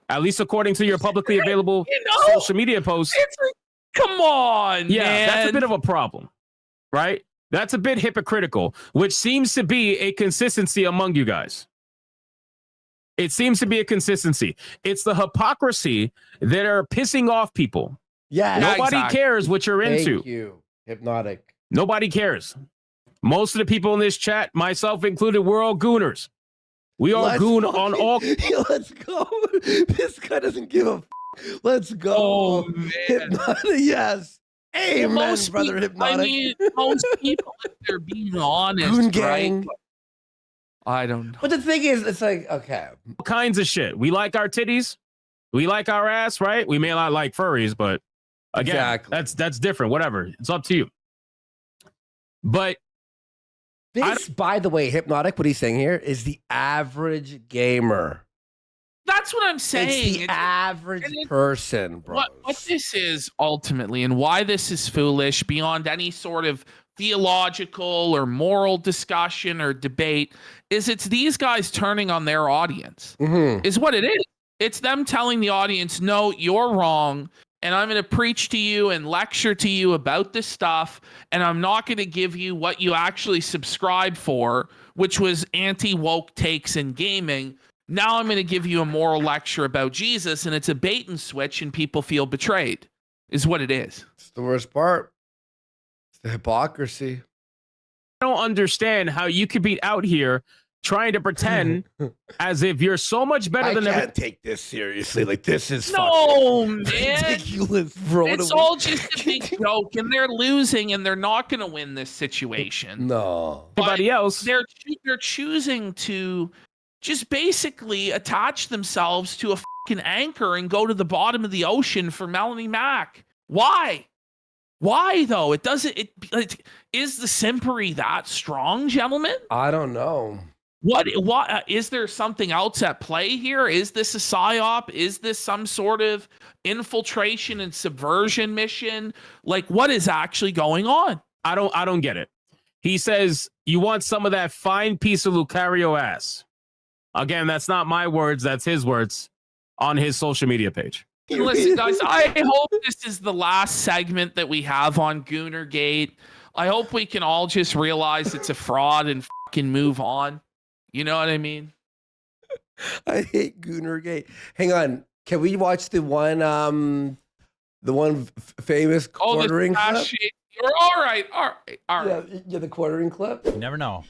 at least according to your publicly available social media posts. It's like, come on, yeah, man. That's a bit of a problem, right? That's a bit hypocritical, which seems to be a consistency among you guys. It seems to be a consistency. It's the hypocrisy that are pissing off people. Yeah, nobody exactly. cares what you're into. Thank you, Hypnotic. Nobody cares. Most of the people in this chat, myself included, we're all gooners. We all goon on all. Let's go. This guy doesn't give a. Let's go. Oh, man. Hypnotic, yes. Amen, most brother. People, Hypnotic. I mean, most people, if they're being honest, Goon right? gang. I don't know. But the thing is, it's like, okay. All kinds of shit. We like our titties. We like our ass, right? We may not like furries, but again, that's different. Whatever. It's up to you. But this, by the way, Hypnotic, what he's saying here is the average gamer. That's what I'm saying. It's the average person, bro. What this is ultimately, and why this is foolish beyond any sort of theological or moral discussion or debate, is it's these guys turning on their audience. Is what it is. It's them telling the audience, no, you're wrong. And I'm going to preach to you and lecture to you about this stuff. And I'm not going to give you what you actually subscribe for, which was anti-woke takes in gaming. Now I'm going to give you a moral lecture about Jesus, and it's a bait and switch, and people feel betrayed, is what it is. It's the worst part. It's the hypocrisy. I don't understand how you could be out here trying to pretend as if you're so much better than I everyone. can't take this seriously. Like, this is No, fucking man. ridiculous, bro. It's all just a big joke, and they're losing, and they're not going to win this situation. No. Everybody else. They're choosing to just basically attach themselves to a fucking anchor and go to the bottom of the ocean for Melanie Mac. Why? Why though? It doesn't. It is the simpery that strong, gentlemen? I don't know. What is there something else at play here? Is this a psyop? Is this some sort of infiltration and subversion mission? Like, what is actually going on? I don't get it. He says, you want some of that fine piece of Lucario ass. Again, that's not my words, that's his words on his social media page. Listen, guys, I hope this is the last segment that we have on Goonergate. I hope we can all just realize it's a fraud and fucking move on. You know what I mean? I hate Goonergate. Hang on. Can we watch the one famous quartering clip? All right. Yeah, the quartering clip. You never know.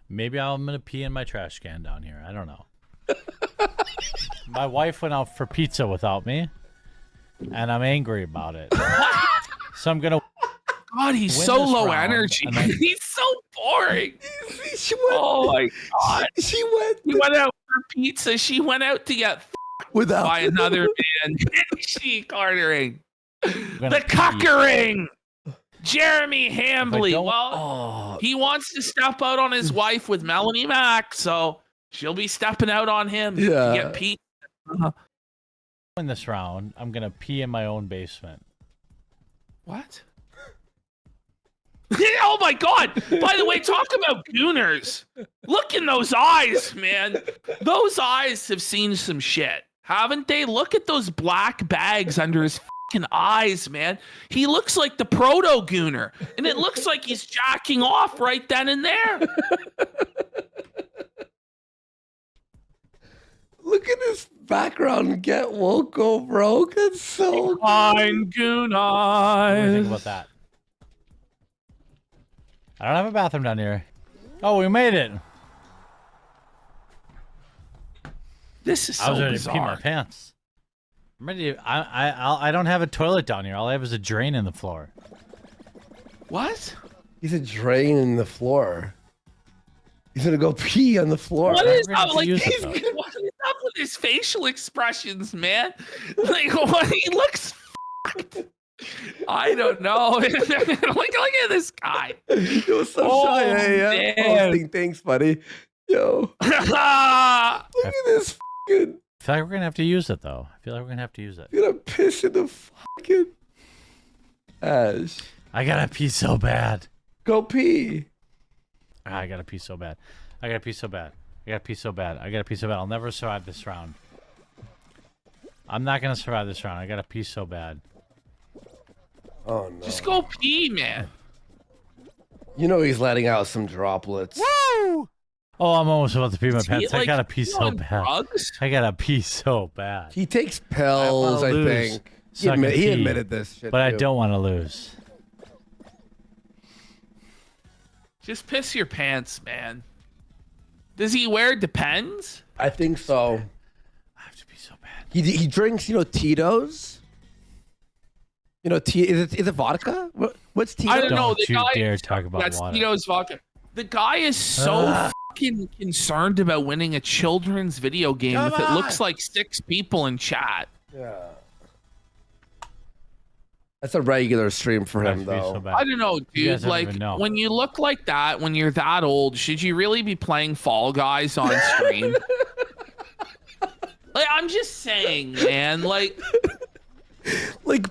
Maybe I'm gonna pee in my trash can down here. I don't know. My wife went out for pizza without me, and I'm angry about it. So I'm gonna. God, he's so low energy. He's so boring. Oh my God. He went out for pizza. She went out to get without by another man. She Cartering. The cuckering. Jeremy Hambley. Well, he wants to step out on his wife with Melanie Mac, so she'll be stepping out on him to get pizza. In this round, I'm gonna pee in my own basement. What? Oh my God! By the way, talk about Gooners. Look in those eyes, man. Those eyes have seen some shit, haven't they? Look at those black bags under his fucking eyes, man. He looks like the proto Gooner, and it looks like he's jacking off right then and there. Look at this background. Get Woko, bro. It's so fine, Goon eyes. What do you think about that? I don't have a bathroom down here. Oh, we made it. This is so I was ready bizarre. to pee my pants. I'm ready. I don't have a toilet down here. All I have is a drain in the floor. What? He's a drain in the floor. He's gonna go pee on the floor. What is up? Like, what is up with his facial expressions, man? Like, what? He looks fucked. I don't know. look at this guy. Yo, so shy. Hey, posting. Thanks, buddy. Yo. Look at this fucking. I feel like we're gonna have to use it though. I feel like we're gonna have to use it. You're gonna piss in the fucking ash. I gotta pee so bad. Go pee. I gotta pee so bad. I gotta pee so bad. I gotta pee so bad. I gotta pee so bad. I'll never survive this round. I'm not gonna survive this round. I gotta pee so bad. Oh no. Just go pee, man. You know he's letting out some droplets. Woo! Oh, I'm almost about to pee my pants. I like, gotta pee so bad. Drugs? I gotta pee so bad. He takes pills, I think. He admitted this shit. But I too. don't want to lose. Just piss your pants, man. Does he wear Depends? I think so. I have to pee so bad. He drinks, Tito's. Is it vodka? What's Tito's? I don't know. Don't you dare talk about that's water. Tito's vodka. The guy is so fucking concerned about winning a children's video game if it looks like 6 people in chat. Yeah. That's a regular stream for him, though. I don't know, dude. Like, when you look like that, when you're that old, should you really be playing Fall Guys on stream? Like, I'm just saying, man. Like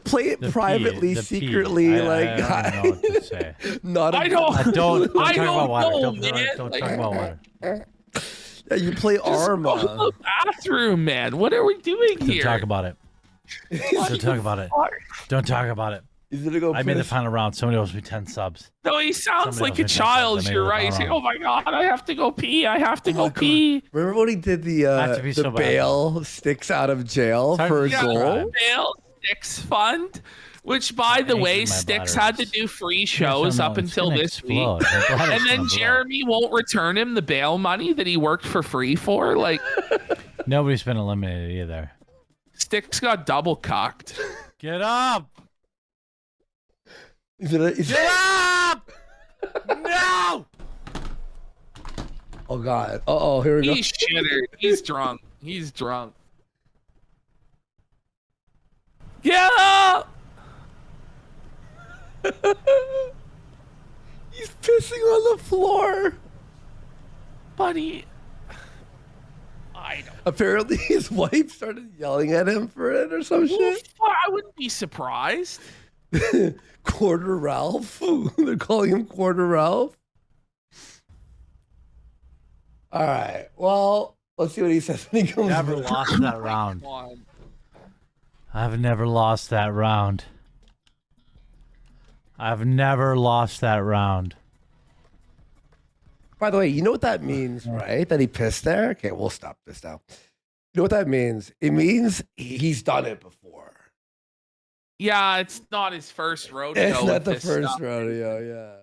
play it privately, secretly. I don't know what to say. Not. Don't talk about water. know, Don't talk about water. Yeah, you play Arma. Go to the bathroom, man. What are we doing here? Don't talk about it. Don't talk about it. Don't talk about it. He's gonna go. I made the piss. final round. Somebody owes me 10 subs. No, he sounds Somebody like a else made that child. up. I made You're it right. He's like, wrong. oh my god, I have to go pee. I have to go God. pee. Remember when he did the have to be so bad. bail sticks out of jail It's hard for a to goal? describe. Bail Sticks Fund, which by the Anything way, in my Sticks bladder had to is- do free It's shows gonna- up it's until gonna this week. explode. My bladder's And then gonna blow. Jeremy won't return him the bail money that he worked for free for. Like, Nobody's been eliminated either. Sticks got double cocked. Get up! Get up! No! Oh God! Oh, here we go. He's shittered. He's drunk. He's drunk. Get up! He's pissing on the floor. Buddy. I don't. Apparently, his wife started yelling at him for it or some shit. I wouldn't be surprised. Quarter Ralph. They're calling him Quarter Ralph. All right. Well, let's see what he says when he comes Never back. lost that round. I've never lost that round. I've never lost that round. By the way, you know what that means, right? That he pissed there? Okay, we'll stop this now. You know what that means? It means he's done it before. Yeah, it's not his first rodeo. It's not with the this first stuff. rodeo, yeah.